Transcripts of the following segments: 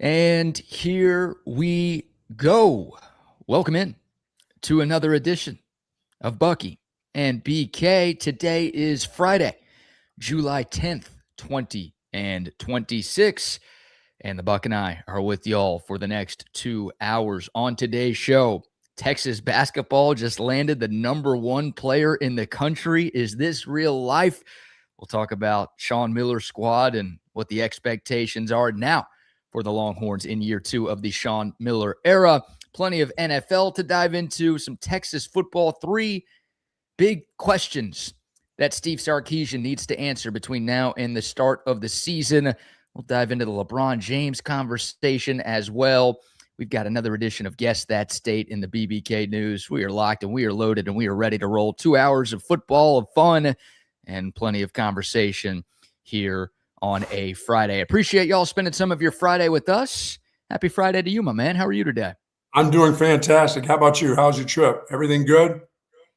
And here we go. Welcome in to another edition of Bucky and BK. Today is Friday, July 10th, 2026. And the Buck and I are with y'all for the next 2 hours. On today's show, Texas basketball just landed the #1 player in the country. Is this real life? We'll talk about Sean Miller's squad and what the expectations are now for the Longhorns in year 2 of the Sean Miller era. Plenty of NFL to dive into, some Texas football, 3 big questions that Steve Sarkisian needs to answer between now and the start of the season. We'll dive into the LeBron James conversation as well. We've got another edition of Guess That State in the BBK News. We are locked and we are loaded and we are ready to roll. 2 hours of football, of fun, and plenty of conversation here on a Friday. Appreciate y'all spending some of your Friday with us. Happy Friday to you, my man. How are you today? I'm doing fantastic. How about you? How's your trip? Everything good?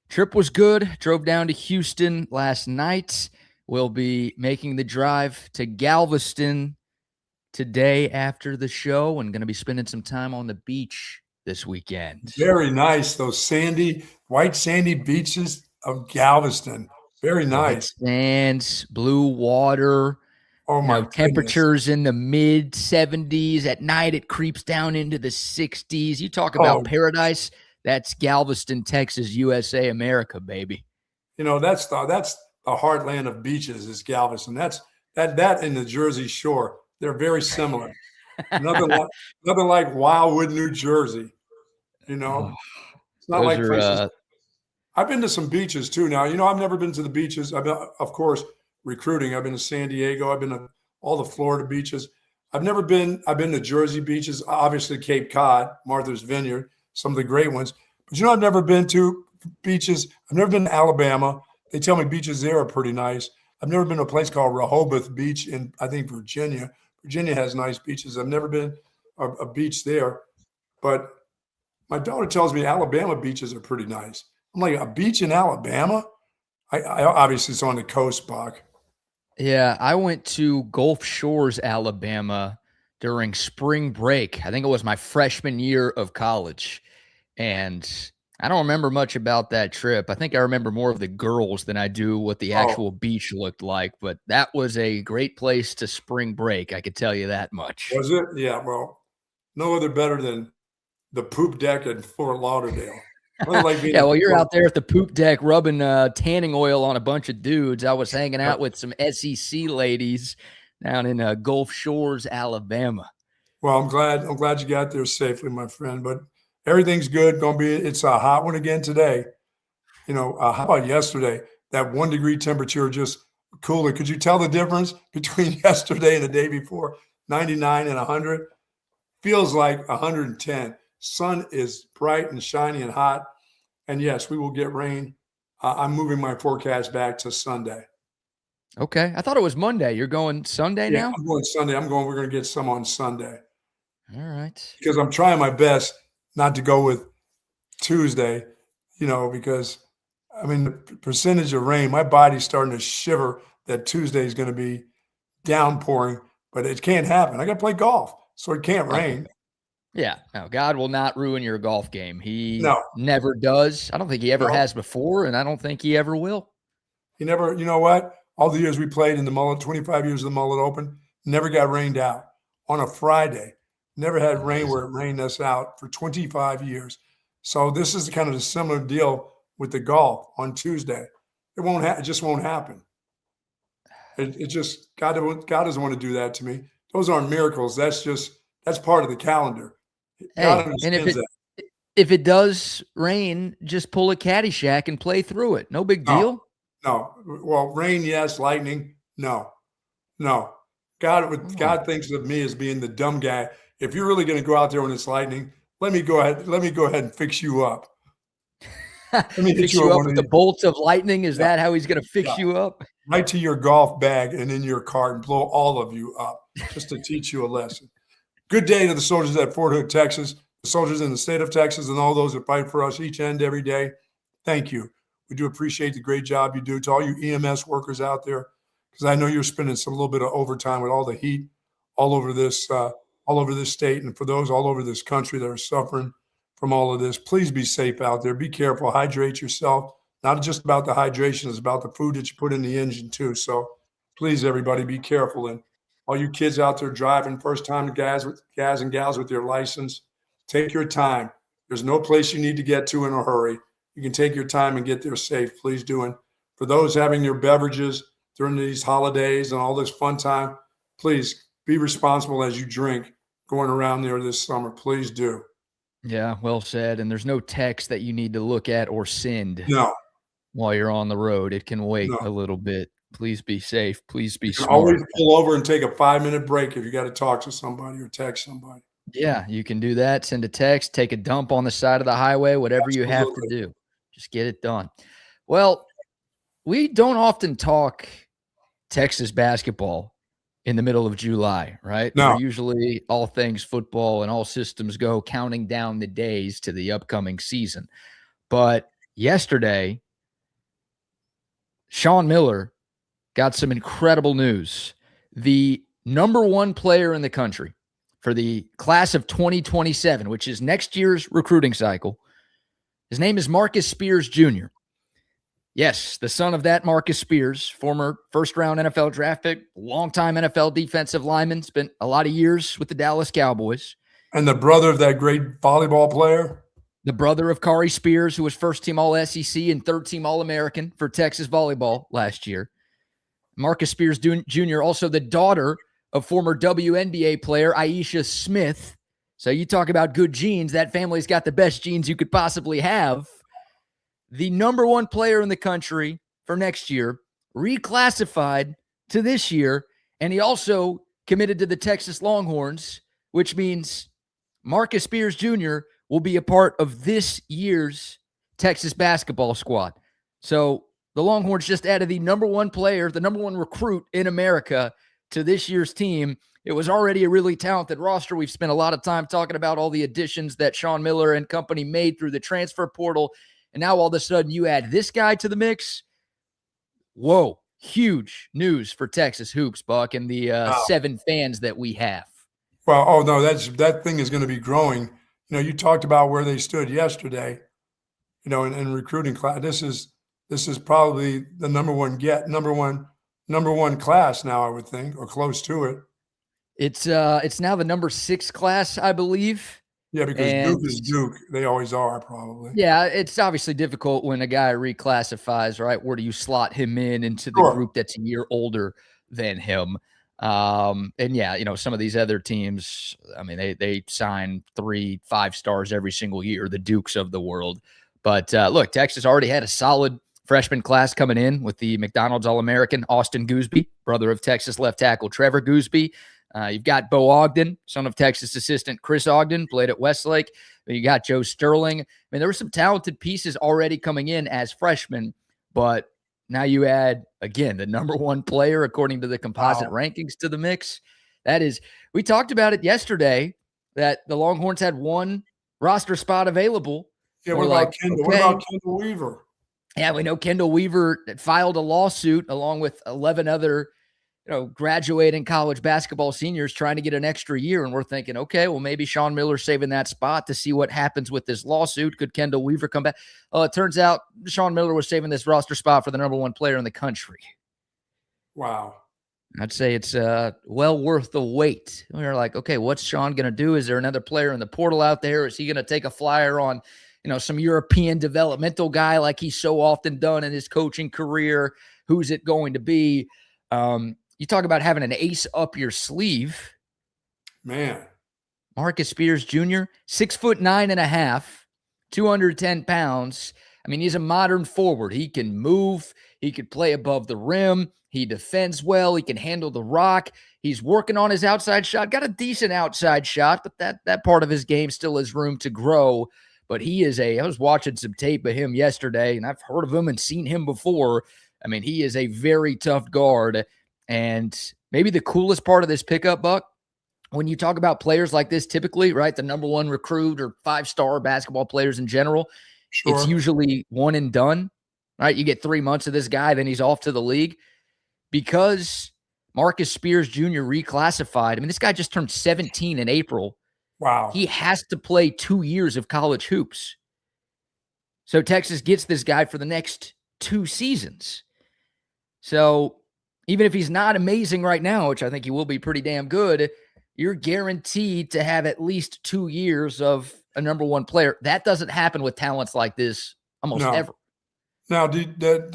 Trip was good. Drove down to Houston last night. We'll be making the drive to Galveston today after the show and going to be spending some time on the beach this weekend. Very nice. Those white sandy beaches of Galveston. Very nice. White sands, blue water. Oh my temperatures in the mid 70s. At night, it creeps down into the 60s. You talk about paradise. That's Galveston, Texas, USA, America, baby. You know, that's the heartland of beaches is Galveston. That and the Jersey Shore. They're very similar. Nothing like Wildwood, New Jersey. You know, it's not like places. I've been to some beaches too. Now, I've never been to the beaches. I've been, of course, recruiting. I've been to San Diego. I've been to all the Florida beaches. I've been to Jersey beaches, obviously Cape Cod, Martha's Vineyard, some of the great ones. But I've never been to beaches. I've never been to Alabama. They tell me beaches there are pretty nice. I've never been to a place called Rehoboth Beach in, I think, Virginia. Virginia has nice beaches. I've never been a beach there. But my daughter tells me Alabama beaches are pretty nice. I'm like, a beach in Alabama? I obviously it's on the coast, Buck. Yeah, I went to Gulf Shores, Alabama during spring break. I think it was my freshman year of college. And I don't remember much about that trip. I think I remember more of the girls than I do what the actual beach looked like. But that was a great place to spring break. I could tell you that much. Was it? Yeah, well, no other better than the poop deck in Fort Lauderdale. Yeah, well, you're out there at the poop deck rubbing tanning oil on a bunch of dudes. I was hanging out with some SEC ladies down in Gulf Shores, Alabama. Well, I'm glad you got there safely, my friend. But everything's good. It's a hot one again today. How about yesterday? That 1 degree temperature, just cooler. Could you tell the difference between yesterday and the day before? 99 and 100 feels like 110. Sun is bright and shiny and hot. And yes, we will get rain. I'm moving my forecast back to Sunday. Okay. I thought it was Monday. You're going Sunday now? I'm going Sunday. We're going to get some on Sunday. All right. Because I'm trying my best not to go with Tuesday, because, the percentage of rain, my body's starting to shiver that Tuesday is going to be downpouring, but it can't happen. I got to play golf, so it can't rain. Yeah, no, God will not ruin your golf game. He never does. I don't think he ever has before, and I don't think he ever will. He never, you know what? All the years we played in the Mullet, 25 years of the Mullet Open, never got rained out on a Friday. Never had rain where it rained us out for 25 years. So this is kind of a similar deal with the golf on Tuesday. It just won't happen. It just, God doesn't want to do that to me. Those aren't miracles. That's part of the calendar. Hey, and if it does rain, just pull a Caddyshack and play through it. No big deal. No. Well, rain, yes. Lightning, no. God thinks of me as being the dumb guy. If you're really going to go out there when it's lightning, let me go ahead and fix you up. Let me fix you up with the bolts of lightning. Is that how he's going to fix you up? Right to your golf bag and in your cart and blow all of you up just to teach you a lesson. Good day to the soldiers at Fort Hood, Texas, the soldiers in the state of Texas, and all those that fight for us each and every day. Thank you. We do appreciate the great job you do. To all you EMS workers out there, because I know you're spending a little bit of overtime with all the heat all over this all over this state, and for those all over this country that are suffering from all of this, please be safe out there. Be careful. Hydrate yourself. Not just about the hydration, it's about the food that you put in the engine too. So please, everybody, be careful. And all you kids out there driving, first-time guys and gals with your license, take your time. There's no place you need to get to in a hurry. You can take your time and get there safe. Please do. And for those having your beverages during these holidays and all this fun time, please be responsible as you drink going around there this summer. Please do. Yeah, well said. And there's no text that you need to look at or send No. while you're on the road. It can wait No. a little bit. Please be safe. Please be smart. Always pull over and take a 5-minute break if you got to talk to somebody or text somebody. Yeah, you can do that. Send a text, take a dump on the side of the highway, whatever you have to do. Just get it done. Well, we don't often talk Texas basketball in the middle of July, right? No. We're usually all things football and all systems go, counting down the days to the upcoming season. But yesterday, Sean Miller got some incredible news. The number one player in the country for the class of 2027, which is next year's recruiting cycle, his name is Marcus Spears Jr. Yes, the son of that Marcus Spears, former first-round NFL draft pick, longtime NFL defensive lineman, spent a lot of years with the Dallas Cowboys. And the brother of that great volleyball player? The brother of Kari Spears, who was first-team All-SEC and third-team All-American for Texas volleyball last year. Marcus Spears Jr., also the daughter of former WNBA player Aisha Smith. So you talk about good genes, that family's got the best genes you could possibly have. The number one player in the country for next year, reclassified to this year, and he also committed to the Texas Longhorns, which means Marcus Spears Jr. will be a part of this year's Texas basketball squad. So the Longhorns just added the number one player, the number one recruit in America to this year's team. It was already a really talented roster. We've spent a lot of time talking about all the additions that Sean Miller and company made through the transfer portal. And now all of a sudden you add this guy to the mix. Whoa, huge news for Texas hoops, Buck, and the 7 fans that we have. Well, oh no, that thing is going to be growing. You know, you talked about where they stood yesterday, you know, in recruiting class. This is probably the number one class now, I would think, or close to it. It's now the number 6 class, I believe. Yeah, because Duke is Duke. They always are, probably. Yeah, it's obviously difficult when a guy reclassifies, right? Where do you slot him into the group that's a year older than him? And yeah, you know, some of these other teams, I mean, they sign 3-5 stars every single year, the Dukes of the world. But look, Texas already had a solid freshman class coming in with the McDonald's All-American Austin Gooseby, brother of Texas left tackle Trevor Gooseby. You've got Bo Ogden, son of Texas assistant Chris Ogden, played at Westlake. You got Joe Sterling. I mean, there were some talented pieces already coming in as freshmen, but now you add, again, the number one player according to the composite rankings to the mix. That is, we talked about it yesterday that the Longhorns had one roster spot available. Yeah, what about Kendall Weaver? Yeah, we know Kendall Weaver filed a lawsuit along with 11 other graduating college basketball seniors trying to get an extra year. And we're thinking, okay, well, maybe Sean Miller's saving that spot to see what happens with this lawsuit. Could Kendall Weaver come back? It turns out Sean Miller was saving this roster spot for the number one player in the country. Wow. I'd say it's well worth the wait. We're like, okay, what's Sean going to do? Is there another player in the portal out there? Is he going to take a flyer on, some European developmental guy like he's so often done in his coaching career? Who's it going to be? You talk about having an ace up your sleeve. Man. Marcus Spears Jr., 6'9.5", 210 pounds. I mean, he's a modern forward. He can move. He could play above the rim. He defends well. He can handle the rock. He's working on his outside shot. Got a decent outside shot, but that part of his game still has room to grow. But he is I was watching some tape of him yesterday, and I've heard of him and seen him before. I mean, he is a very tough guard. And maybe the coolest part of this pickup, Buck, when you talk about players like this, typically, right, the number one recruit or 5-star basketball players in general, sure, it's usually one and done, right? You get 3 months of this guy, then he's off to the league. Because Marcus Spears Jr. reclassified. I mean, this guy just turned 17 in April. Wow. He has to play 2 years of college hoops. So Texas gets this guy for the next 2 seasons. So even if he's not amazing right now, which I think he will be pretty damn good, you're guaranteed to have at least 2 years of a number one player. That doesn't happen with talents like this almost ever. Now,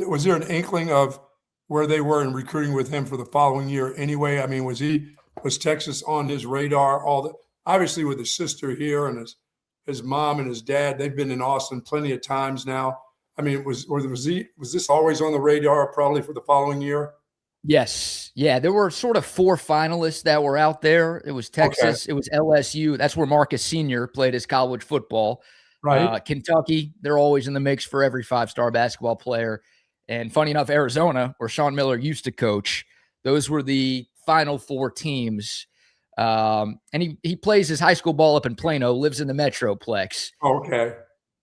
was there an inkling of where they were in recruiting with him for the following year anyway? I mean, was Texas on his radar? Obviously with his sister here and his mom and his dad, they've been in Austin plenty of times now. I mean, was this always on the radar probably for the following year? Yes. Yeah, there were sort of 4 finalists that were out there. It was Texas, It was LSU. That's where Marcus Sr. played his college football. Right. Kentucky, they're always in the mix for every 5-star basketball player. And funny enough, Arizona, where Sean Miller used to coach, those were the final 4 teams. And he plays his high school ball up in Plano, lives in the Metroplex. Okay.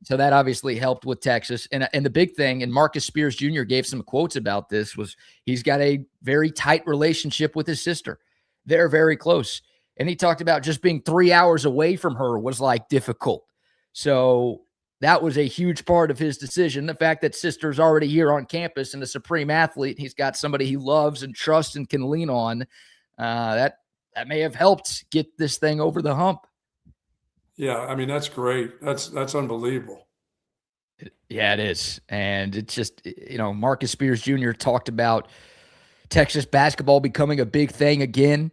So that obviously helped with Texas. And the big thing, and Marcus Spears Jr. gave some quotes about this, was he's got a very tight relationship with his sister. They're very close. And he talked about just being 3 hours away from her was like difficult. So that was a huge part of his decision. The fact that sister's already here on campus and a supreme athlete, he's got somebody he loves and trusts and can lean on. That may have helped get this thing over the hump. Yeah, I mean, that's great. That's unbelievable. Yeah, it is. And it's just, Marcus Spears Jr. talked about Texas basketball becoming a big thing again.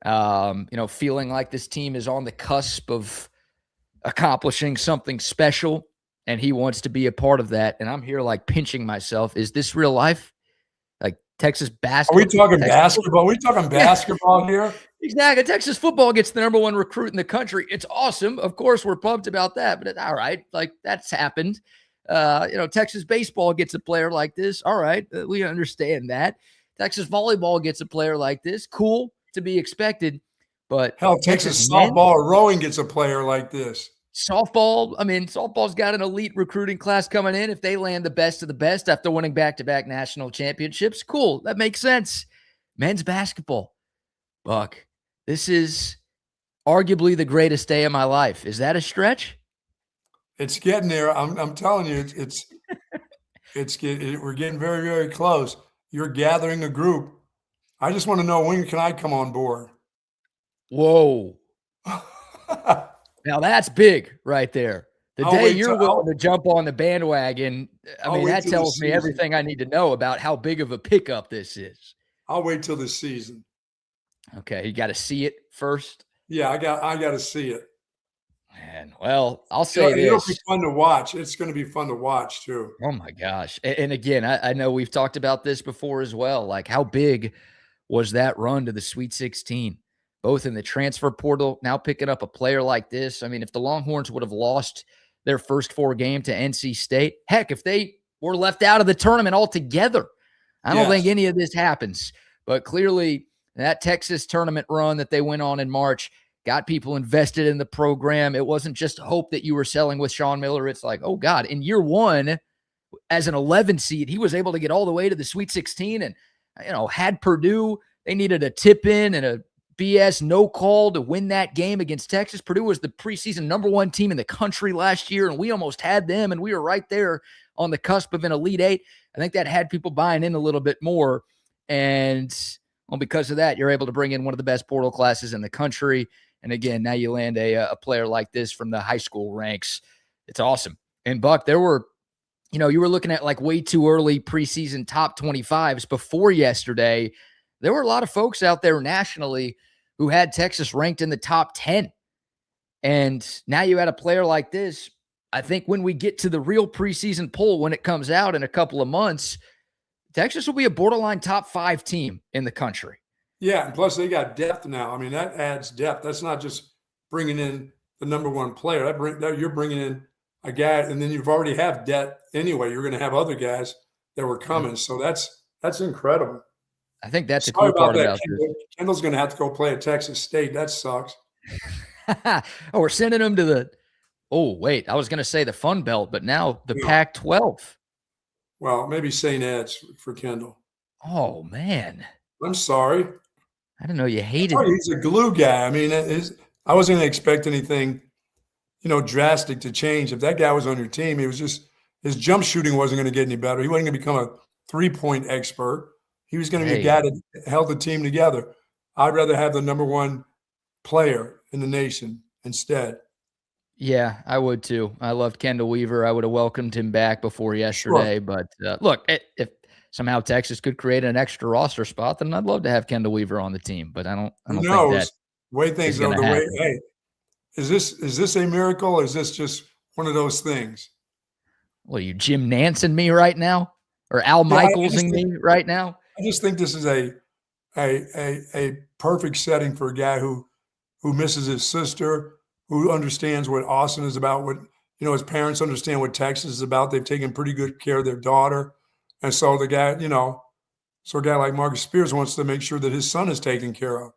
Feeling like this team is on the cusp of accomplishing something special, and he wants to be a part of that. And I'm here like pinching myself. Is this real life? Like Texas basketball? Are we talking basketball? Are we talking basketball here? Exactly. Texas football gets the number 1 recruit in the country. It's awesome. Of course, we're pumped about that, but all right. Like that's happened. Texas baseball gets a player like this. All right. We understand that. Texas volleyball gets a player like this. Cool, to be expected. But hell, Texas softball or rowing gets a player like this. Softball, softball's got an elite recruiting class coming in. If they land the best of the best after winning back-to-back national championships, cool. That makes sense. Men's basketball, Buck, this is arguably the greatest day of my life. Is that a stretch? It's getting there. I'm telling you, we're getting very, very close. You're gathering a group. I just want to know, when can I come on board? Whoa. Now that's big right there. The day you're willing to jump on the bandwagon, that tells me everything I need to know about how big of a pickup this is. I'll wait till the season. Okay, you got to see it first. Yeah, I got to see it. Man, well, I'll say this. It'll be fun to watch. It's going to be fun to watch too. Oh my gosh. And again, I know we've talked about this before as well. Like, how big was that run to the Sweet 16? Both in the transfer portal, now picking up a player like this. I mean, if the Longhorns would have lost their first 4 game to NC State, heck, if they were left out of the tournament altogether, I don't think any of this happens. But clearly, that Texas tournament run that they went on in March got people invested in the program. It wasn't just hope that you were selling with Sean Miller. It's like, oh God, in year 1, as an 11 seed, he was able to get all the way to the Sweet 16 and, had Purdue, they needed a tip in and a BS no call to win that game against Texas. Purdue was the preseason number 1 team in the country last year, and we almost had them, and we were right there on the cusp of an Elite 8. I think that had people buying in a little bit more, and because of that, you're able to bring in one of the best portal classes in the country. And again, now you land a player like this from the high school ranks. It's awesome. And Buck, there were, you were looking at like way too early preseason top 25s before yesterday. There were a lot of folks out there nationally who had Texas ranked in the top 10. And now you had a player like this. I think when we get to the real preseason poll, when it comes out in a couple of months, Texas will be a borderline top 5 team in the country. Yeah, and plus they got depth now. I mean, that adds depth. That's not just bringing in the number 1 player. You're bringing in a guy, and then you've already have depth anyway. You're going to have other guys that were coming. So that's incredible. I think that's a cool part about this. Kendall's going to have to go play at Texas State. That sucks. Oh, we're sending him to the – oh, wait. I was going to say the Fun Belt, but now the Pac-12. Well, maybe St. Ed's for Kendall. Oh, man. I'm sorry. I didn't know you hated him. He's a glue guy. I mean, I wasn't going to expect anything, drastic to change. If that guy was on your team, it was just his jump shooting wasn't going to get any better. He wasn't going to become a three-point expert. He was going to be a guy that held the team together. I'd rather have the number one player in the nation instead. Yeah, I would too. I loved Kendall Weaver. I would have welcomed him back before yesterday. Sure. But look, if somehow Texas could create an extra roster spot, then I'd love to have Kendall Weaver on the team. But I don't think that way things are the way. Hey, is this a miracle? Or is this just one of those things? What are you, Jim Nance and me right now, or Al Michaels and me right now? I just think this is a perfect setting for a guy who misses his sister, who understands what Austin is about, what his parents understand what Texas is about. They've taken pretty good care of their daughter, and so the guy, so a guy like Marcus Spears wants to make sure that his son is taken care of.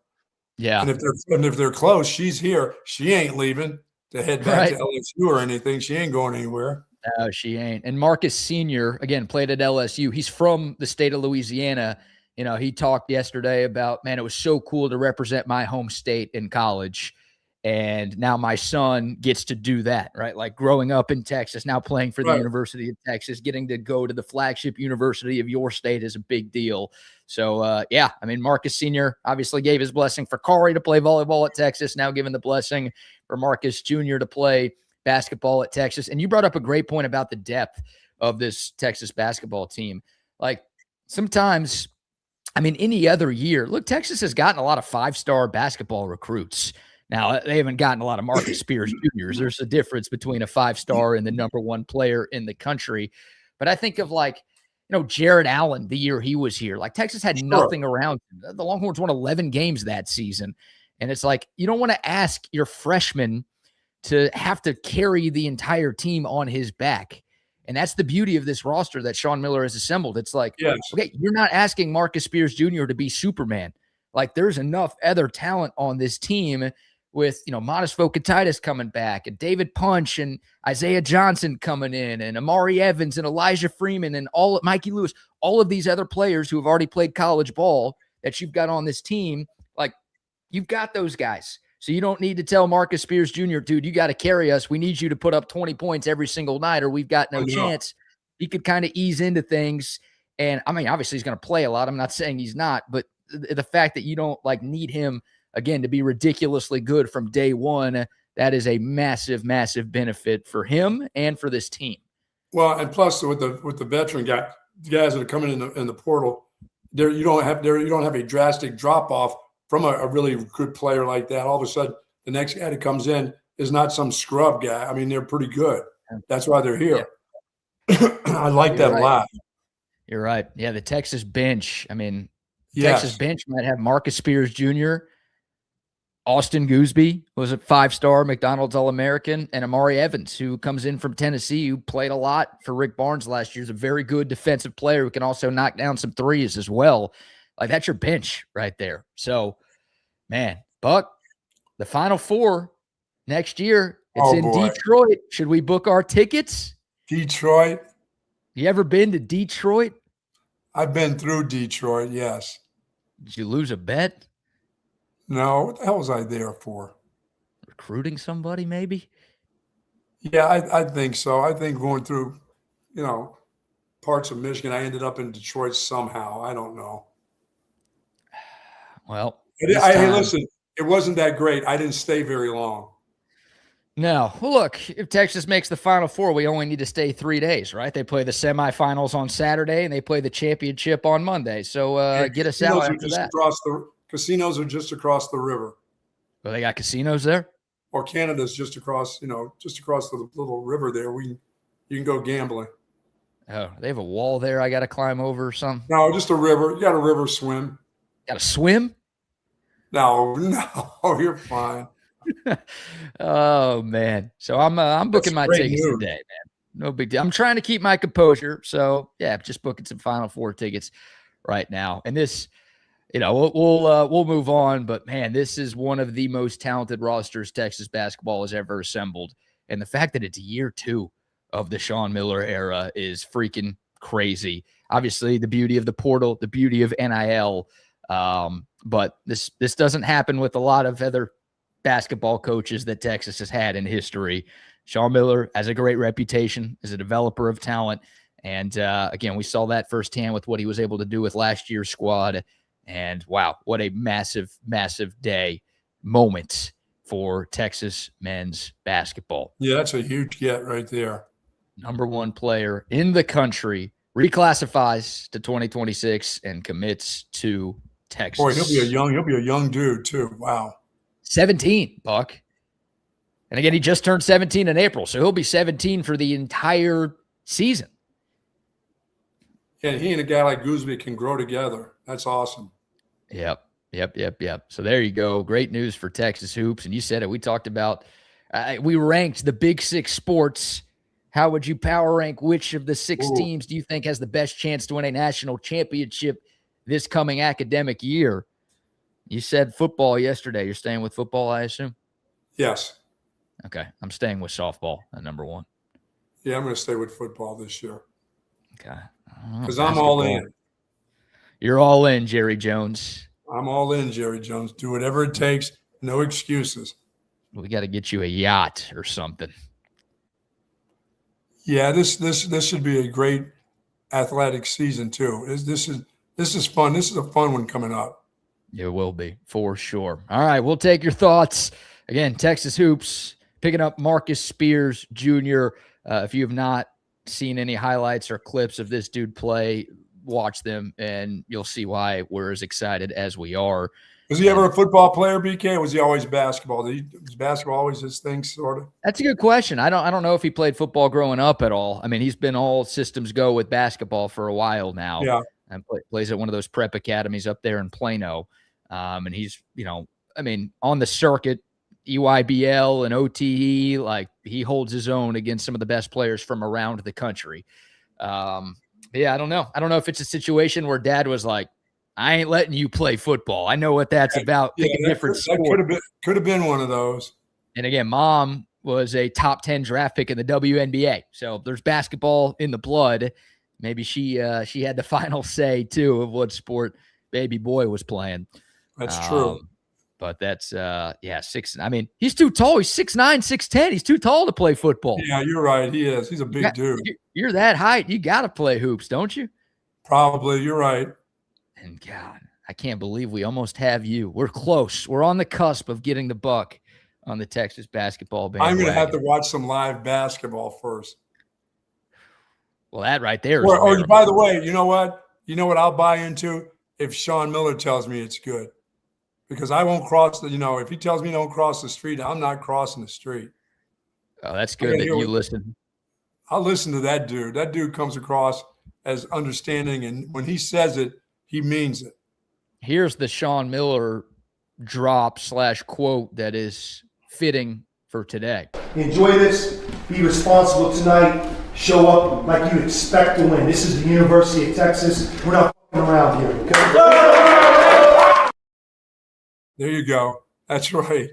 Yeah, and if they're close, she's here. She ain't leaving to head back to LSU or anything. She ain't going anywhere. No, she ain't. And Marcus Sr., again, played at LSU. He's from the state of Louisiana. He talked yesterday about, man, it was so cool to represent my home state in college. And now my son gets to do that, right? Like growing up in Texas, now playing for the University of Texas, getting to go to the flagship university of your state is a big deal. So, yeah, I mean, Marcus Sr. obviously gave his blessing for Kari to play volleyball at Texas, now giving the blessing for Marcus Jr. to play basketball at Texas. And you brought up a great point about the depth of this Texas basketball team. Like sometimes, I mean, any other year, look, Texas has gotten a lot of five-star basketball recruits. Now, they haven't gotten a lot of Marcus Spears Juniors. There's a difference between a five-star and the number one player in the country. But I think of Jared Allen the year he was here. Like Texas had nothing around him. The Longhorns won 11 games that season. And it's like, you don't want to ask your freshman to have to carry the entire team on his back. And that's the beauty of this roster that Sean Miller has assembled. It's like, okay, you're not asking Marcus Spears Jr. to be Superman. Like there's enough other talent on this team with, Modest Vokatitis coming back and David Punch and Isaiah Johnson coming in and Amari Evans and Elijah Freeman and Mikey Lewis, all of these other players who have already played college ball that you've got on this team. Like you've got those guys. So you don't need to tell Marcus Spears Jr., dude, you got to carry us. We need you to put up 20 points every single night or we've got no chance. He could kind of ease into things. And I mean, obviously he's going to play a lot. I'm not saying he's not, but the fact that you don't need him again to be ridiculously good from day one, that is a massive, massive benefit for him and for this team. Well, and plus with the veteran guys that are coming in the portal, you don't have a drastic drop off from a really good player like that. All of a sudden, the next guy that comes in is not some scrub guy. I mean, they're pretty good. That's why they're here. Yeah. I like that a lot. You're right. Yeah, the Texas bench. I mean, Texas bench might have Marcus Spears Jr., Austin Gooseby was a five-star McDonald's All-American, and Amari Evans, who comes in from Tennessee, who played a lot for Rick Barnes last year, is a very good defensive player who can also knock down some threes as well. Like, that's your bench right there. So, man, Buck, the Final Four next year, it's in Detroit. Should we book our tickets? Detroit? You ever been to Detroit? I've been through Detroit, yes. Did you lose a bet? No, what the hell was I there for? Recruiting somebody, maybe? Yeah, I think so. I think going through, parts of Michigan, I ended up in Detroit somehow. I don't know. Well, hey, listen, it wasn't that great. I didn't stay very long. No. Well, look, if Texas makes the Final Four, we only need to stay 3 days, right? They play the semifinals on Saturday, and they play the championship on Monday. So get us out after that. Casinos are just across the river. Well, they got casinos there? Or Canada's just across, just across the little river there. You can go gambling. Oh, they have a wall there I got to climb over or something? No, just a river. You got a river swim. Got to swim? No, you're fine. Oh, man. So I'm booking my tickets today, man. No big deal. I'm trying to keep my composure. So, yeah, just booking some Final Four tickets right now. And this – we'll move on, but man, this is one of the most talented rosters Texas basketball has ever assembled. And the fact that it's year 2 of the Sean Miller era is freaking crazy. Obviously, the beauty of the portal, the beauty of NIL. But this doesn't happen with a lot of other basketball coaches that Texas has had in history. Sean Miller has a great reputation as a developer of talent. And again, we saw that firsthand with what he was able to do with last year's squad. And wow, what a massive, massive moment for Texas men's basketball. Yeah, that's a huge get right there. Number one player in the country reclassifies to 2026 and commits to Texas. Boy, he'll be a young dude too. Wow. 17, Buck. And again, he just turned 17 in April, so he'll be 17 for the entire season. Yeah, he and a guy like Gooseby can grow together. That's awesome. Yep. So there you go. Great news for Texas hoops. And you said it. We talked about, we ranked the Big Six sports. How would you power rank which of the six teams do you think has the best chance to win a national championship this coming academic year? You said football yesterday. You're staying with football, I assume? Yes. Okay. I'm staying with softball at number one. Yeah, I'm going to stay with football this year. Okay. Because I'm all in. You're all in, Jerry Jones. I'm all in, Jerry Jones. Do whatever it takes. No excuses. We got to get you a yacht or something. Yeah, this should be a great athletic season too. This is fun. This is a fun one coming up. It will be, for sure. All right, we'll take your thoughts. Again, Texas Hoops picking up Marcus Spears Jr. If you have not seen any highlights or clips of this dude play, watch them, and you'll see why we're as excited as we are. Was he ever a football player, BK? Or was he always basketball? Was basketball always his thing, sort of? That's a good question. I don't know if he played football growing up at all. I mean, he's been all systems go with basketball for a while now. Yeah. And plays at one of those prep academies up there in Plano. And he's, on the circuit, EYBL and OTE, like he holds his own against some of the best players from around the country. Yeah, I don't know. I don't know if it's a situation where dad was like, I ain't letting you play football. I know what that's about. Pick a different sport. Could have been one of those. And again, mom was a top 10 draft pick in the WNBA. So there's basketball in the blood. Maybe she had the final say too of what sport baby boy was playing. That's true. But that's six. I mean, he's too tall. He's 6'9", 6'10". He's too tall to play football. Yeah, you're right. He is. He's a big dude. You're that height. You got to play hoops, don't you? Probably. You're right. And God, I can't believe we almost have you. We're close. We're on the cusp of getting the buck on the Texas basketball bandwagon. I'm going to have to watch some live basketball first. Well, that right there. Or by the way, you know what? You know what I'll buy into? If Sean Miller tells me it's good. Because I won't cross if he tells me don't cross the street, I'm not crossing the street. Oh, that's good that you listen. I'll listen to that dude. That dude comes across as understanding, and when he says it, he means it. Here's the Sean Miller drop/quote that is fitting for today. Enjoy this. Be responsible tonight. Show up like you expect to win. This is the University of Texas. We're not f***ing around here, okay? There you go. That's right.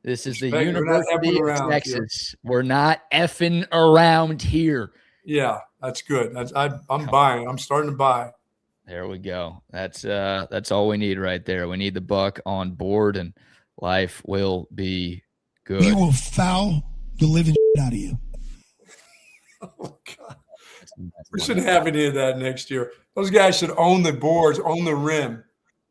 This is the University of Texas. We're not effing around here. Yeah, that's good. I'm buying. I'm starting to buy. There we go. That's all we need right there. We need the buck on board, and life will be good. We will foul the living shit out of you. Oh, God. We shouldn't have any of that next year. Those guys should own the boards, own the rim.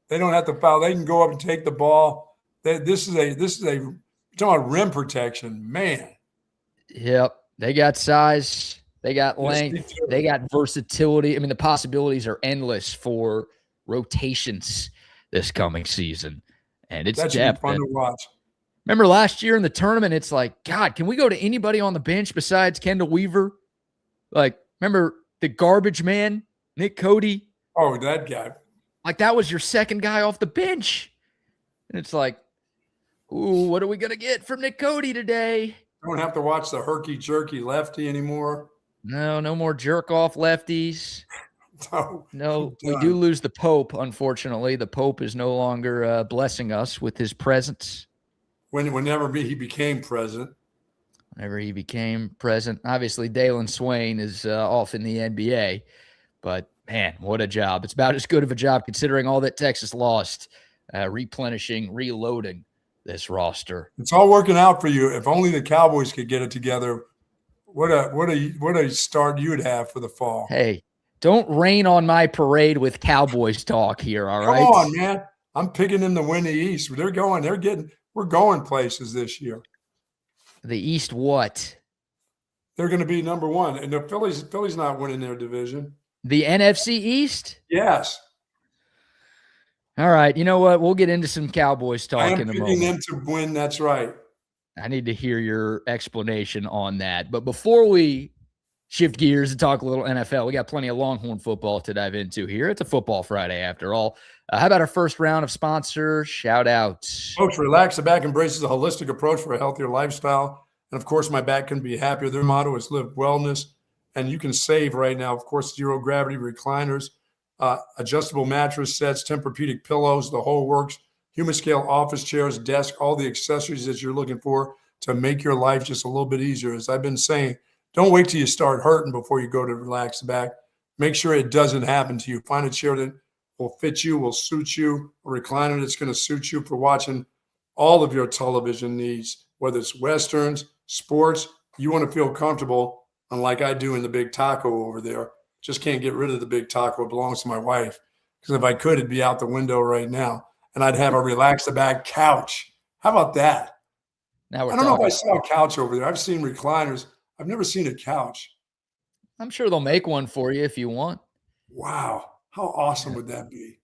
They don't have to foul. They can go up and take the ball. This is a you're talking about rim protection, man. Yep. They got size. They got length. They got versatility. I mean, the possibilities are endless for rotations this coming season. And it's depth. Fun to watch. Remember last year in the tournament, it's like, God, can we go to anybody on the bench besides Kendall Weaver? Like, remember the garbage man, Nick Cody? Oh, that guy. Like, that was your second guy off the bench. And it's like, ooh, what are we going to get from Nick Cody today? Don't have to watch the herky-jerky lefty anymore. No more jerk-off lefties. No, we do lose the Pope, unfortunately. The Pope is no longer blessing us with his presence. Whenever he became president. Whenever he became president. Obviously, Dalen Swain is off in the NBA. But, Man, what a job. It's about as good of a job considering all that Texas lost, replenishing, reloading this roster. It's all working out for you. If only the Cowboys could get it together. What a start you'd have for the fall. Hey, don't rain on my parade with Cowboys talk here, all right? Come on, man. I'm picking them to win the East. We're going places this year. The East what? They're going to be number one. And the Philly's not winning their division. The NFC East? Yes. All right. You know what? We'll get into some Cowboys talk in a moment. I'm picking them to win. That's right. I need to hear your explanation on that. But before we shift gears and talk a little NFL, we got plenty of Longhorn football to dive into here. It's a football Friday after all. How about our first round of sponsor shout-outs? Folks, Relax the Back embraces a holistic approach for a healthier lifestyle. And, of course, my back can be happier. Their motto is live wellness. And you can save right now, of course, zero-gravity recliners, adjustable mattress sets, Tempur-Pedic pillows, the whole works, human scale office chairs, desk, all the accessories that you're looking for to make your life just a little bit easier. As I've been saying, don't wait till you start hurting before you go to Relax the Back. Make sure it doesn't happen to you. Find a chair that will fit you, will suit you, a recliner that's going to suit you for watching all of your television needs, whether it's Westerns, sports. You want to feel comfortable, unlike I do in the Big Taco over there. Just can't get rid of the Big Taco. It belongs to my wife. Because if I could, it'd be out the window right now. And I'd have a Relax the Back couch. How about that? Now we're I don't know if I saw a couch over there. I've seen recliners. I've never seen a couch. I'm sure they'll make one for you if you want. Wow. How awesome would that be?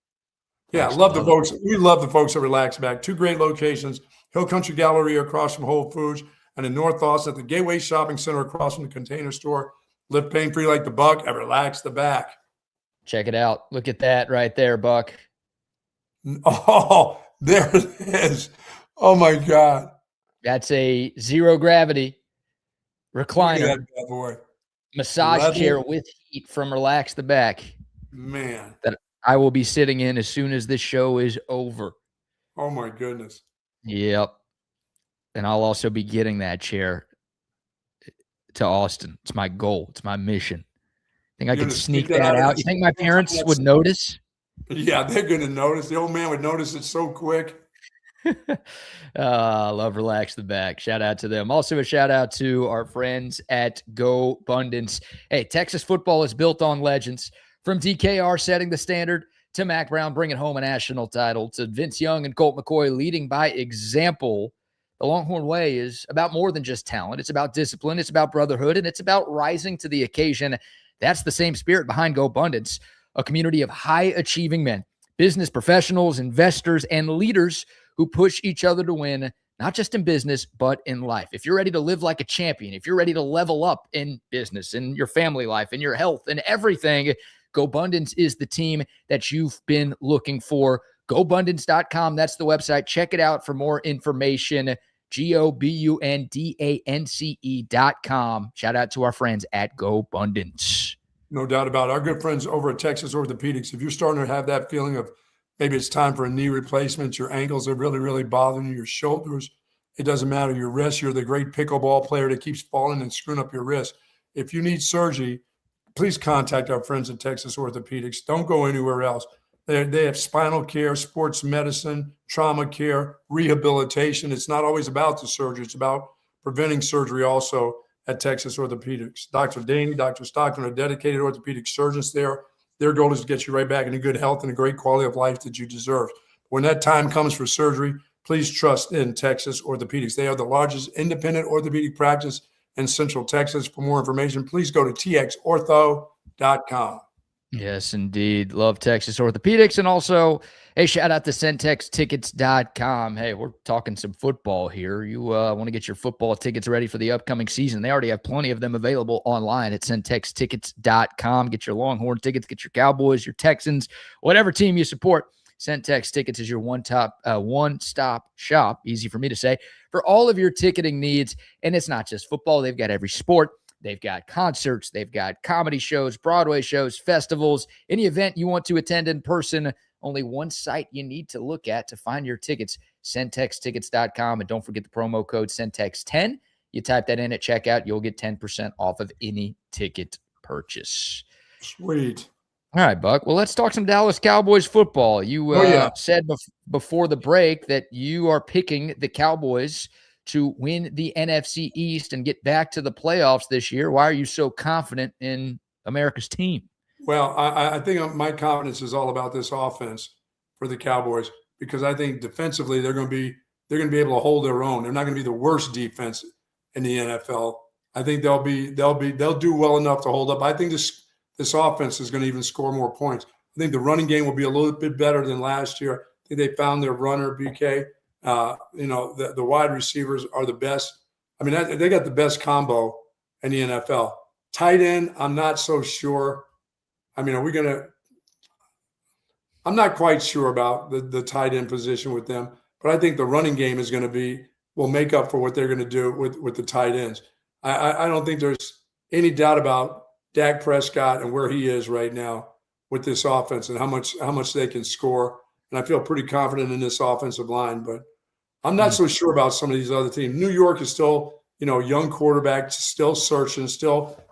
Yeah, love the folks. We love the folks at Relax Back. 2 great locations, Hill Country Galleria across from Whole Foods, and in North Austin at the Gateway Shopping Center across from the Container Store. Live pain-free like the Buck at Relax the Back. Check it out. Look at that right there, Buck. Oh, there it is. Oh, my God. That's a zero-gravity recliner, that boy. massage chair with heat from Relax the Back. Man. That I will be sitting in as soon as this show is over. Oh, my goodness. Yep. And I'll also be getting that chair to Austin. It's my goal. It's my mission. Think I could sneak that out? You think my parents would notice? Yeah, they're going to notice. The old man would notice it so quick. I love Relax the Back. Shout out to them. Also a shout out to our friends at Gobundance. Hey, Texas football is built on legends. From DKR setting the standard to Mac Brown bringing home a national title to Vince Young and Colt McCoy leading by example. The Longhorn way is about more than just talent. It's about discipline. It's about brotherhood, and it's about rising to the occasion. That's the same spirit behind Gobundance, a community of high-achieving men, business professionals, investors, and leaders who push each other to win, not just in business, but in life. If you're ready to live like a champion, if you're ready to level up in business, in your family life, in your health, and everything, Gobundance is the team that you've been looking for. Gobundance.com. That's the website. Check it out for more information. Gobundance.com. Shout out to our friends at Gobundance. No doubt about it. Our good friends over at Texas Orthopedics, if you're starting to have that feeling of maybe it's time for a knee replacement, your ankles are really, really bothering you, your shoulders, it doesn't matter, your wrist, you're the great pickleball player that keeps falling and screwing up your wrist. If you need surgery, please contact our friends at Texas Orthopedics. Don't go anywhere else. They have spinal care, sports medicine, trauma care, rehabilitation. It's not always about the surgery. It's about preventing surgery also at Texas Orthopedics. Dr. Daney, Dr. Stockton are dedicated orthopedic surgeons there. Their goal is to get you right back into good health and a great quality of life that you deserve. When that time comes for surgery, please trust in Texas Orthopedics. They are the largest independent orthopedic practice in Central Texas. For more information, please go to txortho.com. Yes, indeed. Love Texas Orthopedics. And also, hey, shout out to centextickets.com. Hey, we're talking some football here. You want to get your football tickets ready for the upcoming season. They already have plenty of them available online at centextickets.com. Get your Longhorn tickets, get your Cowboys, your Texans, whatever team you support. Centex Tickets is your one-stop shop, easy for me to say, for all of your ticketing needs. And it's not just football. They've got every sport. They've got concerts, they've got comedy shows, Broadway shows, festivals, any event you want to attend in person. Only one site you need to look at to find your tickets, centextickets.com. And don't forget the promo code CENTEX10. You type that in at checkout, you'll get 10% off of any ticket purchase. Sweet. All right, Buck. Well, let's talk some Dallas Cowboys football. You said before the break that you are picking the Cowboys to win the NFC East and get back to the playoffs this year. Why are you so confident in America's team? Well, I think my confidence is all about this offense for the Cowboys, because I think defensively they're going to be able to hold their own. They're not going to be the worst defense in the NFL. I think they'll do well enough to hold up. I think this offense is going to even score more points. I think the running game will be a little bit better than last year. I think they found their runner, BK. The wide receivers are the best. I mean, they got the best combo in the NFL. Tight end, I'm not so sure. I mean, I'm not quite sure about the tight end position with them, but I think the running game will make up for what they're going to do with the tight ends. I don't think there's any doubt about Dak Prescott and where he is right now with this offense and how much they can score. And I feel pretty confident in this offensive line, but I'm not so sure about some of these other teams. New York is still, young quarterback, still searching,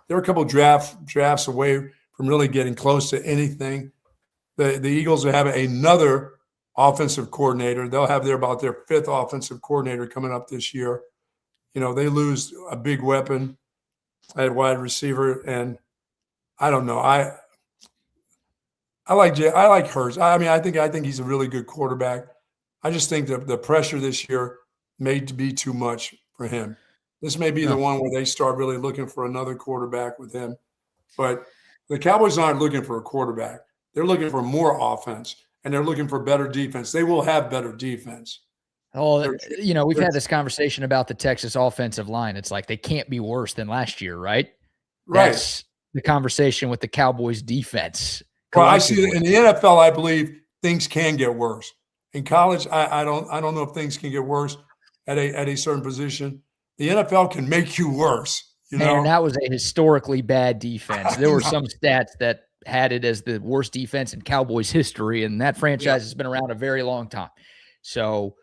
they're a couple drafts away from really getting close to anything. The Eagles will have another offensive coordinator. They'll have about their fifth offensive coordinator coming up this year. They lose a big weapon at wide receiver, and I don't know. I like Hurts. I mean, I think he's a really good quarterback. I just think that the pressure this year may be too much for him. This may be the one where they start really looking for another quarterback with him. But the Cowboys aren't looking for a quarterback. They're looking for more offense, and they're looking for better defense. They will have better defense. Oh, we've had this conversation about the Texas offensive line. It's like they can't be worse than last year, right? Right. That's the conversation with the Cowboys defense. Well, I see in the NFL, I believe things can get worse. In college, I don't know if things can get worse at a certain position. The NFL can make you worse. And that was a historically bad defense. There were some stats that had it as the worst defense in Cowboys history, and that franchise has been around a very long time. So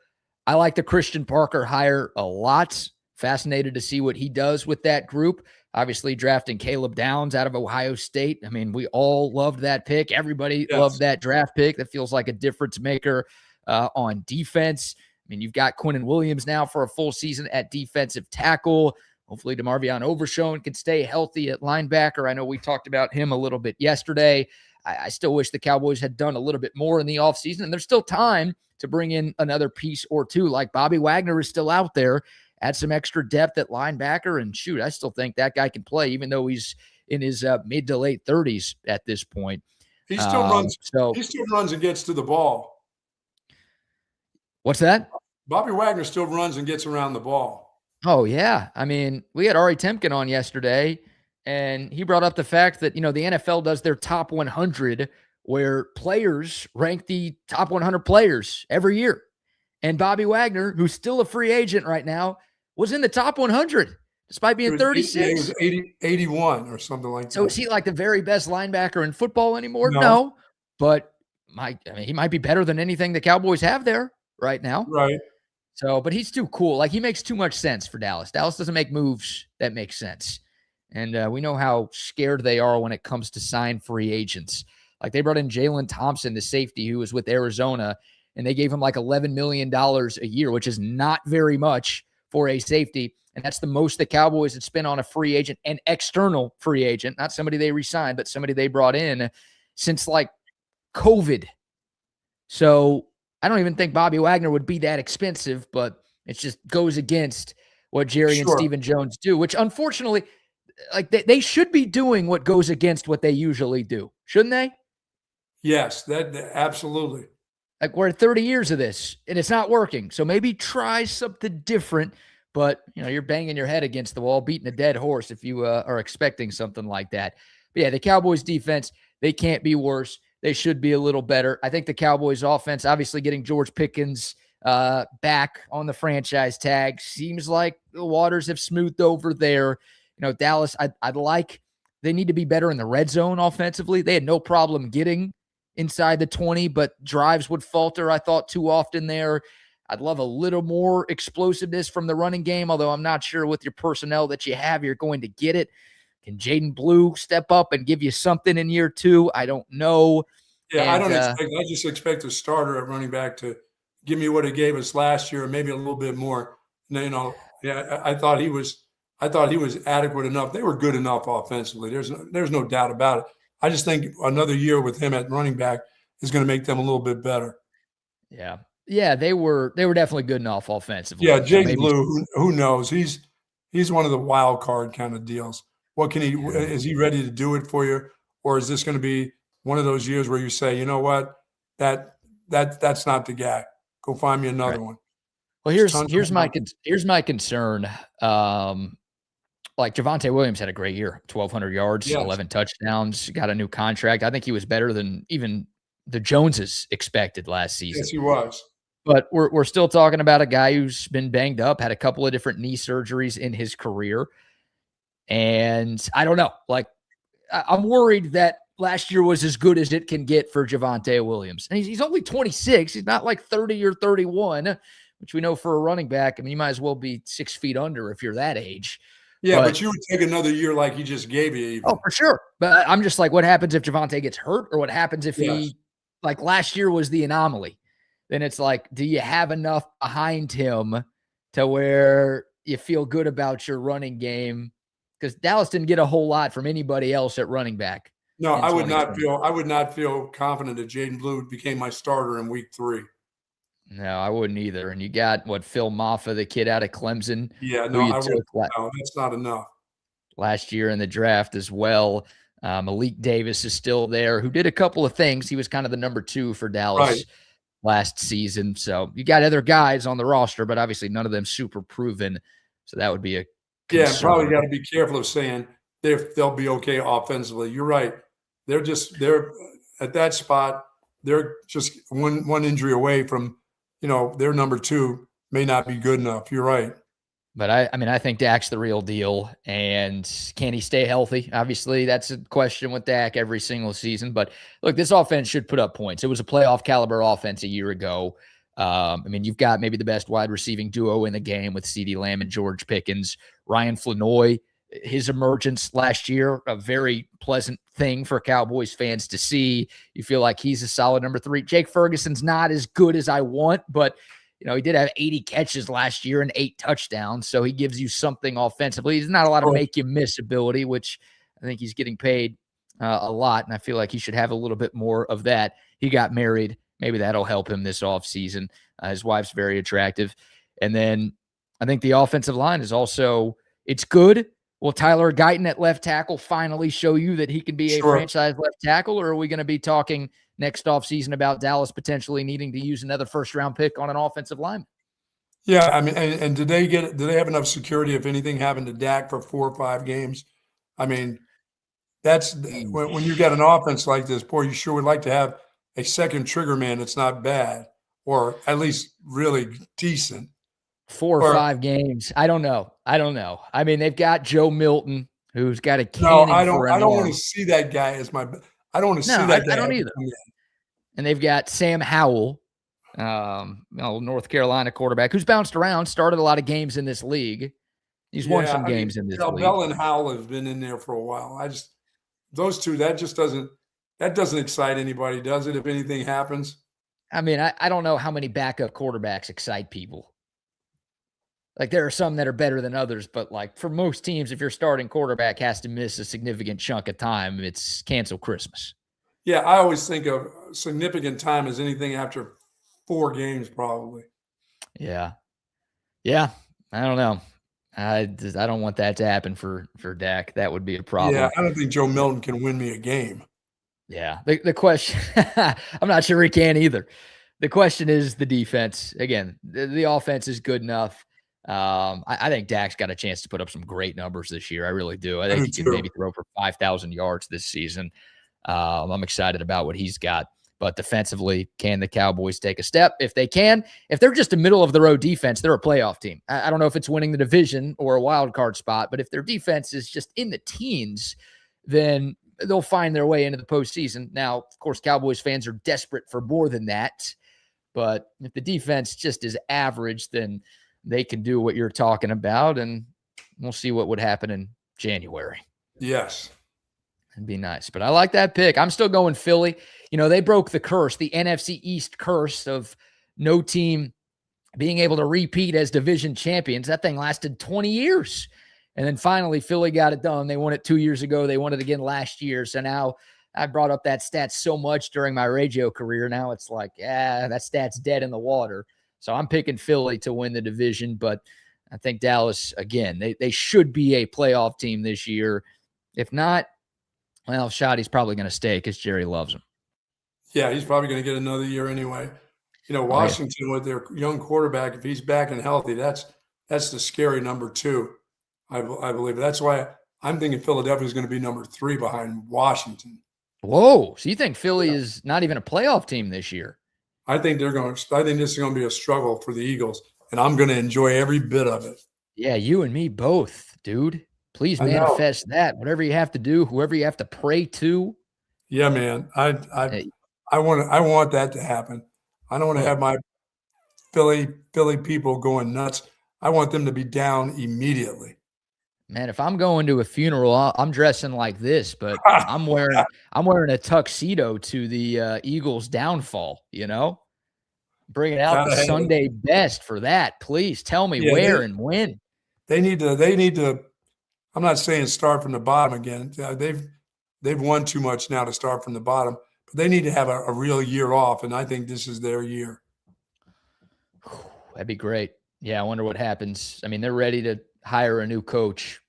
I like the Christian Parker hire a lot. Fascinated to see what he does with that group. Obviously, drafting Caleb Downs out of Ohio State. I mean, we all loved that pick. Everybody loved that draft pick. That feels like a difference maker on defense. I mean, you've got Quinnen Williams now for a full season at defensive tackle. Hopefully, DeMarvion Overshown can stay healthy at linebacker. I know we talked about him a little bit yesterday. I still wish the Cowboys had done a little bit more in the offseason, and there's still time to bring in another piece or two. Like Bobby Wagner is still out there. Add some extra depth at linebacker, and shoot, I still think that guy can play, even though he's in his mid to late 30s at this point. He still runs. He still runs and gets to the ball. What's that? Bobby Wagner still runs and gets around the ball. Oh, yeah. I mean, we had Ari Temkin on yesterday, and he brought up the fact that, the NFL does their top 100 where players rank the top 100 players every year. And Bobby Wagner, who's still a free agent right now, was in the top 100 despite being 36. He was 81 or something like that. So is he like the very best linebacker in football anymore? No. But he might be better than anything the Cowboys have there right now. Right. So, but he's too cool. Like, he makes too much sense for Dallas. Dallas doesn't make moves that make sense. And we know how scared they are when it comes to sign free agents. Like, they brought in Jalen Thompson, the safety who was with Arizona, and they gave him like $11 million a year, which is not very much for a safety. And that's the most the Cowboys had spent on a free agent, an external free agent, not somebody they re-signed, but somebody they brought in since like COVID. So I don't even think Bobby Wagner would be that expensive, but it just goes against what Jerry and Stephen Jones do, which unfortunately, like they should be doing what goes against what they usually do, shouldn't they? Yes, that absolutely. Like, we're at 30 years of this, and it's not working. So maybe try something different, but, you're banging your head against the wall, beating a dead horse if you are expecting something like that. But, yeah, the Cowboys' defense, they can't be worse. They should be a little better. I think the Cowboys' offense, obviously getting George Pickens back on the franchise tag, seems like the waters have smoothed over there. Dallas, they need to be better in the red zone offensively. They had no problem getting inside the 20, but drives would falter, I thought, too often there. I'd love a little more explosiveness from the running game, although I'm not sure with your personnel that you have, you're going to get it. Can Jaden Blue step up and give you something in year 2? I don't know. Yeah, And, I just expect a starter at running back to give me what he gave us last year, and maybe a little bit more. Yeah, I thought he was adequate enough. They were good enough offensively. There's no doubt about it. I just think another year with him at running back is going to make them a little bit better. Yeah. Yeah, they were definitely good enough offensively. Yeah, Jaden maybe Blue, who knows? He's one of the wild card kind of deals. What can he? Is he ready to do it for you, or is this going to be one of those years where you say, you know what, that's not the guy. Go find me another one. Well, here's my concern. Like Javonte Williams had a great year, 1,200 yards, 11 touchdowns, got a new contract. I think he was better than even the Joneses expected last season. Yes, he was. But we're still talking about a guy who's been banged up, had a couple of different knee surgeries in his career. And I don't know. Like, I'm worried that last year was as good as it can get for Javonte Williams. And he's only 26. He's not like 30 or 31, which we know for a running back. I mean, you might as well be 6 feet under if you're that age. Yeah, but you would take another year like he just gave you. Even. Oh, for sure. But I'm just like, what happens if Javonte gets hurt, or what happens if he, like last year was the anomaly? Then it's like, do you have enough behind him to where you feel good about your running game? Because Dallas didn't get a whole lot from anybody else at running back. No, I would not feel confident if Jaden Blue became my starter in week 3. No, I wouldn't either. And you got Phil Maffa, the kid out of Clemson. Yeah, no, that's not enough. Last year in the draft as well. Malik Davis is still there, who did a couple of things. He was kind of the number 2 for Dallas last season. So you got other guys on the roster, but obviously none of them super proven. So that would be a concern. Yeah, probably got to be careful of saying they'll be okay offensively. You're right. They're at that spot. They're just one injury away from, their number 2 may not be good enough. You're right. But I think Dak's the real deal. And can he stay healthy? Obviously, that's a question with Dak every single season. But look, this offense should put up points. It was a playoff caliber offense a year ago. You've got maybe the best wide receiving duo in the game with CeeDee Lamb and George Pickens. Ryan Flanoy, his emergence last year, a very pleasant thing for Cowboys fans to see. You feel like he's a solid number 3. Jake Ferguson's not as good as I want, but he did have 80 catches last year and 8 touchdowns, so he gives you something offensively. He's not a lot of make-you-miss ability, which I think he's getting paid a lot, and I feel like he should have a little bit more of that. He got married. Maybe that'll help him this offseason. His wife's very attractive. And then I think the offensive line is also – it's good. Will Tyler Guyton at left tackle finally show you that he can be a franchise left tackle, or are we going to be talking – next offseason about Dallas potentially needing to use another first-round pick on an offensive lineman? Yeah, and did they have enough security if anything happened to Dak for 4 or 5 games? That's when you got an offense like this, boy, you sure would like to have a second trigger man that's not bad, or at least really decent. 4 or 5 games. I don't know. They've got Joe Milton, who's got a cannon. No, I don't want to see that guy as my – I don't want to see that guy. I don't either. And they've got Sam Howell, North Carolina quarterback, who's bounced around, started a lot of games in this league. He's won some games in this league. Bell and Howell have been in there for a while. Those two, that doesn't excite anybody, does it, if anything happens? I don't know how many backup quarterbacks excite people. Like, there are some that are better than others, but like for most teams, if your starting quarterback has to miss a significant chunk of time, it's cancel Christmas. Yeah, I always think of significant time as anything after 4 games, probably. Yeah. I don't know. I don't want that to happen for Dak. That would be a problem. Yeah, I don't think Joe Milton can win me a game. Yeah. The question, I'm not sure he can either. The question is the defense. Again, the offense is good enough. I think Dak's got a chance to put up some great numbers this year. I really do. I think he can maybe throw for 5,000 yards this season. I'm excited about what he's got. But defensively, can the Cowboys take a step? If they can, if they're just a middle-of-the-road defense, they're a playoff team. I don't know if it's winning the division or a wild card spot, but if their defense is just in the teens, then they'll find their way into the postseason. Now, of course, Cowboys fans are desperate for more than that. But if the defense just is average, then they can do what you're talking about, and we'll see what would happen in January. Yes. It'd be nice. But I like that pick. I'm still going Philly. You know, they broke the curse, the NFC East curse of no team being able to repeat as division champions. That thing lasted 20 years. And then finally, Philly got it done. They won it 2 years ago. They won it again last year. So now I brought up that stat so much during my radio career. Now it's like, that stat's dead in the water. So I'm picking Philly to win the division. But I think Dallas, again, they should be a playoff team this year. If not, well, Shoddy's probably going to stay because Jerry loves him. Yeah, he's probably going to get another year anyway. You know, Washington with their young quarterback, if he's back and healthy, that's the scary number 2. I believe. That's why I'm thinking Philadelphia is going to be number 3 behind Washington. Whoa. So you think Philly is not even a playoff team this year? I think this is going to be a struggle for the Eagles, and I'm going to enjoy every bit of it. Yeah, you and me both, dude. Please manifest that. Whatever you have to do, whoever you have to pray to. Yeah, man. I want that to happen. I don't want to have my Philly people going nuts. I want them to be down immediately. Man, if I'm going to a funeral, I'm dressing like this, but I'm wearing a tuxedo to the Eagles' downfall, you know? Bringing out the Sunday best for that. Please tell me where and when. They need to I'm not saying start from the bottom again. They've won too much now to start from the bottom, but they need to have a real year off, and I think this is their year. That'd be great. Yeah, I wonder what happens. I mean, they're ready to hire a new coach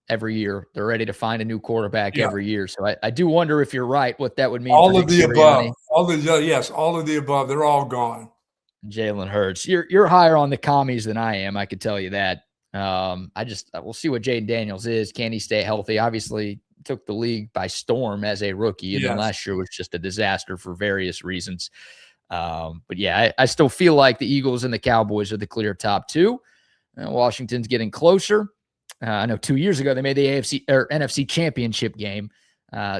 every year. They're ready to find a new quarterback every year. So I do wonder if you're right, what that would mean. All of the above. All of the above. They're all gone. Jalen Hurts. You're higher on the commies than I am. I could tell you that. We'll see what Jaden Daniels is. Can he stay healthy? Obviously took the league by storm as a rookie. And then last year was just a disaster for various reasons. But yeah, I still feel like the Eagles and the Cowboys are the clear top 2. Washington's getting closer. I know 2 years ago they made the AFC or NFC championship game.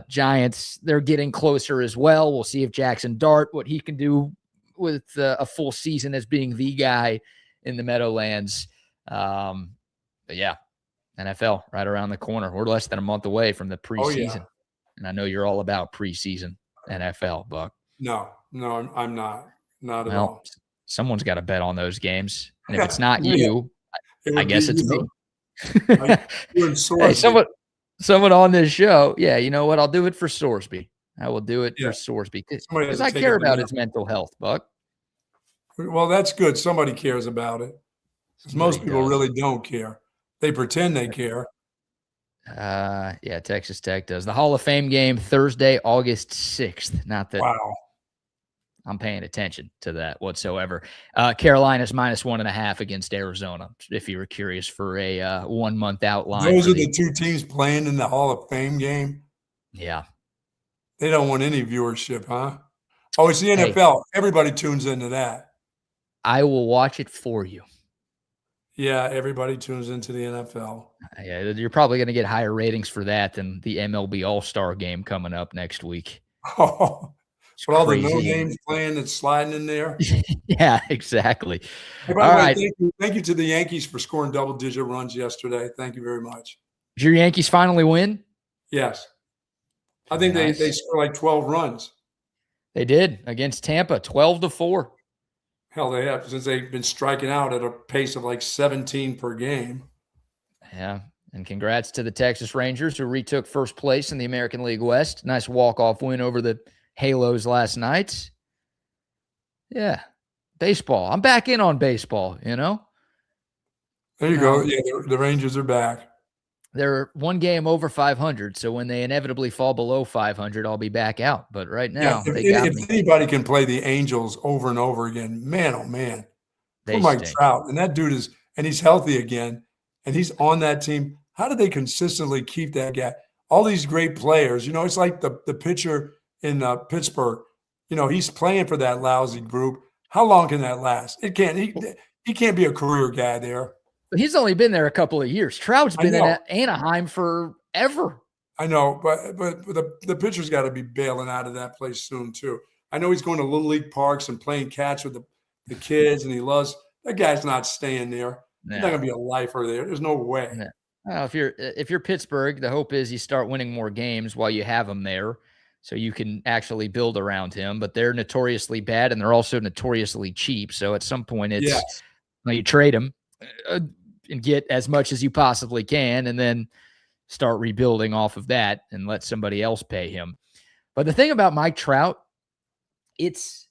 Giants, they're getting closer as well. We'll see if Jackson Dart, what he can do with a full season as being the guy in the Meadowlands. But yeah, NFL right around the corner. We're less than a month away from the preseason. And I know you're all about preseason NFL, Buck. No, I'm not. Not at all. Someone's got to bet on those games. And if it's not you, I guess it's me. Hey, someone on this show. Yeah, you know what? I'll do it for Sorsby. I will do it for Sorsby because I care about his mental health, Buck. Well, that's good. Somebody cares about it. Because most people really don't care. They pretend they care. Yeah, Texas Tech does. The Hall of Fame game Thursday, August 6th. Not that I'm paying attention to that whatsoever. Carolina's -1.5 against Arizona, if you were curious for a 1 month outline. Those are the 2 teams playing in the Hall of Fame game? Yeah. They don't want any viewership, huh? Oh, it's the NFL. Everybody tunes into that. I will watch it for you. Yeah, everybody tunes into the NFL. Yeah, you're probably going to get higher ratings for that than the MLB All-Star game coming up next week. Oh, but all the no names playing and sliding in there. Yeah, exactly. Hey, by the way, thank you to the Yankees for scoring double-digit runs yesterday. Thank you very much. Did your Yankees finally win? Yes. I think they scored like 12 runs. They did against Tampa, 12-4. Hell, they have, since they've been striking out at a pace of like 17 per game. Yeah, and congrats to the Texas Rangers, who retook first place in the American League West. Nice walk-off win over the Halos last night. Yeah, baseball. I'm back in on baseball, you know? There you go. Yeah, the Rangers are back. They're 1 game over 500, so when they inevitably fall below 500, I'll be back out. But right now, if anybody can play the Angels over and over again, man, oh man, for Mike Trout, and that dude he's healthy again, and he's on that team. How do they consistently keep that guy? All these great players, you know, it's like the pitcher in Pittsburgh. You know, he's playing for that lousy group. How long can that last? It can't. He can't be a career guy there. But he's only been there a couple of years. Trout's been in Anaheim forever. I know, but the pitcher's got to be bailing out of that place soon too. I know he's going to Little League parks and playing catch with the kids, and he loves – that guy's not staying there. He's not going to be a lifer there. There's no way. Well, if you're Pittsburgh, the hope is you start winning more games while you have him there, so you can actually build around him. But they're notoriously bad, and they're also notoriously cheap. So at some point, it's Yes. you trade him and get as much as you possibly can, and then start rebuilding off of that and let somebody else pay him. But the thing about Mike Trout, he's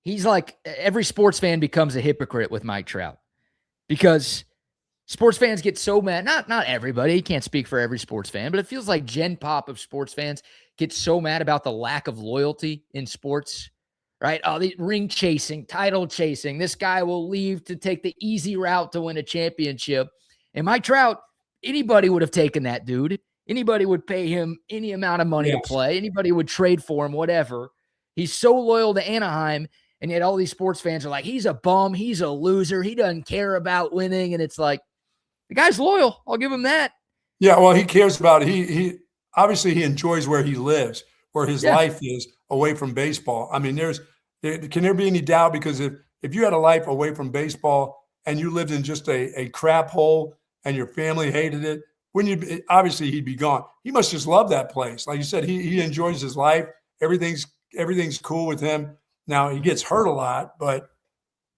like every sports fan becomes a hypocrite with Mike Trout because sports fans get so mad. Not everybody. Can't speak for every sports fan, but it feels like Gen Pop of sports fans get so mad about the lack of loyalty in sports, right? Oh, the ring chasing, title chasing. This guy will leave to take the easy route to win a championship. And Mike Trout, anybody would have taken that dude. Anybody would pay him any amount of money to play. Anybody would trade for him, whatever. He's so loyal to Anaheim. And yet all these sports fans are like, he's a bum. He's a loser. He doesn't care about winning. And it's like, the guy's loyal. I'll give him that. Yeah, well, he cares about it. He obviously he enjoys where he lives, where his life is away from baseball. I mean, can there be any doubt? Because if you had a life away from baseball and you lived in just a crap hole and your family hated it, obviously he'd be gone. He must just love that place. Like you said, he enjoys his life. Everything's cool with him. Now he gets hurt a lot, but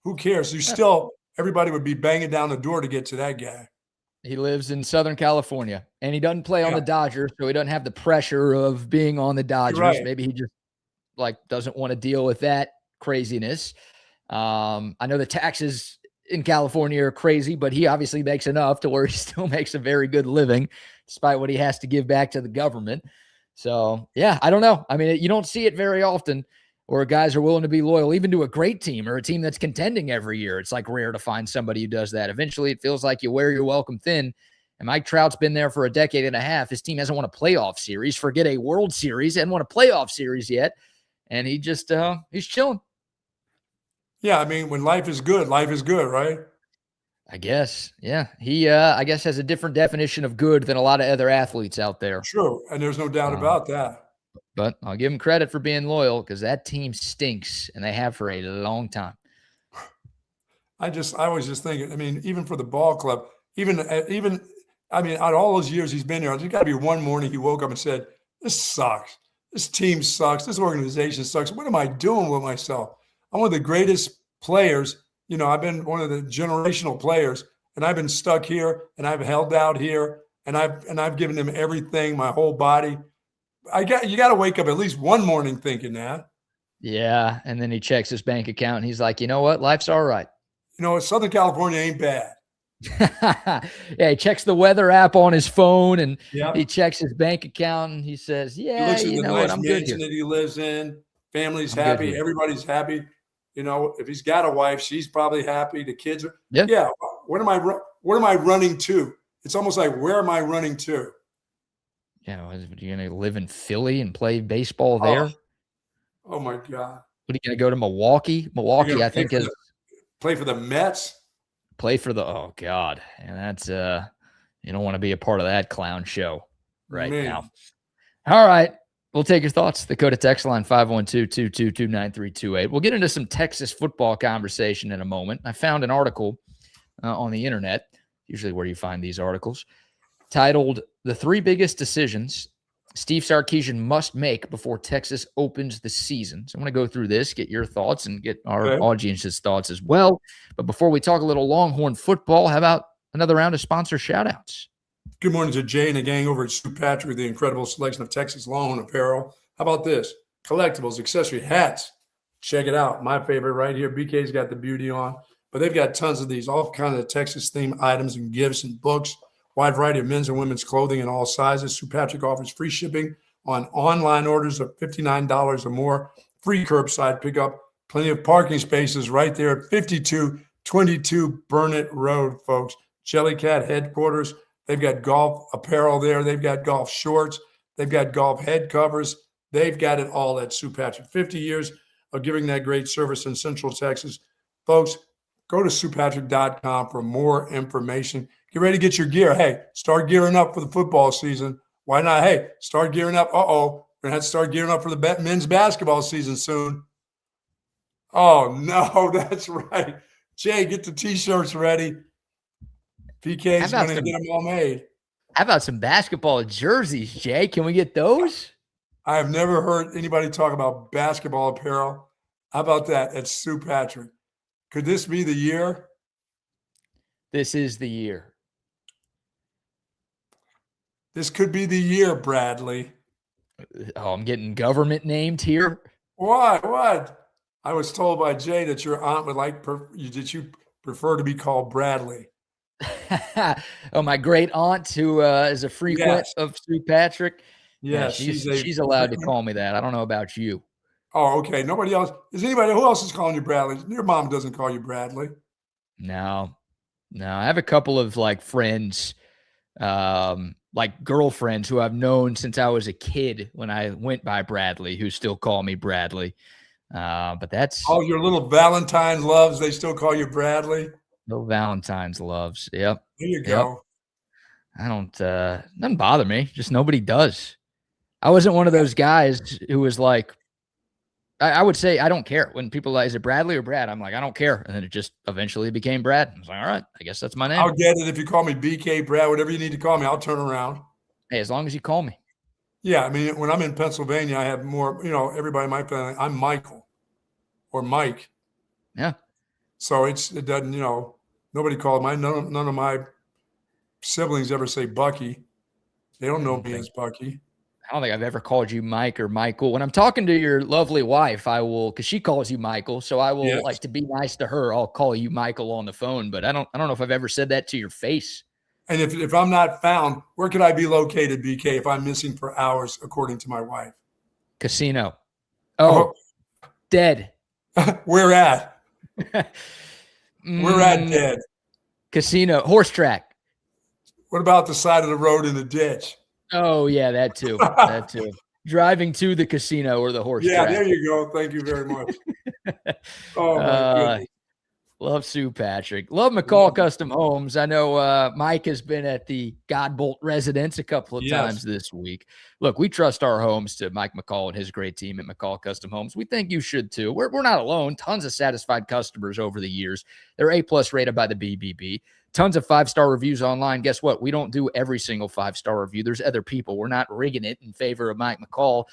who cares? Everybody would be banging down the door to get to that guy. He lives in Southern California, and he doesn't play on the Dodgers, so he doesn't have the pressure of being on the Dodgers. Right. Maybe he just doesn't want to deal with that craziness. I know the taxes in California are crazy, but he obviously makes enough to where he still makes a very good living, despite what he has to give back to the government. So, yeah, I don't know. I mean, you don't see it very often where guys are willing to be loyal, even to a great team or a team that's contending every year. It's like rare to find somebody who does that. Eventually, it feels like you wear your welcome thin. And Mike Trout's been there for a decade and a half. His team hasn't won a playoff series. Forget a World Series. Hasn't won a playoff series yet. And he just, he's chilling. Yeah, I mean, when life is good, right? I guess. Yeah. He, I guess, has a different definition of good than a lot of other athletes out there. True. And there's no doubt about that. But I'll give him credit for being loyal because that team stinks, and they have for a long time. I was just thinking, I mean, even for the ball club, even I mean, out of all those years he's been here, there's got to be one morning he woke up and said, this sucks. This team sucks. This organization sucks. What am I doing with myself? I'm one of the greatest players. You know, I've been one of the generational players, and I've been stuck here, and I've held out here, and I've given them everything, my whole body. You got to wake up at least one morning thinking that. Yeah, and then he checks his bank account, and he's like, you know what? Life's all right. You know, Southern California ain't bad. Yeah, he checks the weather app on his phone, and Yep. he checks his bank account, and he says, yeah, He looks at you the know nice what? I'm good mansion here. that he lives in. Family's I'm good happy. here. Everybody's happy. You know, if he's got a wife, she's probably happy. The kids are. Yeah. What am I running to? It's almost like, where am I running to? Yeah, you're going to live in Philly and play baseball there? Oh my God. What are you going to go to Milwaukee? Milwaukee, I think, is play for the Mets. play for the, oh God. And that's, you don't want to be a part of that clown show right now. All right. We'll take your thoughts. The Dakota text line 512-222-9328. We'll get into some Texas football conversation in a moment. I found an article on the internet, usually where you find these articles, titled "The Three Biggest Decisions Steve Sarkisian Must Make Before Texas Opens the Season." So I'm going to go through this, get your thoughts, and get our audience's thoughts as well. But before we talk a little Longhorn football, how about another round of sponsor shout-outs? Good morning to Jay and the gang over at Stu Patrick with the incredible selection of Texas Longhorn apparel. How about this? Collectibles, accessory, hats. Check it out. My favorite right here. BK's got the beauty on. But they've got tons of these, all kinds of Texas-themed items and gifts and books. Wide variety of men's and women's clothing in all sizes. Stu Patrick offers free shipping on online orders of $59 or more. Free curbside pickup. Plenty of parking spaces right there at 5222 Burnett Road, folks. Jellycat headquarters. They've got golf apparel there. They've got golf shorts. They've got golf head covers. They've got it all at Stu Patrick. 50 years of giving that great service in Central Texas. Folks, go to StuPatrick.com for more information. Get ready to get your gear. Hey, start gearing up for the football season. Why not? Hey, start gearing up. We're going to have to start gearing up for the men's basketball season soon. Oh, no, that's right. Jay, get the T-shirts ready. PK's going to get them all made. How about some basketball jerseys, Jay? Can we get those? I have never heard anybody talk about basketball apparel. How about that? It's Sue Patrick. Could this be the year? This is the year. This could be the year, Bradley. Oh, I'm getting government named here. What? What? I was told by Jay that your aunt would like that you prefer to be called Bradley. Oh, my great aunt, who is a frequent of Sue Patrick. Yes, yeah, she's allowed to call me that. I don't know about you. Oh, okay. Nobody else. Who else is calling you Bradley? Your mom doesn't call you Bradley. No. I have a couple of like friends, like girlfriends who I've known since I was a kid when I went by Bradley, who still call me Bradley. But that's all your little Valentine's loves. They still call you Bradley. No Valentine's loves. Yep. There you go. I don't, doesn't bother me. Just nobody does. I wasn't one of those guys who was like, I would say, I don't care. When people like, is it Bradley or Brad? I'm like, I don't care. And then it just eventually became Brad. I was like, all right, I guess that's my name. I'll get it. If you call me BK, Brad, whatever you need to call me, I'll turn around. Hey, as long as you call me. Yeah. I mean, when I'm in Pennsylvania, I have more, everybody in my family, I'm Michael or Mike. Yeah. So it doesn't, nobody called none of my siblings ever say Bucky. They don't know me as Bucky. I don't think I've ever called you Mike or Michael. When I'm talking to your lovely wife, I will, because she calls you Michael, so I will like to be nice to her. I'll call you Michael on the phone, but I don't know if I've ever said that to your face. And if I'm not found, where could I be located, BK, if I'm missing for hours, according to my wife? Casino. Oh. Dead. Where at? We're at dead. Casino. Horse track. What about the side of the road in the ditch? Oh, yeah, that too. That too. Driving to the casino or the horse track. Yeah, there you go. Thank you very much. Oh, my goodness. Love Sue Patrick. Love McCall Custom Homes. I know Mike has been at the Godbolt residence a couple of times this week. Look, we trust our homes to Mike McCall and his great team at McCall Custom Homes. We think you should too. We're not alone. Tons of satisfied customers over the years. They're A+ rated by the BBB. Tons of 5-star reviews online. Guess what? We don't do every single 5-star review. There's other people. We're not rigging it in favor of Mike McCall.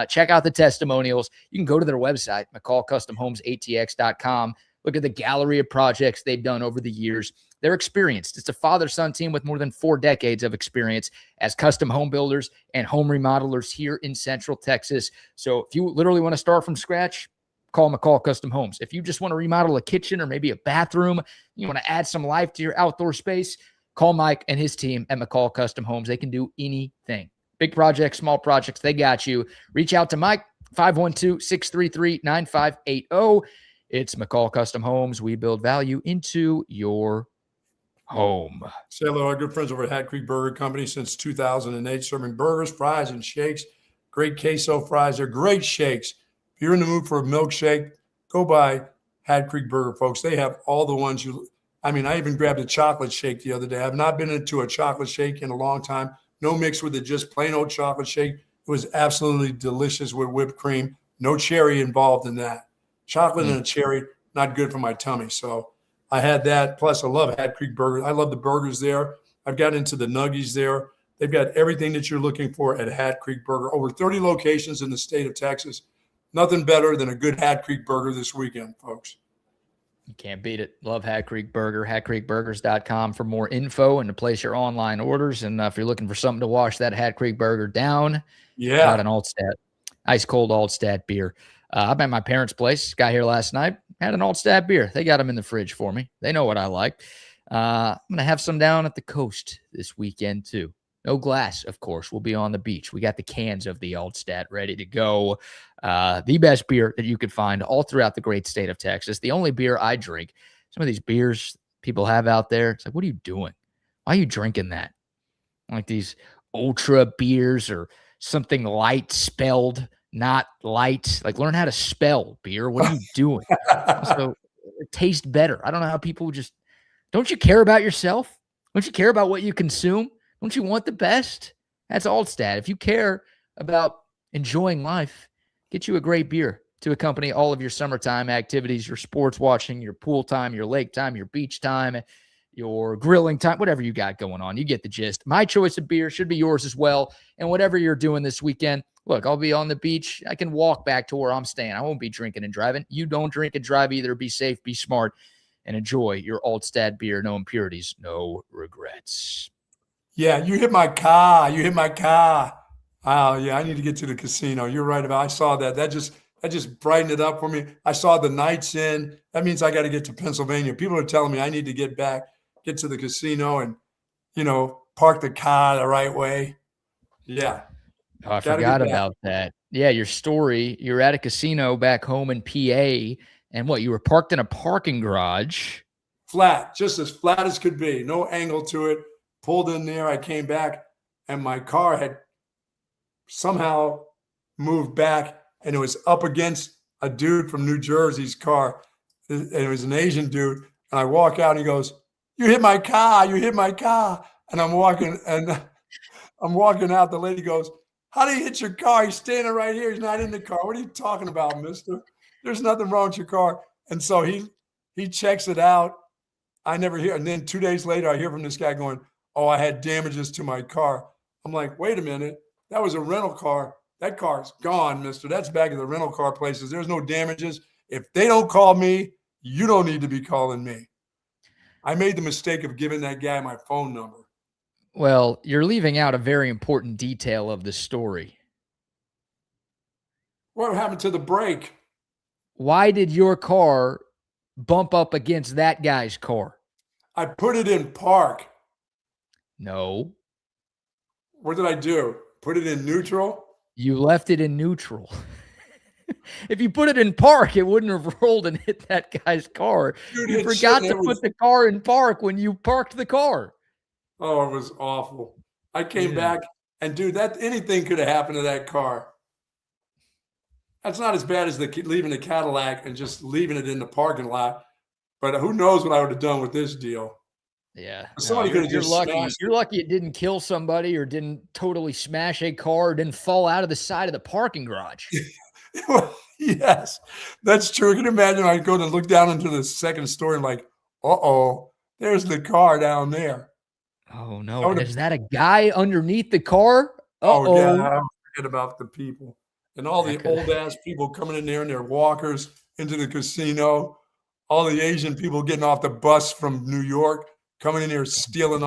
Check out the testimonials. You can go to their website, McCallCustomHomesATX.com. Look at the gallery of projects they've done over the years. They're experienced. It's a father-son team with more than 4 decades of experience as custom home builders and home remodelers here in Central Texas. So if you literally want to start from scratch, call McCall Custom Homes. If you just want to remodel a kitchen or maybe a bathroom, you want to add some life to your outdoor space, call Mike and his team at McCall Custom Homes. They can do anything. Big projects, small projects, they got you. Reach out to Mike, 512-633-9580. It's McCall Custom Homes. We build value into your home. Say hello to our good friends over at Hat Creek Burger Company since 2008, serving burgers, fries, and shakes. Great queso fries. They're great shakes. If you're in the mood for a milkshake, go by Hat Creek Burger, folks. They have all the ones I even grabbed a chocolate shake the other day. I've not been into a chocolate shake in a long time. No mix with it, just plain old chocolate shake. It was absolutely delicious with whipped cream. No cherry involved in that. Chocolate and a cherry, not good for my tummy. So I had that. Plus, I love Hat Creek Burger. I love the burgers there. I've got into the nuggies there. They've got everything that you're looking for at Hat Creek Burger. Over 30 locations in the state of Texas. Nothing better than a good Hat Creek Burger this weekend, folks. You can't beat it. Love Hat Creek Burger. HatCreekBurgers.com for more info and to place your online orders. And if you're looking for something to wash that Hat Creek Burger down, got an Altstadt, ice cold Altstadt beer. I'm at my parents' place. Got here last night. Had an Altstadt beer. They got them in the fridge for me. They know what I like. I'm going to have some down at the coast this weekend, too. No glass, of course. We'll be on the beach. We got the cans of the Altstadt ready to go. The best beer that you could find all throughout the great state of Texas. The only beer I drink. Some of these beers people have out there, it's like, what are you doing? Why are you drinking that? Like these ultra beers or something light spelled not light. Like, learn how to spell beer. What are you doing? So it tastes better. I don't know how people just don't you care about yourself? Don't you care about what you consume? Don't you want the best? That's Altstadt. If you care about enjoying life, get you a great beer to accompany all of your summertime activities, your sports watching, your pool time, your lake time, your beach time. your grilling time, whatever you got going on. You get the gist. My choice of beer should be yours as well. And whatever you're doing this weekend, look, I'll be on the beach. I can walk back to where I'm staying. I won't be drinking and driving. You don't drink and drive either. Be safe, be smart, and enjoy your Altstadt beer. No impurities, no regrets. Yeah, you hit my car. You hit my car. Oh, yeah, I need to get to the casino. You're right about. I saw that. That just brightened it up for me. I saw the Knights in. That means I got to get to Pennsylvania. People are telling me I need to get to the casino and, park the car the right way. Yeah. Oh, I forgot about that. Yeah, your story. You're at a casino back home in PA, and what? You were parked in a parking garage. Flat, just as flat as could be. No angle to it. Pulled in there. I came back, and my car had somehow moved back, and it was up against a dude from New Jersey's car. And it was an Asian dude. And I walk out, and he goes, "You hit my car. You hit my car." And I'm walking out. The lady goes, "How did he hit your car? He's standing right here. He's not in the car. What are you talking about, mister? There's nothing wrong with your car." And so he checks it out. I never hear. And then 2 days later, I hear from this guy going, "Oh, I had damages to my car." I'm like, wait a minute. That was a rental car. That car's gone, mister. That's back at the rental car places. There's no damages. If they don't call me, you don't need to be calling me. I made the mistake of giving that guy my phone number. Well, you're leaving out a very important detail of the story. What happened to the brake? Why did your car bump up against that guy's car? I put it in park. No. What did I do? Put it in neutral? You left it in neutral. If you put it in park, it wouldn't have rolled and hit that guy's car. Dude, you forgot to put the car in park when you parked the car. Oh, it was awful. I came back, and dude, anything could have happened to that car. That's not as bad as leaving the Cadillac and just leaving it in the parking lot. But who knows what I would have done with this deal? Yeah. Somebody could have just smashed You're lucky it didn't kill somebody or didn't totally smash a car or didn't fall out of the side of the parking garage. Yes, that's true. Can you imagine? I go to look down into the second story and like, uh-oh, there's the car down there. Oh, no. Is that a guy underneath the car? Oh, yeah. I don't forget about the people. And all the old-ass people coming in there in their walkers into the casino. All the Asian people getting off the bus from New York, coming in here stealing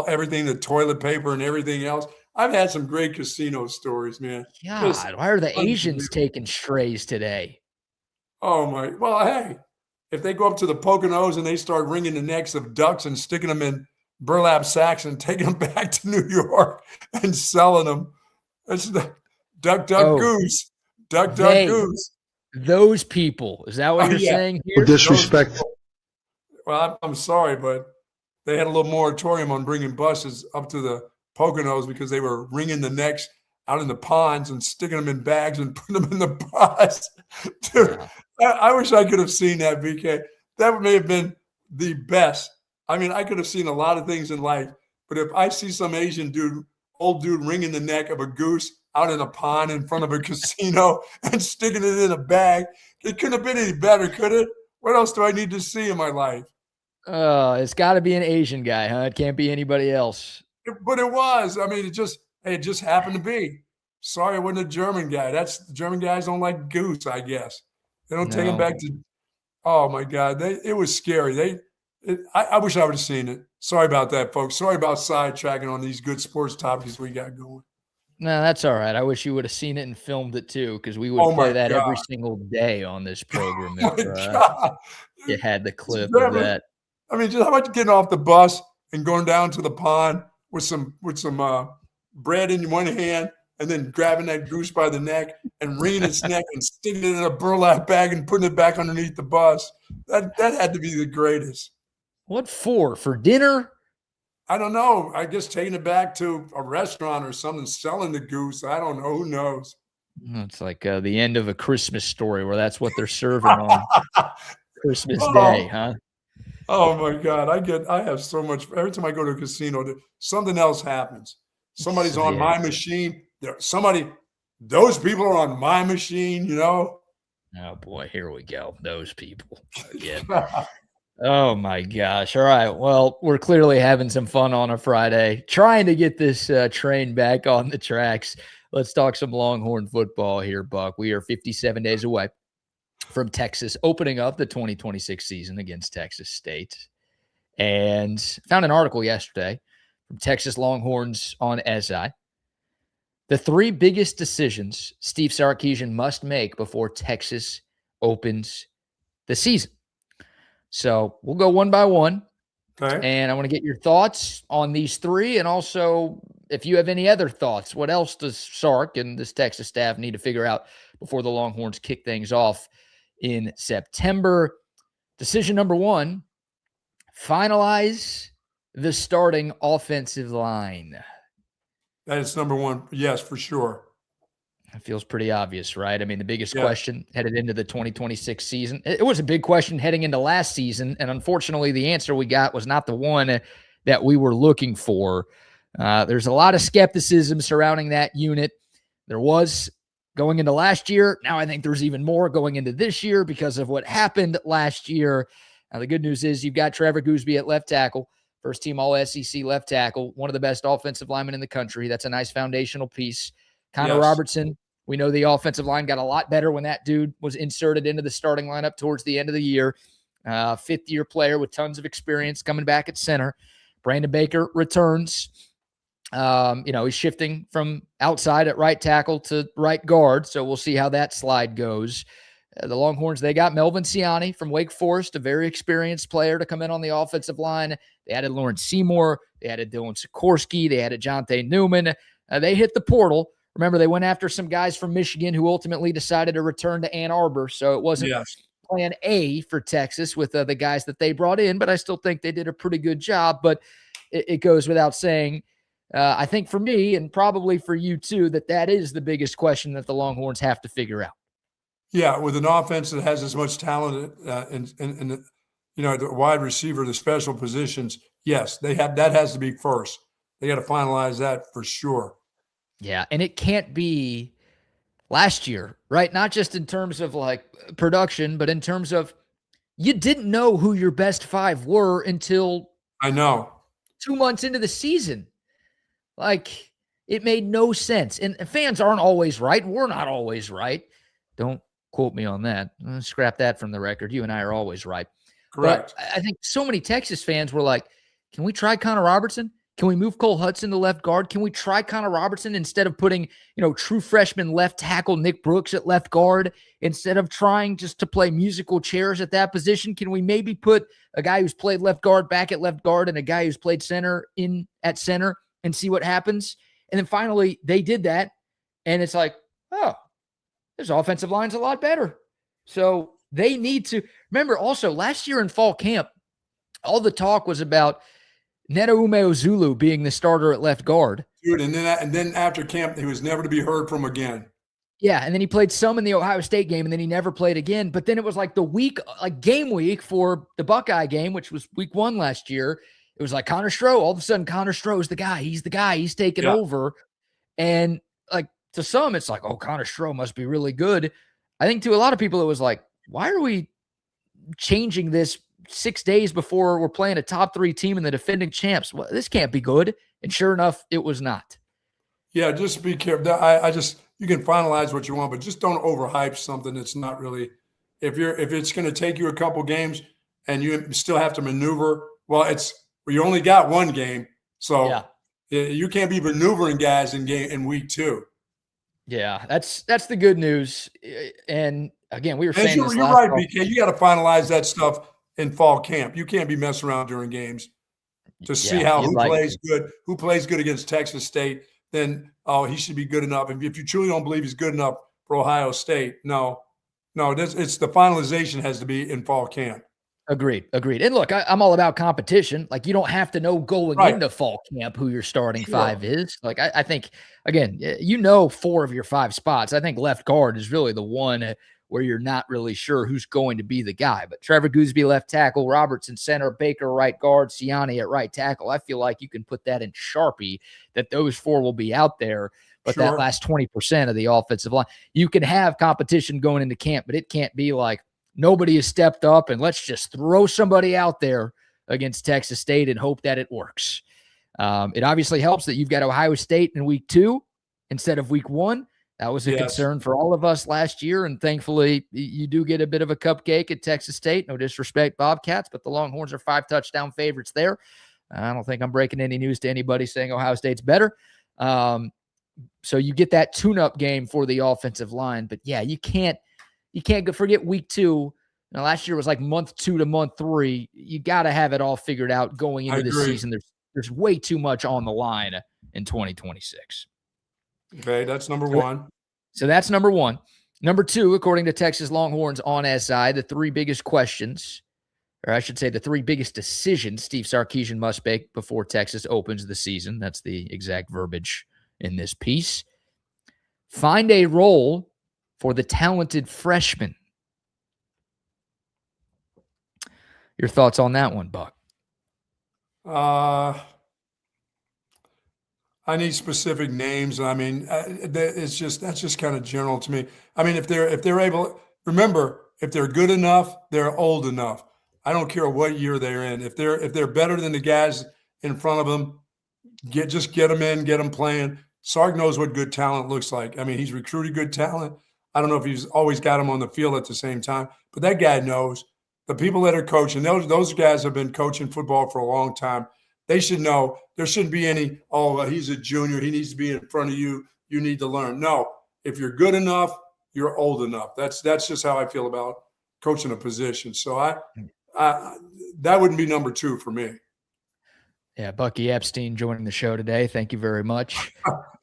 everything, the toilet paper and everything else. I've had some great casino stories, man. God, why are the Asians taking strays today? Oh, my. Well, hey, if they go up to the Poconos and they start wringing the necks of ducks and sticking them in burlap sacks and taking them back to New York and selling them, it's the duck, goose. Duck, goose. Those people. Is that what you're saying here? Disrespectful. Well, I'm sorry, but they had a little moratorium on bringing buses up to the Poconos because they were wringing the necks out in the ponds and sticking them in bags and putting them in the bus. Dude, I wish I could have seen that, BK. That may have been the best. I mean, I could have seen a lot of things in life, but if I see some Asian old dude wringing the neck of a goose out in a pond in front of a casino and sticking it in a bag, it couldn't have been any better, could it? What else do I need to see in my life? It's got to be an Asian guy, huh? It can't be anybody else. But it was. I mean, it just happened to be. Sorry, it wasn't a German guy. The German guys don't like goose, I guess. They don't take them back to. Oh my God, it was scary. I wish I would have seen it. Sorry about that, folks. Sorry about sidetracking on these good sports topics we got going. No, that's all right. I wish you would have seen it and filmed it too, because we would play that every single day on this program. You had the clip of that. I mean, just how about getting off the bus and going down to the pond with some bread in one hand and then grabbing that goose by the neck and wringing its neck and sticking it in a burlap bag and putting it back underneath the bus. That had to be the greatest. What for? For dinner? I don't know. I guess taking it back to a restaurant or something, selling the goose. I don't know. Who knows? It's like the end of a Christmas story where that's what they're serving on Christmas Day, huh? Oh my God. I have so much. Every time I go to a casino, something else happens. Somebody's on my machine. Those people are on my machine, Oh boy, here we go. Those people again. Oh my gosh. All right. Well, we're clearly having some fun on a Friday, trying to get this train back on the tracks. Let's talk some Longhorn football here, Buck. We are 57 days away from Texas opening up the 2026 season against Texas State. And found an article yesterday from Texas Longhorns on SI. The three biggest decisions Steve Sarkisian must make before Texas opens the season. So we'll go one by one. Okay. And I want to get your thoughts on these three. And also, if you have any other thoughts, what else does Sark and this Texas staff need to figure out before the Longhorns kick things off in September? Decision number one, finalize the starting offensive line. That is number one. Yes, for sure. It feels pretty obvious, right? I mean, the biggest question headed into the 2026 season. It was a big question heading into last season, and unfortunately, the answer we got was not the one that we were looking for. There's a lot of skepticism surrounding that unit. There was going into last year. Now I think there's even more going into this year because of what happened last year. Now, the good news is you've got Trevor Gooseby at left tackle, first-team All-SEC left tackle, one of the best offensive linemen in the country. That's a nice foundational piece. Connor Robertson, we know the offensive line got a lot better when that dude was inserted into the starting lineup towards the end of the year. Fifth-year player with tons of experience coming back at center. Brandon Baker returns. He's shifting from outside at right tackle to right guard, so we'll see how that slide goes. The Longhorns, they got Melvin Ciani from Wake Forest, a very experienced player to come in on the offensive line. They added Lawrence Seymour. They added Dylan Sikorsky. They added Jonte Newman. They hit the portal. Remember, they went after some guys from Michigan who ultimately decided to return to Ann Arbor, so it wasn't plan A for Texas with the guys that they brought in, but I still think they did a pretty good job. But it goes without saying, I think for me and probably for you too, that is the biggest question that the Longhorns have to figure out. Yeah, with an offense that has as much talent in the wide receiver, the special positions, yes, that has to be first. They got to finalize that for sure. Yeah, and it can't be last year, right? Not just in terms of like production, but in terms of you didn't know who your best five were until 2 months into the season. Like, it made no sense. And fans aren't always right. We're not always right. Don't quote me on that. Scrap that from the record. You and I are always right. Correct. But I think so many Texas fans were like, can we try Connor Robertson? Can we move Cole Hudson to left guard? Can we try Connor Robertson instead of putting, true freshman left tackle Nick Brooks at left guard? Instead of trying just to play musical chairs at that position, can we maybe put a guy who's played left guard back at left guard and a guy who's played center in at center and see what happens? And then finally they did that. And it's like, oh, this offensive line's a lot better. So they need to remember also last year in fall camp, all the talk was about Neto Umeozulu being the starter at left guard. Dude, and then after camp, he was never to be heard from again. Yeah, and then he played some in the Ohio State game, and then he never played again. But then it was like game week for the Buckeye game, which was week 1 last year. It was like Connor Stroh. All of a sudden, Connor Stroh's the guy. He's the guy. He's taking over. And like to some, it's like, oh, Connor Stroh must be really good. I think to a lot of people, it was like, why are we changing this 6 days before we're playing a top 3 team and the defending champs? Well, this can't be good. And sure enough, it was not. Yeah, just be careful. You can finalize what you want, but just don't overhype something that's not really. If it's going to take you a couple games and you still have to maneuver, you only got one game, so you can't be maneuvering guys in week 2. Yeah, that's the good news. And again, we were saying you're right, BK. You got to finalize that stuff in fall camp. You can't be messing around during games to see who plays good against Texas State. Then, he should be good enough. And if you truly don't believe he's good enough for Ohio State, it's the finalization has to be in fall camp. Agreed. And look, I'm all about competition. Like, you don't have to know going into fall camp who your starting five is. Like, I think, again, 4 of your 5 spots. I think left guard is really the one where you're not really sure who's going to be the guy. But Trevor Gooseby, left tackle, Robertson, center, Baker, right guard, Ciani at right tackle. I feel like you can put that in Sharpie that those 4 will be out there. But that last 20% of the offensive line, you can have competition going into camp, but it can't be like nobody has stepped up, and let's just throw somebody out there against Texas State and hope that it works. It obviously helps that you've got Ohio State in week 2 instead of week 1. That was a concern for all of us last year, and thankfully you do get a bit of a cupcake at Texas State. No disrespect, Bobcats, but the Longhorns are 5-touchdown favorites there. I don't think I'm breaking any news to anybody saying Ohio State's better. So you get that tune-up game for the offensive line. But, yeah, you can't forget week 2. Now, last year was like month 2 to month 3. You got to have it all figured out going into the season. There's way too much on the line in 2026. Okay, that's number 1. So that's number 1. Number 2, according to Texas Longhorns on SI, the 3 biggest questions, or I should say the 3 biggest decisions Steve Sarkisian must make before Texas opens the season. That's the exact verbiage in this piece. Find a role for the talented freshman. Your thoughts on that one, Buck? I need specific names. I mean, that's just kind of general to me. I mean, if they're able, remember, if they're good enough, they're old enough. I don't care what year they're in. If they're better than the guys in front of them, just get them in, get them playing. Sark knows what good talent looks like. I mean, he's recruited good talent. I don't know if he's always got them on the field at the same time, but that guy knows. The people that are coaching, those guys have been coaching football for a long time. They should know. There shouldn't be any, he's a junior, he needs to be in front of you, you need to learn. No, if you're good enough, you're old enough. That's just how I feel about coaching a position. So I that wouldn't be number 2 for me. Yeah, Bucky Epstein joining the show today. Thank you very much.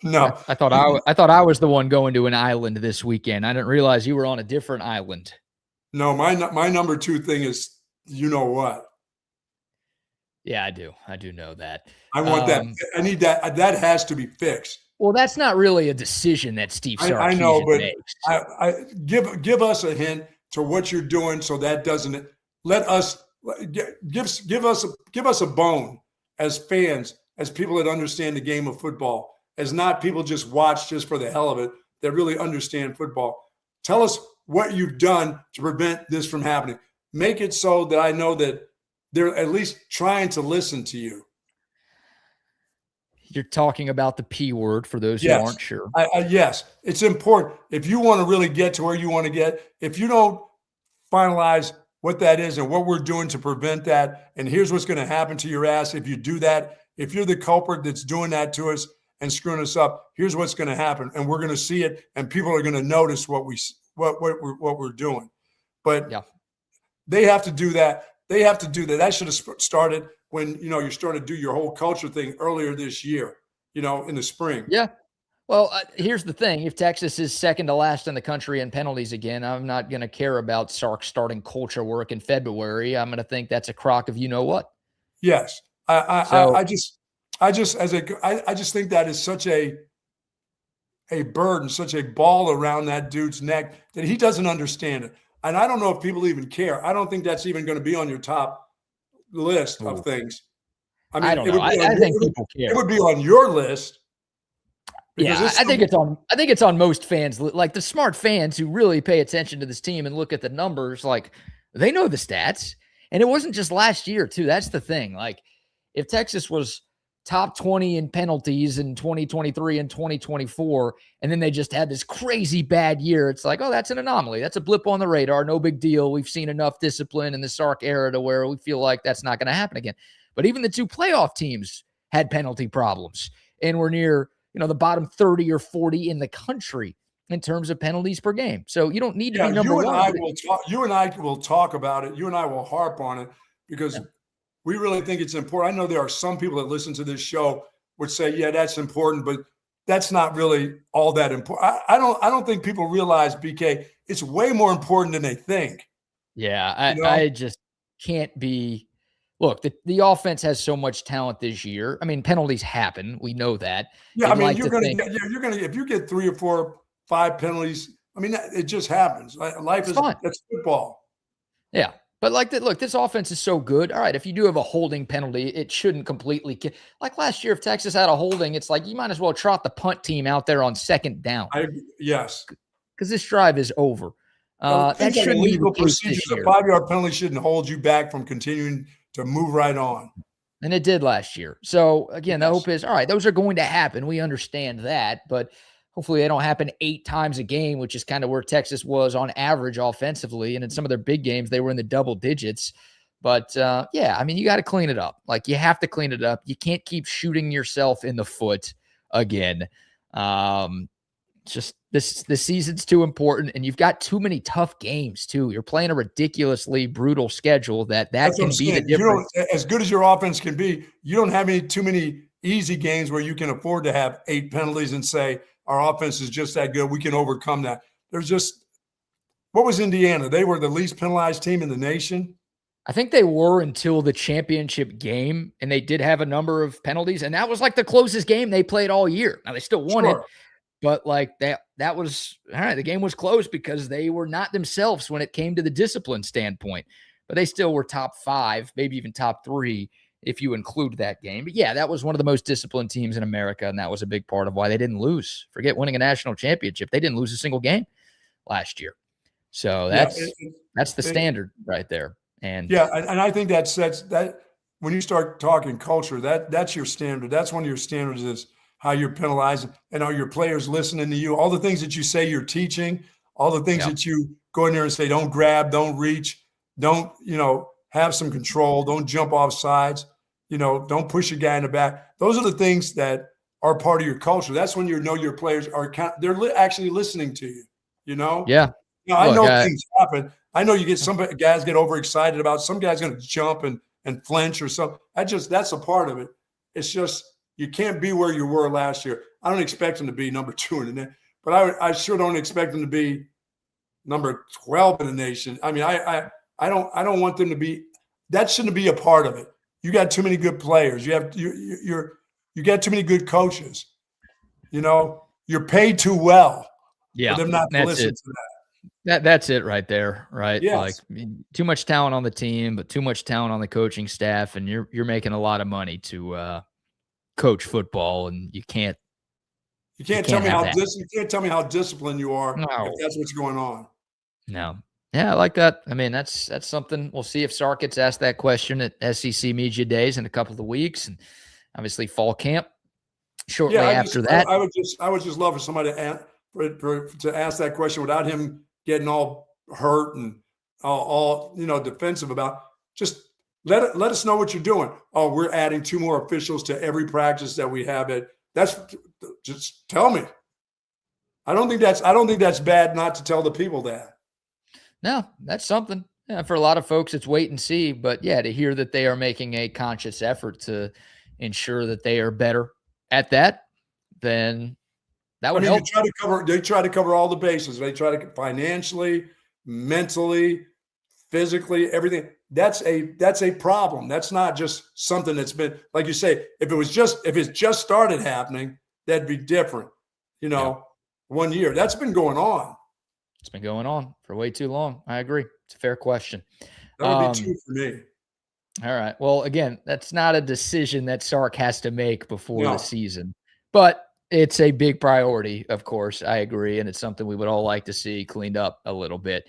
No, I thought I was the one going to an island this weekend. I didn't realize you were on a different island. No, my number 2 thing is, you know what? Yeah, I do. I do know that. I want that. I need that. That has to be fixed. Well, that's not really a decision that Steve Sarkisian I know, but makes. I give us a hint to what you're doing, so that doesn't let us give us a bone as fans, as people that understand the game of football, as not people just watch just for the hell of it, that really understand football. Tell us what you've done to prevent this from happening. Make it so that I know that they're at least trying to listen to you. You're talking about the P word for those who aren't sure. Yes, it's important. If you want to really get to where you want to get, if you don't finalize what that is and what we're doing to prevent that, and here's what's going to happen to your ass if you do that, if you're the culprit that's doing that to us and screwing us up, here's what's going to happen, and we're going to see it, and people are going to notice what we're doing. But they have to do that. They have to do that. That should have started when, you started to do your whole culture thing earlier this year, in the spring. Yeah. Well, here's the thing. If Texas is second to last in the country in penalties again, I'm not going to care about Sark starting culture work in February. I'm going to think that's a crock of you-know-what. Yes. I just think that is such a burden, such a ball around that dude's neck that he doesn't understand it. And I don't know if people even care. I don't think that's even going to be on your top list of things. I mean, I don't know. I think people care. It would be on your list. Yeah, I think it's on most fans, like the smart fans who really pay attention to this team and look at the numbers. Like, they know the stats, and it wasn't just last year too. That's the thing. Like, if Texas was top 20 in penalties in 2023 and 2024, and then they just had this crazy bad year, it's like, oh, that's an anomaly. That's a blip on the radar. No big deal. We've seen enough discipline in the Sark era to where we feel like that's not going to happen again. But even the 2 playoff teams had penalty problems and were near, the bottom 30 or 40 in the country in terms of penalties per game. So you don't need to be number one. You and I will talk about it. You and I will harp on it because we really think it's important. I know there are some people that listen to this show would say, yeah, that's important, but that's not really all that important. I don't think people realize, BK, it's way more important than they think. Yeah, I just can't be. Look, the offense has so much talent this year. I mean, penalties happen. We know that. Yeah, I mean, if you get 3 or 4, or 5 penalties, I mean, it just happens. Life is fun. That's football. Yeah. But look, this offense is so good. All right, if you do have a holding penalty, it shouldn't completely like last year. If Texas had a holding, it's like you might as well trot the punt team out there on second down. Yes, because this drive is over. Things That like shouldn't be the illegal case procedures. this A year. 5-yard penalty shouldn't hold you back from continuing to move right on. And it did last year. So, again, the Yes. hope is, all right, those are going to happen. We understand that. But hopefully they don't happen 8 times a game, which is kind of where Texas was on average offensively. And in some of their big games, they were in the double digits. But, yeah, I mean, you got to clean it up. Like, you have to clean it up. You can't keep shooting yourself in the foot again. Just this season's too important, and you've got too many tough games too. You're playing a ridiculously brutal schedule that That's what can I'm be the saying. You difference. don't, as good as your offense can be, you don't have too many easy games where you can afford to have 8 penalties and say our offense is just that good. We can overcome that. There's just what was Indiana? They were the least penalized team in the nation. I think they were until the championship game, and they did have a number of penalties, and that was like the closest game they played all year. Now they still won it, Sure. but like that was all right. The game was close because they were not themselves when it came to the discipline standpoint, but they still were top 5, maybe even top 3 if you include that game. But yeah, that was one of the most disciplined teams in America, and that was a big part of why they didn't lose. Forget winning a national championship. They didn't lose a single game last year. So that's the standard right there. And yeah, and I think that sets that when you start talking culture, that's your standard. That's one of your standards is how you're penalizing and are your players listening to you? All the things that you say you're teaching, all the things that you go in there and say, don't grab, don't reach, don't, have some control, don't jump off sides, don't push a guy in the back. Those are the things that are part of your culture. That's when you know your players they're actually listening to you, Yeah. I know things happen. I know you get some guys get overexcited about some guys going to jump and flinch or something. That's a part of it. It's just you can't be where you were last year. I don't expect them to be number 2 in the nation, but I sure don't expect them to be number 12 in the nation. I mean, I don't want them to be. That shouldn't be a part of it. You got too many good players. You got too many good coaches. You're paid too well for them not to listen to that. That's it right there, right? Yes. Like too much talent on the team, but too much talent on the coaching staff, and you're making a lot of money to coach football, and you can't tell me how disciplined you are No. if that's what's going on. No. Yeah, I like that. I mean, that's something. We'll see if Sark gets asked that question at SEC Media Days in a couple of weeks, and obviously fall camp shortly after that. I would just love for somebody to ask that question without him getting all hurt and all defensive about. Just let us know what you're doing. Oh, we're adding 2 more officials to every practice that we have. Just tell me. I don't think that's bad not to tell the people that. No, that's something. Yeah, for a lot of folks, it's wait and see. But yeah, to hear that they are making a conscious effort to ensure that they are better at that, then that would help. They try to cover all the bases. They try to financially, mentally, physically, everything. That's a problem. That's not just something that's been, like you say, if it just started happening, that'd be different. 1 year. That's been going on. It's been going on for way too long. I agree. It's a fair question. That would be 2 for me. All right. Well, again, that's not a decision that Sark has to make before the season, but it's a big priority, of course. I agree. And it's something we would all like to see cleaned up a little bit.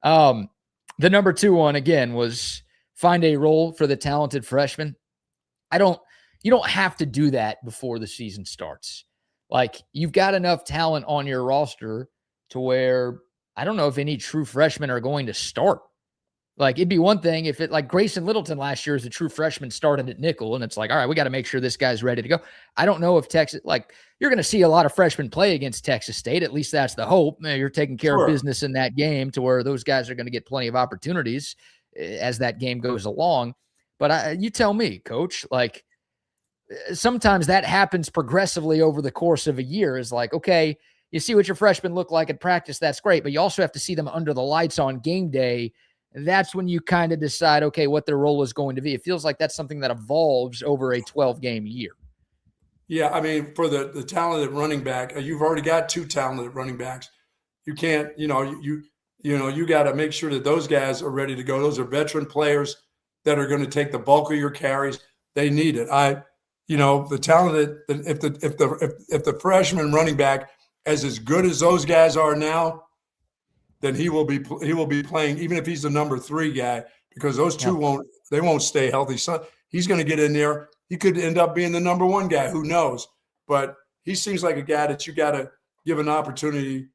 The number 2 one, again, was find a role for the talented freshman. You don't have to do that before the season starts. Like, you've got enough talent on your roster to where I don't know if any true freshmen are going to start. Like, it'd be one thing if like Grayson Littleton last year as a true freshman started at nickel, and it's like, all right, we got to make sure this guy's ready to go. I don't know if Texas, like, you're going to see a lot of freshmen play against Texas State. At least that's the hope. You're taking care of business in that game to where those guys are going to get plenty of opportunities as that game goes along. But you tell me, Coach, like, sometimes that happens progressively over the course of a year. Is like, okay, you see what your freshmen look like at practice. That's great. But you also have to see them under the lights on game day. That's when you kind of decide, okay, what their role is going to be. It feels like that's something that evolves over a 12-game year. Yeah, I mean, for the talented running back, you've already got 2 talented running backs. You can't, you got to make sure that those guys are ready to go. Those are veteran players that are going to take the bulk of your carries. They need it. The talented, if the freshman running back as good as those guys are now, then he will be playing, even if he's the number 3 guy, because those two won't stay healthy. So he's going to get in there. He could end up being the number 1 guy. Who knows? But he seems like a guy that you got to give an opportunity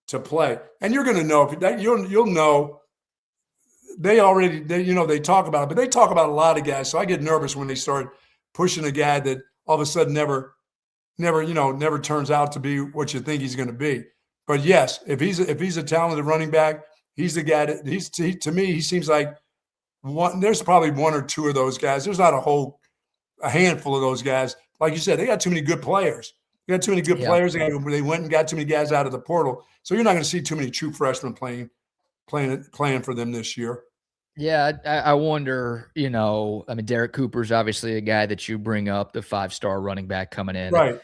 to play. And you're going to know you'll know. They talk about it, but they talk about a lot of guys. So I get nervous when they start pushing a guy that all of a sudden never turns out to be what you think he's going to be. But yes, if he's a talented running back, he's the guy that to me, he seems like one. There's probably 1 or 2 of those guys. There's not a handful of those guys. Like you said, they got too many good players. They got too many good players. They went and got too many guys out of the portal. So you're not going to see too many true freshmen playing for them this year. Yeah, I wonder, Derek Cooper's obviously a guy that you bring up, the 5-star running back coming in. Right.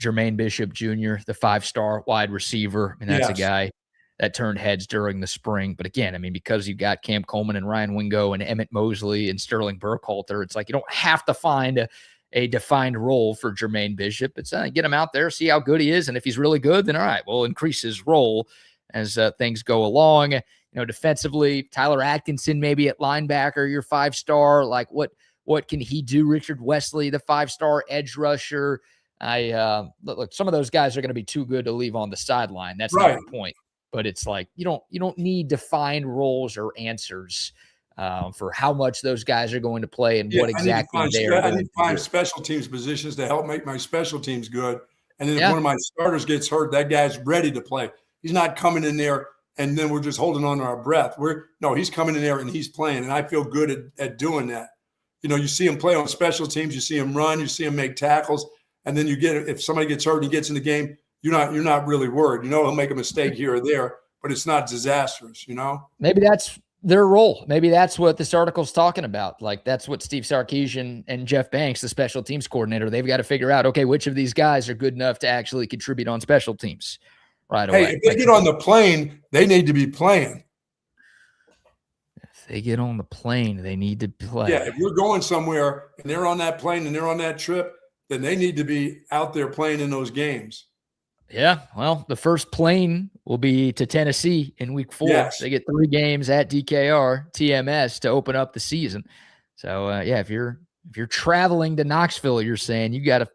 Jermaine Bishop Jr., the 5-star wide receiver. That's a guy that turned heads during the spring. But again, because you got Cam Coleman and Ryan Wingo and Emmett Mosley and Sterling Burkhalter, it's like you don't have to find a defined role for Jermaine Bishop. It's get him out there, see how good he is. And if he's really good, then all right, we'll increase his role as things go along. Defensively, Tyler Atkinson maybe at linebacker, your 5-star. Like what can he do? Richard Wesley, the 5-star edge rusher. Look, some of those guys are going to be too good to leave on the sideline. That's not the point. But it's like you don't need defined roles or answers for how much those guys are going to play and what exactly they are. I need to find special teams positions to help make my special teams good. And then if one of my starters gets hurt, that guy's ready to play. He's not coming in there and then we're just holding on to our breath. He's coming in there and he's playing, and I feel good at doing that. You see him play on special teams, you see him run, you see him make tackles, and then if somebody gets hurt and he gets in the game, you're not really worried. He'll make a mistake here or there, but it's not disastrous. Maybe that's their role. Maybe that's what this article's talking about. Like that's what Steve Sarkisian and Jeff Banks, the special teams coordinator, they've got to figure out. Okay, which of these guys are good enough to actually contribute on special teams right away? Hey, if they get on the plane, they need to be playing. If they get on the plane, they need to play. Yeah, if you're going somewhere and they're on that plane and they're on that trip, then they need to be out there playing in those games. Yeah, well, the first plane will be to Tennessee in week 4. Yes. They get 3 games at DKR, TMS to open up the season. So, if you're traveling to Knoxville, you're saying you got to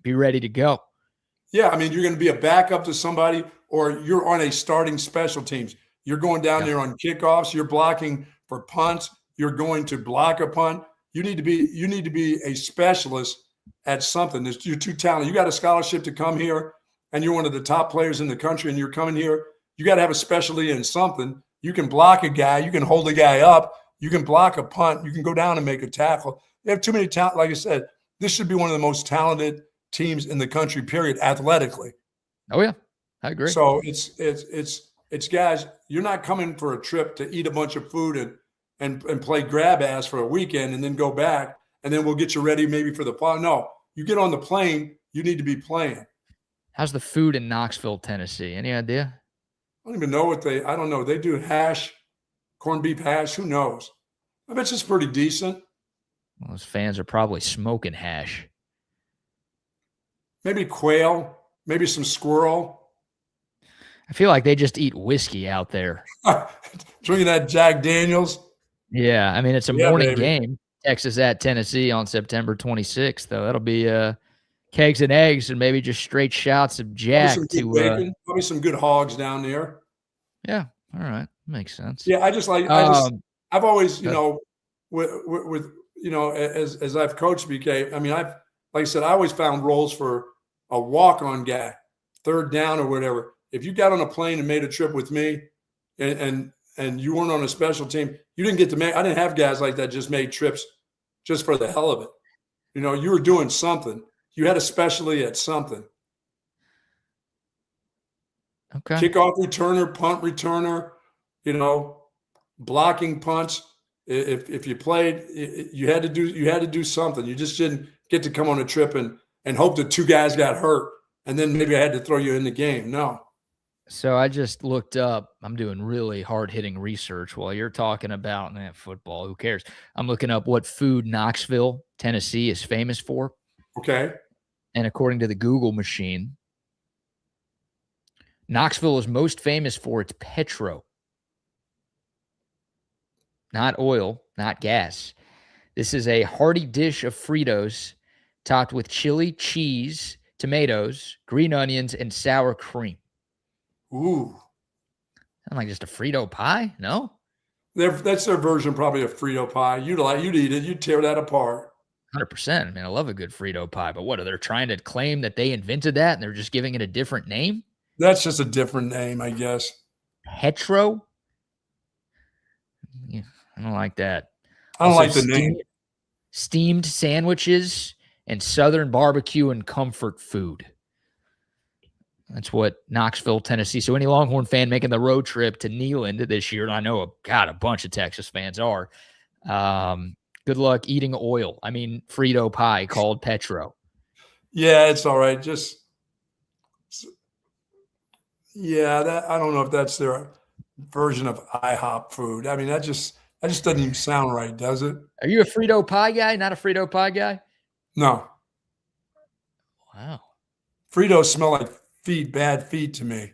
be ready to go. Yeah, you're going to be a backup to somebody, or you're on a starting special teams. You're going down there on kickoffs. You're blocking for punts. You're going to block a punt. You need to be a specialist at something. You're too talented. You got a scholarship to come here, and you're one of the top players in the country, and you're coming here. You got to have a specialty in something. You can block a guy. You can hold a guy up. You can block a punt. You can go down and make a tackle. They have too many talent. Like I said, this should be one of the most talented teams in the country, period, athletically. Oh, yeah. I agree. So it's guys, you're not coming for a trip to eat a bunch of food and play grab ass for a weekend and then go back and then we'll get you ready maybe for the fall. No, you get on the plane, you need to be playing. How's the food in Knoxville, Tennessee? Any idea? I don't even know I don't know. They do hash, corned beef hash. Who knows? I bet it's pretty decent. Well, those fans are probably smoking hash. Maybe quail, maybe some squirrel. I feel like they just eat whiskey out there. Drinking that Jack Daniels. Yeah, it's a morning game. Texas at Tennessee on September 26th, though. That'll be kegs and eggs and maybe just straight shots of Jack. Probably some good hogs down there. Yeah, all right. Makes sense. Yeah, I've always, with as I've coached BK, like I said, I always found roles for a walk-on guy, third down or whatever. If you got on a plane and made a trip with me and you weren't on a special team, you didn't get to make – I didn't have guys like that just made trips just for the hell of it. You were doing something. You had a specialty at something. Okay. Kickoff returner, punt returner, blocking punts. If you played, you had to do something. You just didn't get to come on a trip and hope that 2 guys got hurt and then maybe I had to throw you in the game. No. So I just looked up. I'm doing really hard-hitting research while you're talking about football. Who cares? I'm looking up what food Knoxville, Tennessee is famous for. Okay. And according to the Google machine, Knoxville is most famous for its petro. Not oil, not gas. This is a hearty dish of Fritos topped with chili, cheese, tomatoes, green onions, and sour cream. Ooh. Sound like just a Frito pie? No? That's their version probably of Frito pie. You'd eat it. You'd tear that apart. 100%. I mean, I love a good Frito pie, but what, are they trying to claim that they invented that and they're just giving it a different name? That's just a different name, I guess. Petro? Yeah, I don't like that. I don't Also, like the name. Steamed sandwiches and Southern barbecue and comfort food. That's what Knoxville, Tennessee. So any Longhorn fan making the road trip to Neyland this year, and I know, a bunch of Texas fans are, good luck eating oil. I mean, Frito pie called petro. Yeah, it's all right. I don't know if that's their version of IHOP food. I mean, that just doesn't even sound right, does it? Are you a Frito pie guy? Not a Frito pie guy? No. Wow. Fritos smell like bad feet to me.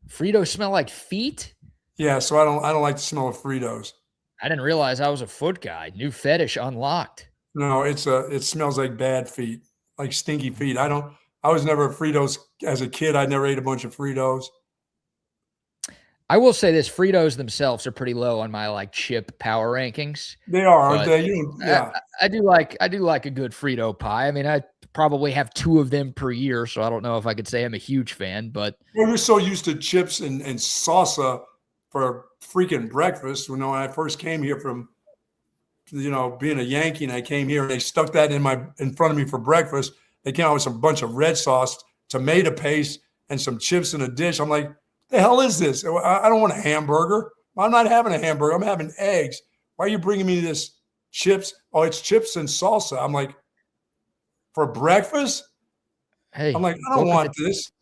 Fritos smell like feet? Yeah, so I don't like the smell of Fritos. I didn't realize I was a foot guy. New fetish unlocked. No, it smells like bad feet, like stinky feet. I was never a Fritos as a kid. I never ate a bunch of Fritos. I will say this: Fritos themselves are pretty low on my chip power rankings. They are, aren't they? Yeah. I do like a good Frito pie. I mean, I probably have 2 of them per year, so I don't know if I could say I'm a huge fan. But we're so used to chips and salsa for freaking breakfast. When I first came here from, being a Yankee, and I came here and they stuck that in front of me for breakfast. They came out with some bunch of red sauce, tomato paste, and some chips in a dish. I'm like, the hell is this? I don't want a hamburger. I'm not having a hamburger. I'm having eggs. Why are you bringing me this chips? Oh, it's chips and salsa. I'm like, for breakfast? Hey, I'm like, I don't want this.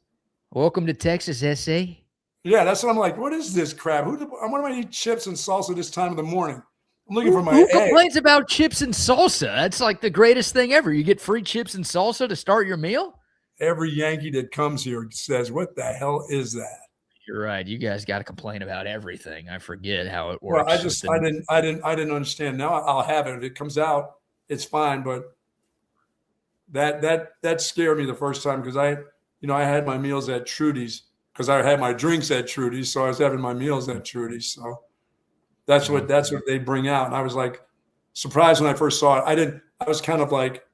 Welcome to Texas, SA. Yeah, that's what I'm like. What is this crap? What am I eat chips and salsa this time of the morning? I'm looking for my Who eggs. complains about chips and salsa? That's like the greatest thing ever. You get free chips and salsa to start your meal? Every Yankee that comes here says, what the hell is that? You're right. You guys got to complain about everything. I forget how it works. Well, I didn't understand. Now I'll have it. If it comes out, it's fine. But that scared me the first time because I had my meals at Trudy's because I had my drinks at Trudy's, so I was having my meals at Trudy's. So that's what they bring out. And I was like surprised when I first saw it. I was kind of like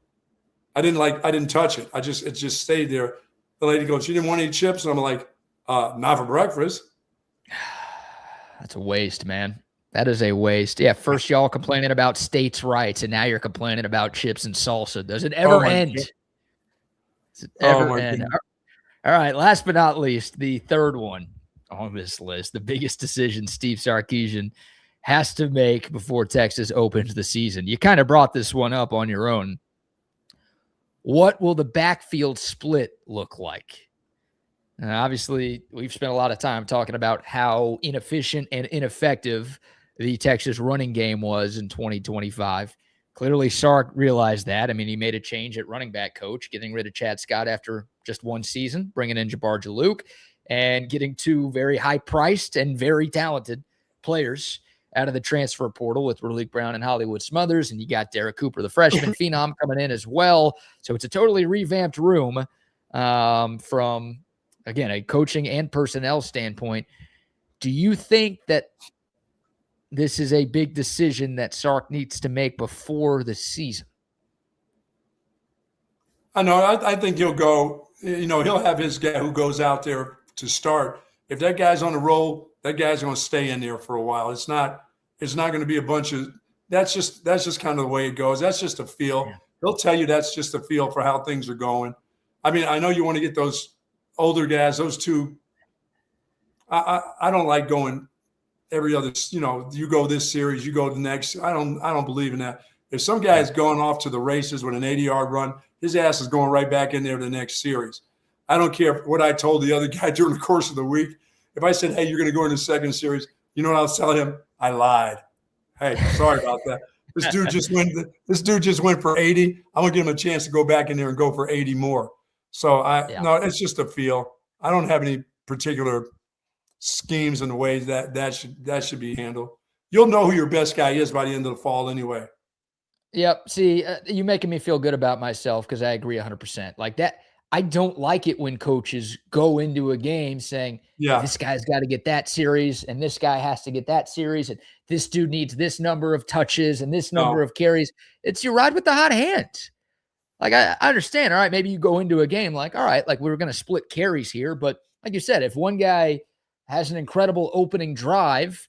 I didn't touch it. It just stayed there. The lady goes, "You didn't want any chips?" And I'm like, not for breakfast. That's a waste, man. That is a waste. Yeah, first y'all complaining about states' rights, and now you're complaining about chips and salsa. Does it ever end? Does it ever end? All right, last but not least, the third one on this list, the biggest decision Steve Sarkisian has to make before Texas opens the season. You kind of brought this one up on your own. What will the backfield split look like? Obviously, we've spent a lot of time talking about how inefficient and ineffective the Texas running game was in 2025. Clearly, Sark realized that. I mean, he made a change at running back coach, getting rid of Chad Scott after just one season, bringing in Jabbar Jalouk, and getting 2 very high-priced and very talented players out of the transfer portal with Raleek Brown and Hollywood Smothers, and you got Derek Cooper, the freshman phenom, coming in as well. So it's a totally revamped room from, again, a coaching and personnel standpoint. Do you think that this is a big decision that Sark needs to make before the season? I know. I think he'll go, he'll have his guy who goes out there to start. If that guy's on the roll, that guy's going to stay in there for a while. It's not going to be a bunch of, that's just kind of the way it goes. That's just a feel. Yeah. He'll tell you that's just a feel for how things are going. I mean, I know you want to get those older guys, those 2. I don't like going every other, you go this series, you go the next. I don't believe in that. If some guy is going off to the races with an 80-yard run, his ass is going right back in there the next series. I don't care what I told the other guy during the course of the week. If I said, hey, you're going to go in the second series, you know what I'll tell him? I lied. Hey, sorry about that. This dude just went for 80. I'm going to give him a chance to go back in there and go for 80 more. So no, it's just a feel. I don't have any particular schemes and the ways that should be handled. You'll know who your best guy is by the end of the fall anyway. Yep. See, you making me feel good about myself because I agree 100%. Like that, I don't like it when coaches go into a game saying, Yeah. this guy's got to get that series and this guy has to get that series and this dude needs this number of touches and this number of carries. It's you ride with the hot hand. Like I understand. All right, maybe you go into a game like, all right, like we're going to split carries here. But like you said, if one guy has an incredible opening drive,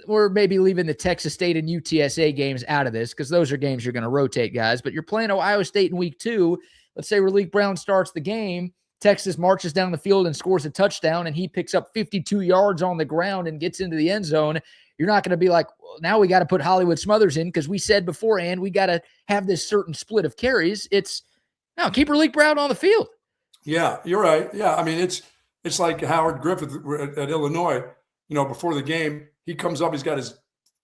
we're maybe leaving the Texas State and UTSA games out of this because those are games you're going to rotate guys. But you're playing Ohio State in week 2. Let's say Raleek Brown starts the game. Texas marches down the field and scores a touchdown, and he picks up 52 yards on the ground and gets into the end zone. You're not going to be like, well, now we got to put Hollywood Smothers in because we said beforehand we got to have this certain split of carries. It's no, keep Raleek Brown on the field. Yeah, you're right. Yeah, I mean, it's like Howard Griffith at Illinois. Before the game, he comes up, he's got his,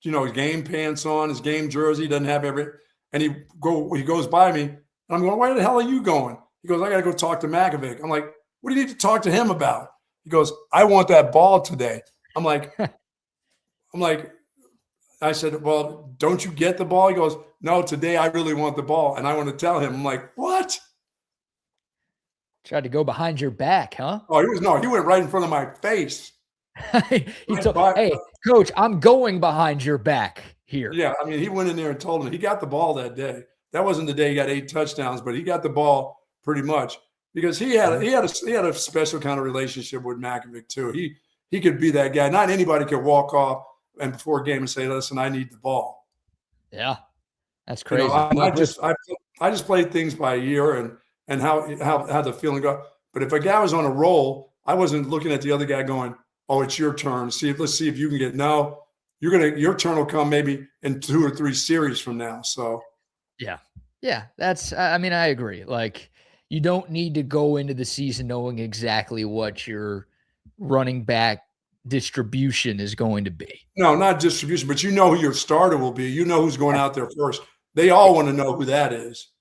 his game pants on, his game jersey, doesn't have and he goes by me, and I'm going, where the hell are you going? He goes, I got to go talk to Makovic. I'm like, what do you need to talk to him about? He goes, I want that ball today. I'm like, I said, well, don't you get the ball? He goes, no, today I really want the ball, and I want to tell him. I'm like, what? Tried to go behind your back, huh? Oh, he went right in front of my face. He told, hey, coach, I'm going behind your back here. Yeah, I mean, he went in there and told him. He got the ball that day. That wasn't the day he got 8 touchdowns, but he got the ball pretty much because he had a special kind of relationship with Makovic too. He could be that guy. Not anybody could walk off and before a game and say, "Listen, I need the ball." Yeah, that's crazy. I just played things by ear and how the feeling go. But if a guy was on a roll, I wasn't looking at the other guy going, oh, it's your turn. Let's see if you can get. No, your turn will come maybe in 2 or 3 series from now. So, yeah, that's. I mean, I agree. Like, you don't need to go into the season knowing exactly what your running back distribution is going to be. No, not distribution, but you know who your starter will be. You know who's going out there first. They all want to know who that is.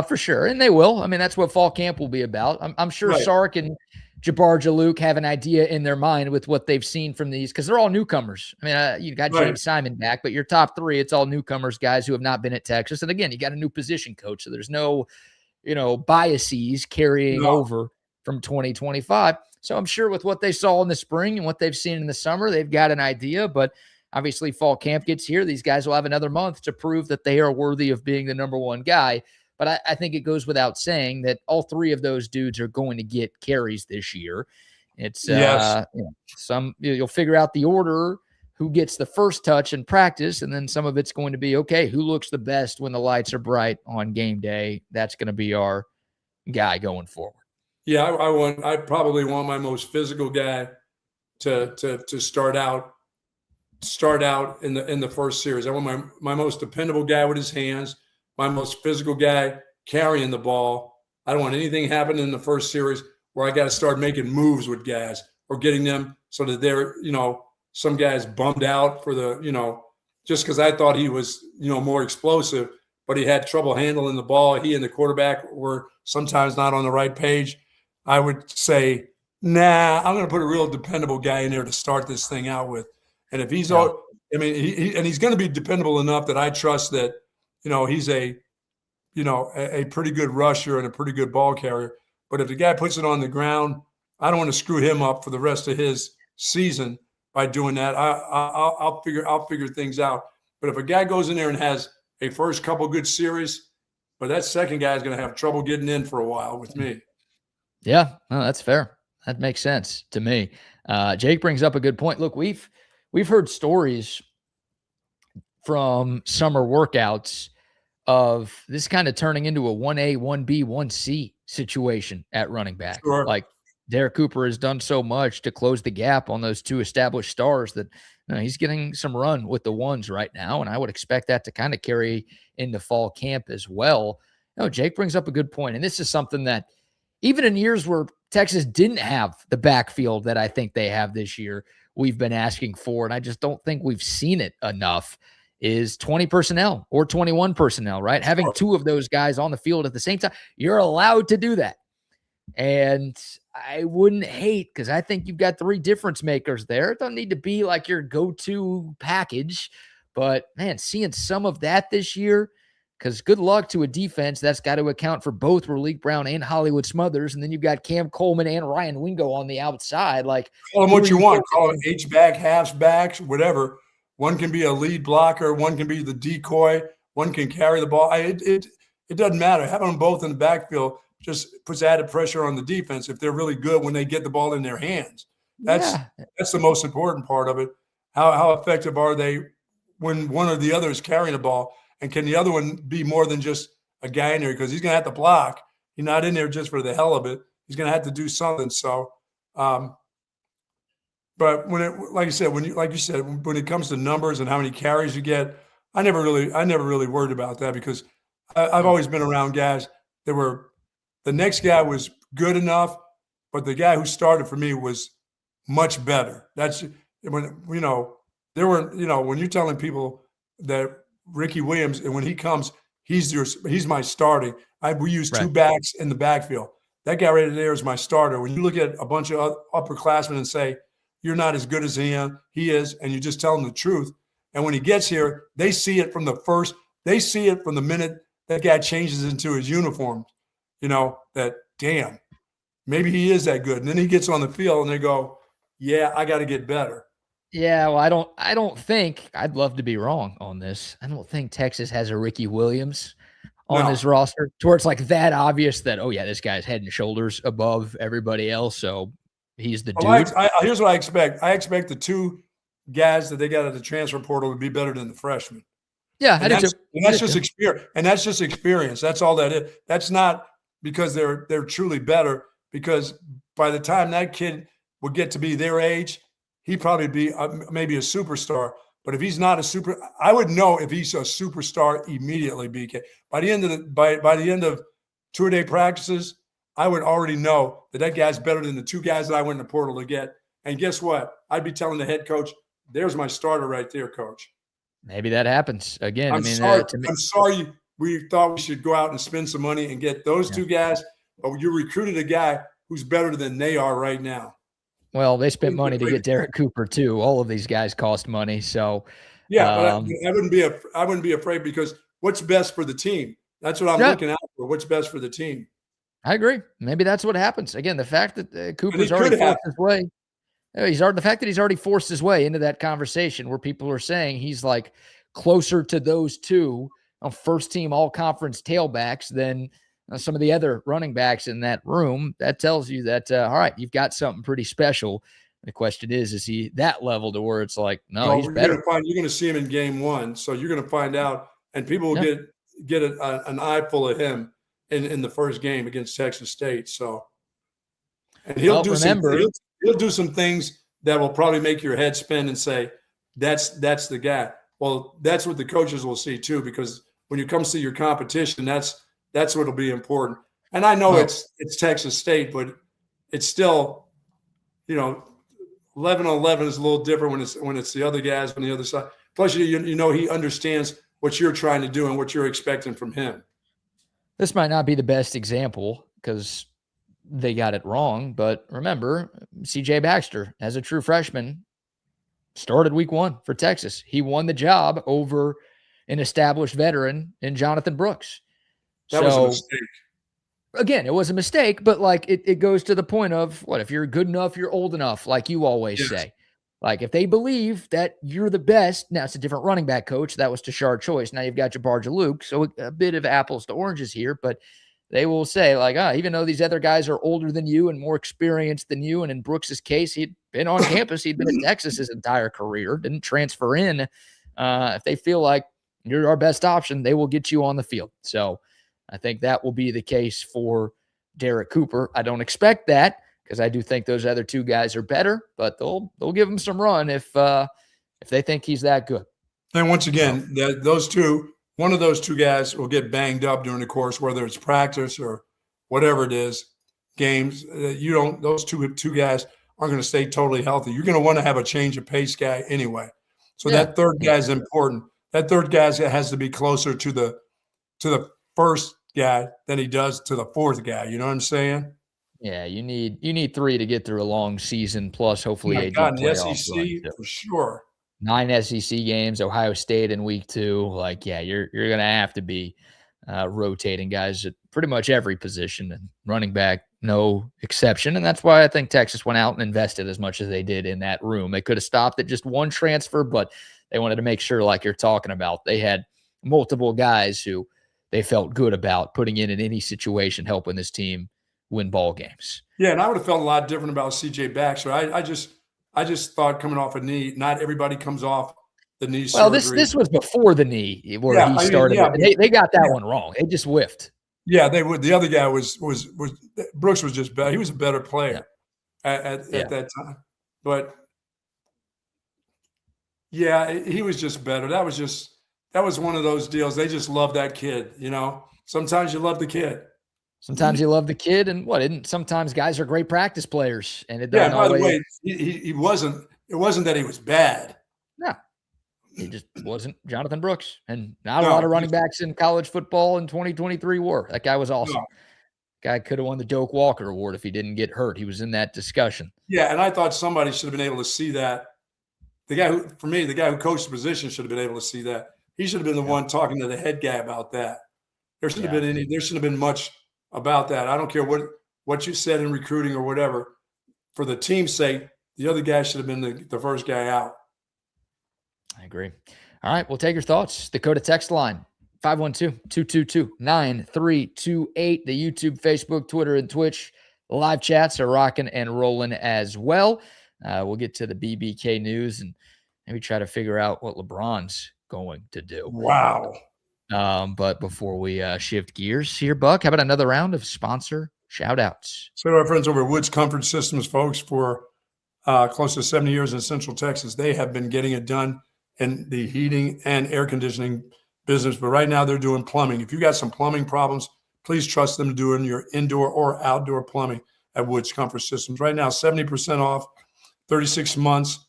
For sure, and they will. I mean, that's what fall camp will be about. I'm sure right. Sark and Jabbar Jalouk have an idea in their mind with what they've seen from these because they're all newcomers. I mean, you got James Simon back, but your top 3, it's all newcomers, guys who have not been at Texas. And again, you got a new position coach, so there's no, biases carrying over from 2025. So I'm sure with what they saw in the spring and what they've seen in the summer, they've got an idea. But obviously, fall camp gets here. These guys will have another month to prove that they are worthy of being the number 1 guy. But I think it goes without saying that all 3 of those dudes are going to get carries this year. It's you'll figure out the order, who gets the first touch in practice, and then some of it's going to be, okay, who looks the best when the lights are bright on game day? That's going to be our guy going forward. Yeah, I probably want my most physical guy to start out in the first series. I want my most dependable guy with his hands. My most physical guy carrying the ball. I don't want anything happening in the first series where I got to start making moves with guys or getting them so that they're, some guys bummed out for the, just because I thought he was, more explosive, but he had trouble handling the ball. He and the quarterback were sometimes not on the right page. I would say, nah, I'm going to put a real dependable guy in there to start this thing out with. And if he's, he's going to be dependable enough that I trust that, he's a pretty good rusher and a pretty good ball carrier. But if the guy puts it on the ground, I don't want to screw him up for the rest of his season by doing that. I'll figure things out. But if a guy goes in there and has a first couple good series, but that second guy is going to have trouble getting in for a while with me. Yeah, no, that's fair. That makes sense to me. Jake brings up a good point. Look, we've heard stories from summer workouts of this kind of turning into a 1A, 1B, 1C situation at running back. Sure. Like Derek Cooper has done so much to close the gap on those 2 established stars that he's getting some run with the ones right now. And I would expect that to kind of carry into fall camp as well. Jake brings up a good point. And this is something that even in years where Texas didn't have the backfield that I think they have this year, we've been asking for. And I just don't think we've seen it enough. Is 20 personnel or 21 personnel, right? Having 2 of those guys on the field at the same time, you're allowed to do that. And I wouldn't hate, because I think you've got 3 difference makers there. It doesn't need to be like your go-to package, but man, seeing some of that this year, because good luck to a defense that's got to account for both Raleek Brown and Hollywood Smothers, and then you've got Cam Coleman and Ryan Wingo on the outside. Like, call them what you want. Call them H-back, halfbacks, whatever. One can be a lead blocker. One can be the decoy. One can carry the ball. It doesn't matter. Having them both in the backfield just puts added pressure on the defense if they're really good when they get the ball in their hands. That's the most important part of it. How effective are they when one or the other is carrying the ball? And can the other one be more than just a guy in there? Because he's going to have to block. He's not in there just for the hell of it. He's going to have to do something. So, but when it, like you said, when it comes to numbers and how many carries you get, I never really worried about that, because I've always been around guys that were, the next guy was good enough, but the guy who started for me was much better. That's when, when you're telling people that Ricky Williams, and when he comes, he's my starting. We use 2 backs in the backfield. That guy right there is my starter. When you look at a bunch of upperclassmen and say, you're not as good as he is, and you just tell them the truth. And when he gets here, they see it from the minute that guy changes into his uniform, that, damn, maybe he is that good. And then he gets on the field and they go, yeah, I got to get better. Yeah, well, I don't think, I'd love to be wrong on this, I don't think Texas has a Ricky Williams on this roster to where it's like that obvious that, oh yeah, this guy's head and shoulders above everybody else, so he's the dude. Here's what I expect. I expect the 2 guys that they got at the transfer portal would be better than the freshmen. Yeah, I do too. And that's just experience. And that's just experience. That's all that is. That's not because they're truly better, because by the time that kid would get to be their age, he'd probably be maybe a superstar. But if he's not I would know if he's a superstar immediately, BK. By the end of 2-a-day practices, I would already know that guy's better than the 2 guys that I went in the portal to get. And guess what? I'd be telling the head coach, there's my starter right there, coach. Maybe that happens again. I'm sorry. We thought we should go out and spend some money and get those 2 guys, but you recruited a guy who's better than they are right now. Well, they spent money to get Derek Cooper too. All of these guys cost money. So yeah, but I wouldn't be afraid, because what's best for the team? That's what I'm looking out for. What's best for the team? I agree. Maybe that's what happens. Again, the fact that Cooper's already forced his way. The fact that he's already forced his way into that conversation where people are saying he's like closer to those 2 first team all conference tailbacks than some of the other running backs in that room. That tells you that, all right, you've got something pretty special. The question is he that level to where it's like, no, he's better. You're going to see him in game 1. So you're going to find out, and people will get an eye full of him in the first game against Texas State. So, and he'll do some things that will probably make your head spin and say, that's the guy. Well, that's what the coaches will see too, because when you come see your competition, that's what'll be important. And I know it's Texas State, but it's still, 11-on-11 is a little different when it's the other guys on the other side. Plus, he understands what you're trying to do and what you're expecting from him. This might not be the best example because they got it wrong, but remember, CJ Baxter, as a true freshman, started week 1 for Texas. He won the job over an established veteran in Jonathan Brooks. That was a mistake. Again, it was a mistake, but like it goes to the point of what, if you're good enough, you're old enough, like you always say. Like if they believe that you're the best, now it's a different running back coach. That was Tashard Choice. Now you've got Jabbar Jalouk. So a bit of apples to oranges here, but they will say like, even though these other guys are older than you and more experienced than you, and in Brooks's case, he'd been on campus, he'd been at Texas his entire career, didn't transfer in. If they feel like you're our best option, they will get you on the field. So I think that will be the case for Derek Cooper. I don't expect that because I do think those other 2 guys are better, but they'll give him some run if they think he's that good. And once again, one of those 2 guys will get banged up during the course, whether it's practice or whatever it is, games. Those two guys aren't going to stay totally healthy. You're going to want to have a change of pace guy anyway. So that third guy is important. That third guy has to be closer to the first guy than he does to the 4th guy. You know what I'm saying? Yeah, you need 3 to get through a long season, plus hopefully My a God, good in the playoff run SEC too. for sure. 9 SEC games, Ohio State in week 2. Like, yeah, you're gonna have to be rotating guys at pretty much every position, and running back no exception. And that's why I think Texas went out and invested as much as they did in that room. They could have stopped at just one transfer, but they wanted to make sure, like you're talking about, they had multiple guys who they felt good about putting in any situation, helping this team win ball games. Yeah, and I would have felt a lot different about CJ Baxter. I just thought coming off a knee, not everybody comes off the knee Well, surgery. this was before the knee where Yeah, he I mean, started. yeah, They got that yeah. one wrong. They just whiffed. Yeah, they would. The other guy was Brooks was just better. He was a better Yeah. player at that time. But yeah, he was just better. That was one of those deals. They just love that kid, you know. Sometimes you love the kid. Sometimes you love the kid, and sometimes guys are great practice players, and it Yeah, doesn't by the always. way, he wasn't. It wasn't that he was bad. No, he just wasn't Jonathan Brooks, and not a No, lot of running backs in college football in 2023 were. That guy was awesome. no. Guy could have won the Doak Walker Award if he didn't get hurt. He was in that discussion. Yeah, and I thought somebody should have been able to see that. The guy who coached the position should have been able to see that. He should have been the one talking to the head guy about that. There shouldn't have been much about that. I don't care what you said in recruiting or whatever. For the team's sake, the other guy should have been the first guy out. I agree. All right, we'll take your thoughts. Dakota text line, 512-222-9328. The YouTube, Facebook, Twitter, and Twitch live chats are rocking and rolling as well. We'll get to the BBK news and maybe try to figure out what LeBron's going to do. Wow. But before we shift gears here, Buck, how about another round of sponsor shout-outs? So our friends over at Woods Comfort Systems, folks, for close to 70 years in Central Texas, they have been getting it done in the heating and air conditioning business. But right now they're doing plumbing. If you got some plumbing problems, please trust them to do in your indoor or outdoor plumbing at Woods Comfort Systems. Right now, 70% off, 36 months.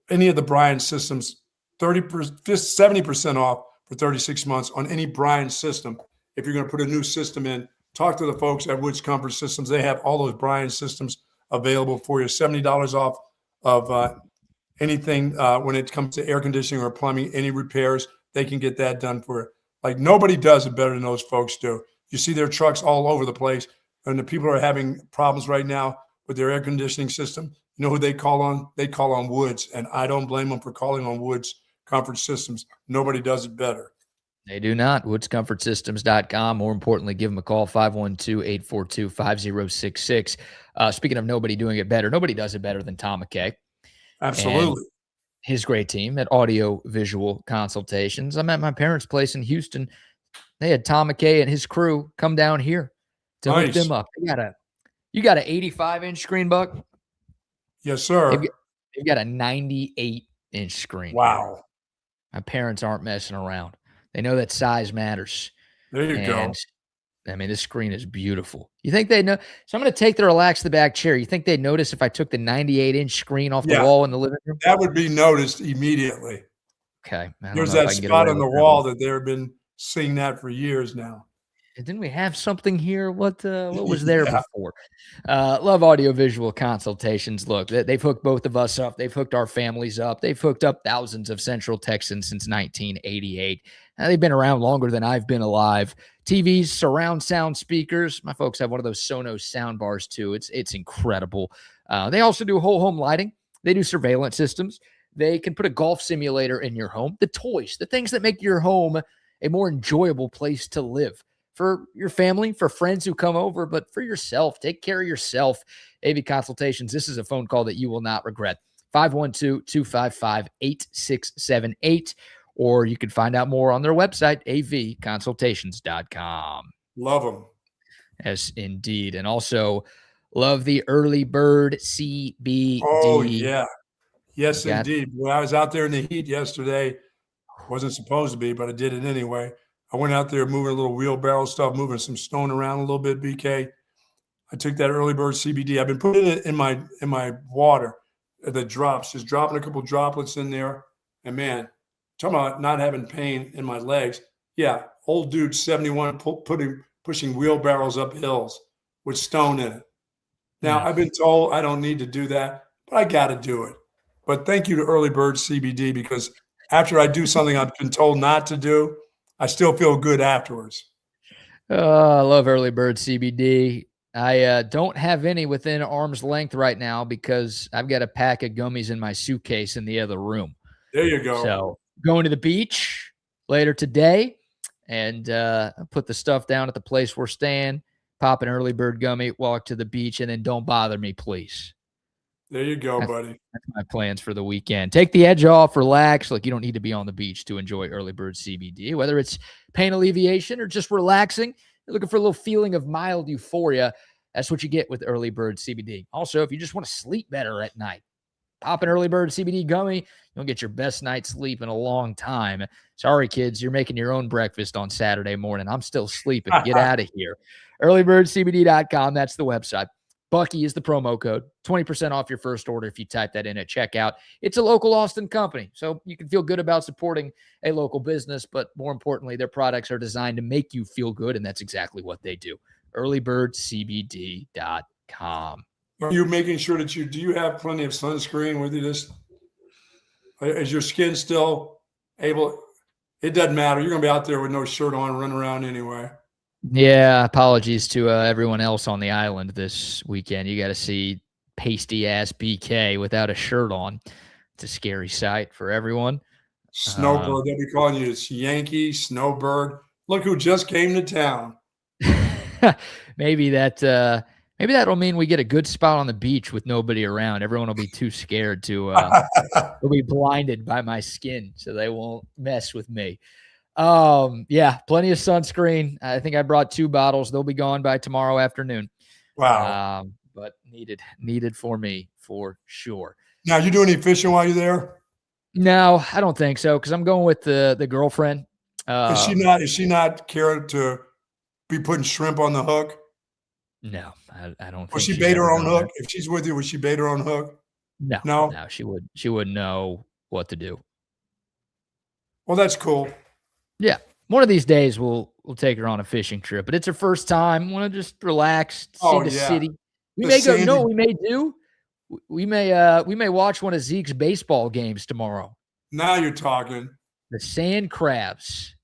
Any of the Bryan systems, 70% off for 36 months on any Bryan system. If you're going to put a new system in, talk to the folks at Woods Comfort Systems. They have all those Bryan systems available for you. $70 off of anything when it comes to air conditioning or plumbing, any repairs, they can get that done for you. Like nobody does it better than those folks do. You see their trucks all over the place, and the people are having problems right now with their air conditioning system. You know who they call on? They call on Woods, and I don't blame them for calling on Woods Comfort Systems. Nobody does it better. They do not. WoodsComfortSystems.com. More importantly, give them a call, 512-842-5066. Speaking of nobody doing it better, nobody does it better than Tom McKay. Absolutely. And his great team at Audio Visual Consultations. I'm at my parents' place in Houston. They had Tom McKay and his crew come down here to hook them up. You got an 85-inch screen, Buck? Yes, sir. They've got a 98-inch screen. Wow. My parents aren't messing around. They know that size matters. There you go. I mean, this screen is beautiful. You think they know? So I'm going to take the relax the back chair. You think they'd notice if I took the 98-inch screen off the wall in the living room? That would be noticed immediately. Okay. There's that spot on the wall that they've been seeing that for years now. Didn't we have something here? What was there before? Love Audiovisual Consultations. Look, they've hooked both of us up. They've hooked our families up. They've hooked up thousands of Central Texans since 1988. Now, they've been around longer than I've been alive. TVs, surround sound speakers. My folks have one of those Sonos sound bars too. It's incredible. They also do whole home lighting. They do surveillance systems. They can put a golf simulator in your home. The toys, the things that make your home a more enjoyable place to live. For your family, for friends who come over, but for yourself. Take care of yourself. AV Consultations, this is a phone call that you will not regret. 512-255-8678. Or you can find out more on their website, avconsultations.com. Love them. Yes, indeed. And also love the Early Bird CBD. Oh, yeah. Yes, indeed. When I was out there in the heat yesterday, wasn't supposed to be, but I did it anyway. I went out there moving a little wheelbarrow stuff, moving some stone around a little bit, BK. I took that Early Bird CBD. I've been putting it in my water, the drops, just dropping a couple droplets in there. And, man, talking about not having pain in my legs. Yeah, old dude, 71, pushing wheelbarrows up hills. with Stone in it. Now, I've been told I don't need to do that, but I got to do it. But thank you to Early Bird CBD, because after I do something I've been told not to do, I still feel good afterwards. Oh, I love Early Bird CBD. I don't have any within arm's length right now because I've got a pack of gummies in my suitcase in the other room. There you go. So going to the beach later today and put the stuff down at the place we're staying, pop an Early Bird gummy, walk to the beach, and then don't bother me, please. There you go, buddy. That's my plans for the weekend. Take the edge off, relax. Like, you don't need to be on the beach to enjoy Early Bird CBD, whether it's pain alleviation or just relaxing. You're looking for a little feeling of mild euphoria. That's what you get with Early Bird CBD. Also, if you just want to sleep better at night, pop an Early Bird CBD gummy. You'll get your best night's sleep in a long time. Sorry, kids, you're making your own breakfast on Saturday morning. I'm still sleeping. Get out of here. Earlybirdcbd.com. That's the website. Bucky is the promo code. 20% off your first order if you type that in at checkout. It's a local Austin company, so you can feel good about supporting a local business, but more importantly, their products are designed to make you feel good, and that's exactly what they do. Earlybirdcbd.com. Are you making sure that do you have plenty of sunscreen with you? Is your skin still able? It doesn't matter. You're going to be out there with no shirt on, running around anyway. Yeah, apologies to everyone else on the island this weekend. You got to see pasty-ass BK without a shirt on. It's a scary sight for everyone. Snowbird, they'll be calling you Yankee, Snowbird. Look who just came to town. Maybe that'll mean we get a good spot on the beach with nobody around. Everyone will be too scared to will be blinded by my skin, so they won't mess with me. Yeah, plenty of sunscreen. I think I brought 2 bottles. They'll be gone by tomorrow afternoon. Wow. But needed for me for sure. Now, you do any fishing while you're there? No, I don't think so, because I'm going with the girlfriend. Is she not caring to be putting shrimp on the hook? No, I don't think. Will she bait her own hook? If she's with you, would she bait her own hook? No, she wouldn't know what to do. Well, that's cool. Yeah. One of these days we'll take her on a fishing trip, but it's her first time. Want to just relax, see the city. We may go, you know what we may do? We may watch one of Zeke's baseball games tomorrow. Now you're talking. The Sand Crabs.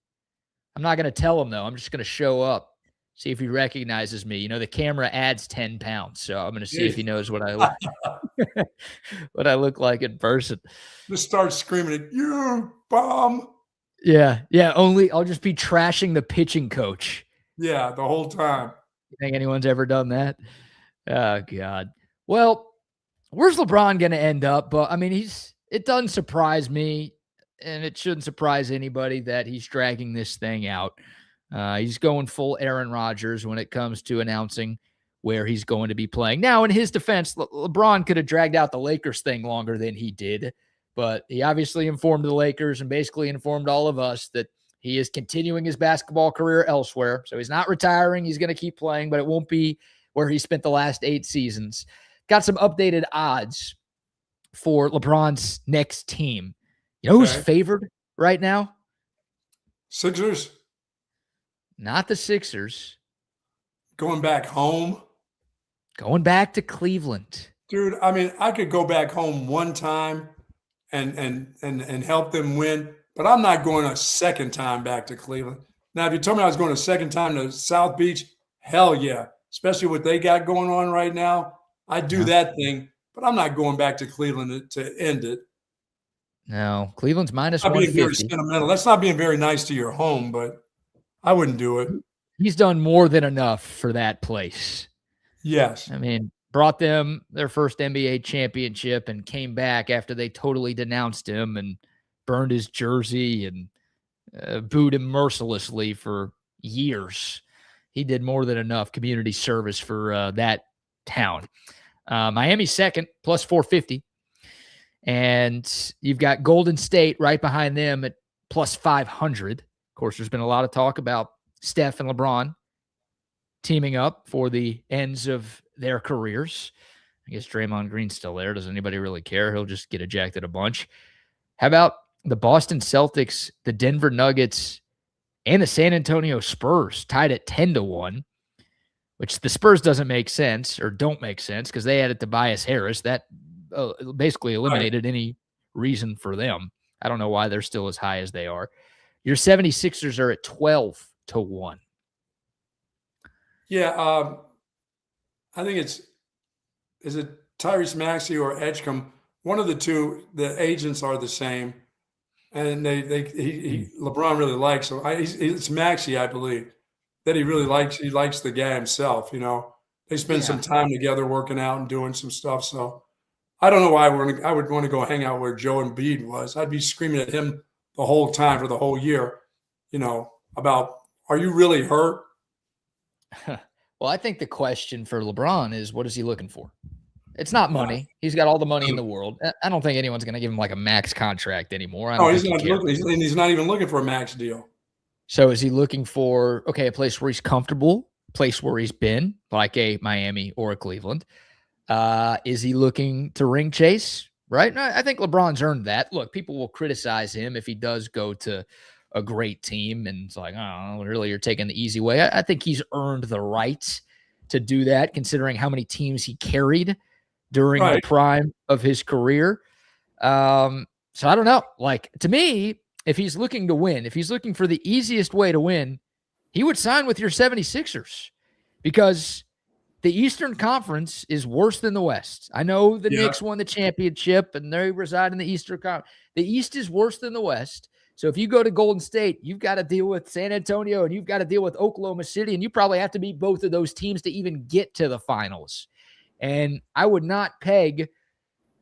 I'm not going to tell him, though. I'm just going to show up, see if he recognizes me. You know, the camera adds 10 pounds, so I'm going to see if he knows what I look what I look like in person. Just start screaming at you, bum. Yeah. Only I'll just be trashing the pitching coach. Yeah, the whole time. You think anyone's ever done that? Oh, God. Well, where's LeBron going to end up? But, I mean, it doesn't surprise me, and it shouldn't surprise anybody that he's dragging this thing out. He's going full Aaron Rodgers when it comes to announcing where he's going to be playing. Now, in his defense, LeBron could have dragged out the Lakers thing longer than he did, but he obviously informed the Lakers and basically informed all of us that he is continuing his basketball career elsewhere. So he's not retiring. He's going to keep playing, but it won't be where he spent the last 8 seasons. Got some updated odds for LeBron's next team. You know who's favored right now? Sixers? Not the Sixers. Going back home? Going back to Cleveland. Dude, I mean, I could go back home one time and help them win, but I'm not going a second time back to Cleveland. Now, if you told me I was going a second time to South Beach, hell yeah. Especially what they got going on right now. I'd do that thing, but I'm not going back to Cleveland to end it. No, Cleveland's minus I'm being 150. very sentimental. That's not being very nice to your home, but I wouldn't do it. He's done more than enough for that place. Yes. I mean, brought them their first NBA championship and came back after they totally denounced him and burned his jersey and booed him mercilessly for years. He did more than enough community service for that town. Miami's second, plus 450. And you've got Golden State right behind them at plus 500. Of course, there's been a lot of talk about Steph and LeBron teaming up for the ends of their careers. I guess Draymond Green's still there. Does anybody really care? He'll just get ejected a bunch. How about the Boston Celtics, the Denver Nuggets, and the San Antonio Spurs tied at 10-1? which the Spurs doesn't make sense or don't make sense because they added Tobias Harris. That basically eliminated any reason for them. I don't know why they're still as high as they are. Your 76ers are at 12-1. Yeah, I think is it Tyrese Maxey or Edgecombe? One of the two. The agents are the same, and LeBron really likes him. It's Maxey, I believe, that he really likes. He likes the guy himself. They spend some time together working out and doing some stuff. So I don't know why I would want to go hang out where Joe Embiid was. I'd be screaming at him the whole time for the whole year. About, are you really hurt? Well, I think the question for LeBron is, what is he looking for? It's not money. He's got all the money in the world. I don't think anyone's going to give him like a max contract anymore. He's not even looking for a max deal. So is he looking for, a place where he's comfortable, a place where he's been, like a Miami or a Cleveland? Is he looking to ring chase? Right? No, I think LeBron's earned that. Look, people will criticize him if he does go to a great team and it's like, oh, really, you're taking the easy way. I think he's earned the right to do that, considering how many teams he carried during the prime of his career. So I don't know. Like, to me, if he's looking to win, if he's looking for the easiest way to win, he would sign with your 76ers because the Eastern Conference is worse than the West. I know the Knicks won the championship and they reside in the Eastern Conference. The East is worse than the West. So if you go to Golden State, you've got to deal with San Antonio and you've got to deal with Oklahoma City, and you probably have to beat both of those teams to even get to the finals. And I would not peg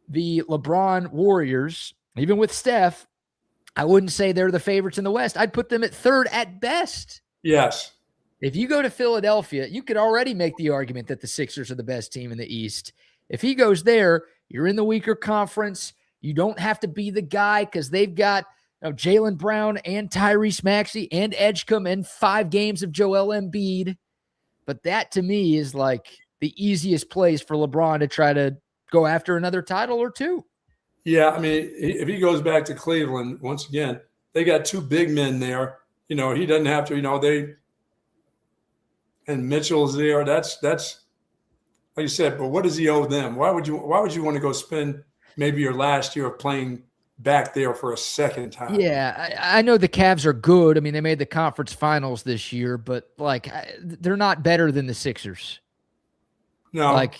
the LeBron Warriors, even with Steph, I wouldn't say they're the favorites in the West. I'd put them at third at best. Yes. If you go to Philadelphia, you could already make the argument that the Sixers are the best team in the East. If he goes there, you're in the weaker conference. You don't have to be the guy because they've got Jaylen Brown and Tyrese Maxey and Edgecombe and 5 games of Joel Embiid. But that, to me, is like the easiest place for LeBron to try to go after another title or two. Yeah, I mean, if he goes back to Cleveland, once again, they got 2 big men there. He doesn't have to, and Mitchell's there. That's like you said, but what does he owe them? Why would you want to go spend maybe your last year of playing back there for a second time? Yeah, I know the Cavs are good. I mean, they made the conference finals this year, but they're not better than the Sixers. No. Like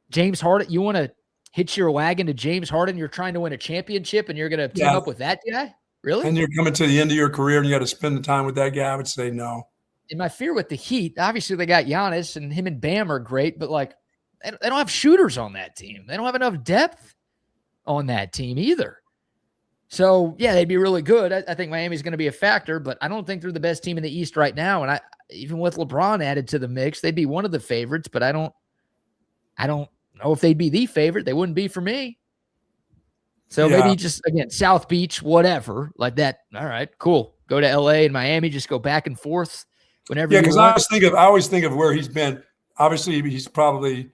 James Harden, you want to hitch your wagon to James Harden? You're trying to win a championship and you're going to team up with that guy? Really? And you're coming to the end of your career and you got to spend the time with that guy? I would say no. And my fear with the Heat, obviously they got Giannis and him and Bam are great, but they don't have shooters on that team. They don't have enough depth on that team either. So, yeah, they'd be really good. I think Miami's going to be a factor, but I don't think they're the best team in the East right now. And even with LeBron added to the mix, they'd be one of the favorites, but I don't know if they'd be the favorite. They wouldn't be for me. So maybe just, again, South Beach, whatever, like that. All right, cool. Go to LA and Miami, just go back and forth whenever you want. Yeah, because I always think of where he's been. Obviously, he's probably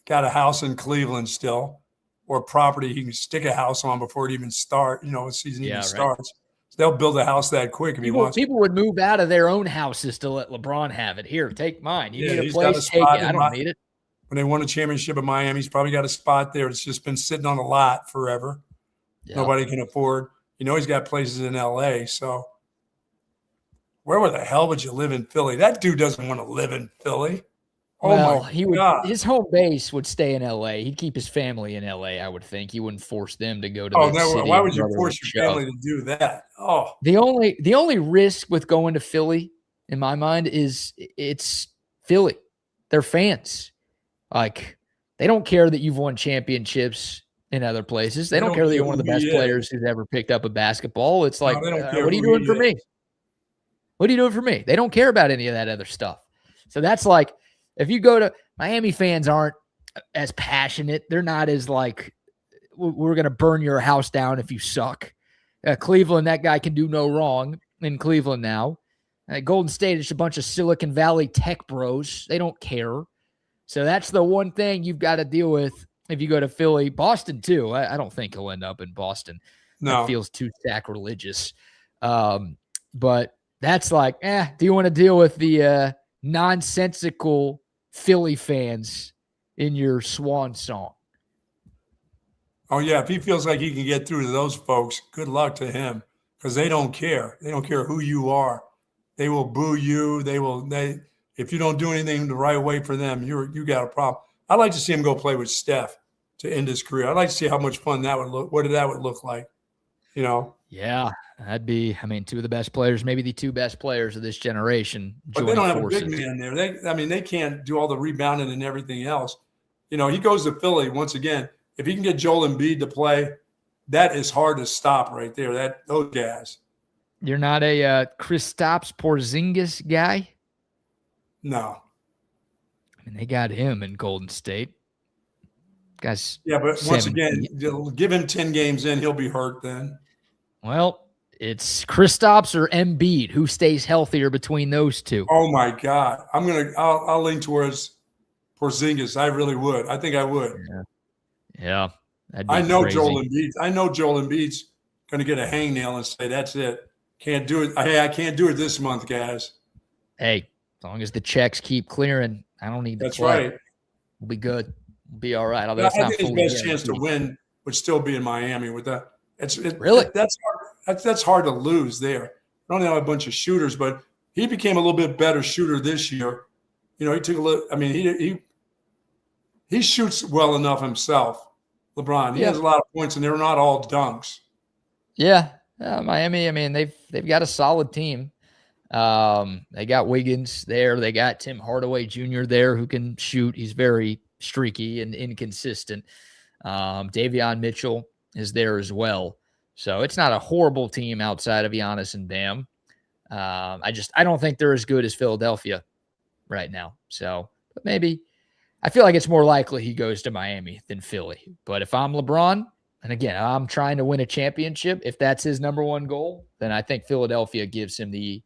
got a house in Cleveland still, or property he can stick a house on before it even the season even starts. So they'll build a house that quick if he wants. People would move out of their own houses to let LeBron have it. Here, take mine. You need a place, take it. I don't need it. When they won a championship in Miami, he's probably got a spot there. It's just been sitting on a lot forever. Yep. Nobody can afford. He's got places in LA. So where the hell would you live in Philly? That dude doesn't want to live in Philly. Oh, my God. His home base would stay in LA. He'd keep his family in LA, I would think. He wouldn't force them to go to the city. Why would you force your family to do that? Oh. The only risk with going to Philly, in my mind, is it's Philly. They're fans. They don't care that you've won championships in other places. They don't care that you're one of the best players who's ever picked up a basketball. It's like, what are you doing for me? What are you doing for me? They don't care about any of that other stuff. So that's like, if you go to Miami, fans aren't as passionate. They're not as we're going to burn your house down if you suck. Cleveland, that guy can do no wrong in Cleveland now. Golden State is a bunch of Silicon Valley tech bros. They don't care. So that's the one thing you've got to deal with if you go to Philly. Boston, too. I don't think he'll end up in Boston. No. That feels too sacrilegious. But that's do you want to deal with the nonsensical Philly fans in your swan song. Oh, yeah. If he feels like he can get through to those folks, good luck to him, because they don't care. They don't care who you are. They will boo you. If you don't do anything the right way for them, you got a problem. I'd like to see him go play with Steph to end his career. I'd like to see how much fun that would look. What that would look like, you know? Yeah, that'd be, I mean, two of the best players, maybe the two best players of this generation. But they don't have a big man there. They can't do all the rebounding and everything else. You know, he goes to Philly once again. If he can get Joel Embiid to play, that is hard to stop right there. Those guys. You're not a Kristaps Porzingis guy? No. I mean, they got him in Golden State. Guys. Yeah, but once again, give him 10 games in, he'll be hurt then. Well, it's Kristaps or Embiid. Who stays healthier between those two? Oh my God. I'll lean towards Porzingis. I really would. I think I would. Yeah. I know crazy. Joel Embiid's going to get a hangnail and say, that's it. Can't do it. I can't do it this month, guys. Hey, as long as the checks keep clearing, I don't need to That's play. Right. We'll be good. We'll be all right. I think his best chance to win would still be in Miami with that. Really? That's hard to lose there. I don't have a bunch of shooters, but he became a little bit better shooter this year. You know, he took a little. I mean, he shoots well enough himself. LeBron. He has a lot of points, and they're not all dunks. Yeah, Miami. I mean, they've got a solid team. They got Wiggins there. They got Tim Hardaway Jr. there who can shoot. He's very streaky and inconsistent. Davion Mitchell is there as well. So it's not a horrible team outside of Giannis and Bam. I don't think they're as good as Philadelphia right now. So but maybe I feel like it's more likely he goes to Miami than Philly. But if I'm LeBron, and again, I'm trying to win a championship, if that's his number one goal, then I think Philadelphia gives him the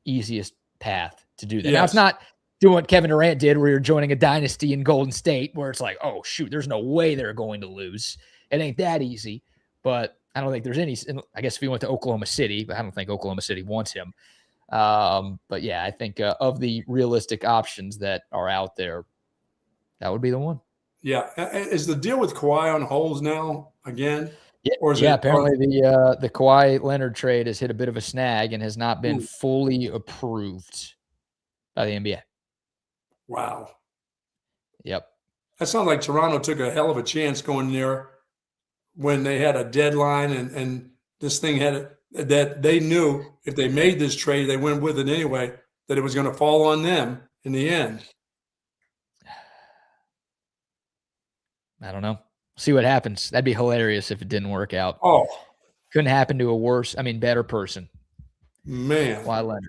easiest path to do that. Yes. Now, it's not doing what Kevin Durant did where you're joining a dynasty in Golden State where it's like, oh, shoot, there's no way they're going to lose. It ain't that easy. But I don't think there's any – I guess if he went to Oklahoma City, but I don't think Oklahoma City wants him. But, yeah, I think of the realistic options that are out there, that would be the one. Yeah. Is the deal with Kawhi on hold now again? Yeah, or apparently the Kawhi Leonard trade has hit a bit of a snag and has not been fully approved by the NBA. Wow. Yep. That sounds like Toronto took a hell of a chance going there when they had a deadline and this thing that they knew if they made this trade, they went with it anyway, that it was going to fall on them in the end. I don't know. See what happens. That'd be hilarious if it didn't work out. Oh. Couldn't happen to a better person. Man. Why Leonard?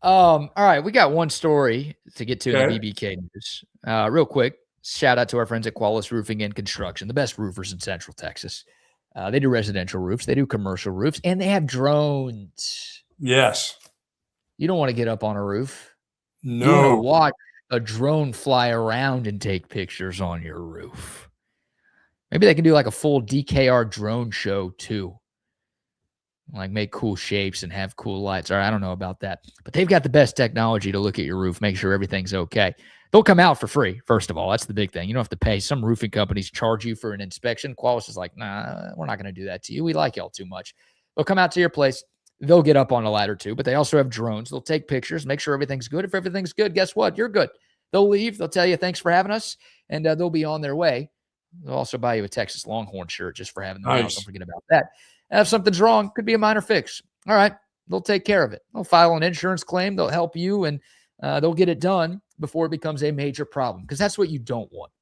All right, we got one story to get to in the BBK news. Real quick, shout out to our friends at Qualis Roofing and Construction, the best roofers in Central Texas. They do residential roofs, they do commercial roofs, and they have drones. Yes. You don't want to get up on a roof. No. You want to watch a drone fly around and take pictures on your roof. Maybe they can do like a full DKR drone show too. Like make cool shapes and have cool lights. All right, I don't know about that. But they've got the best technology to look at your roof, make sure everything's okay. They'll come out for free, first of all. That's the big thing. You don't have to pay. Some roofing companies charge you for an inspection. Qualis is like, nah, we're not going to do that to you. We like y'all too much. They'll come out to your place. They'll get up on a ladder too, but they also have drones. They'll take pictures, make sure everything's good. If everything's good, guess what? You're good. They'll leave. They'll tell you, thanks for having us, and they'll be on their way. They'll also buy you a Texas Longhorn shirt just for having them out. Don't forget about that. And if something's wrong, could be a minor fix. All right, they'll take care of it. They'll file an insurance claim. They'll help you, and they'll get it done before it becomes a major problem, because that's what you don't want.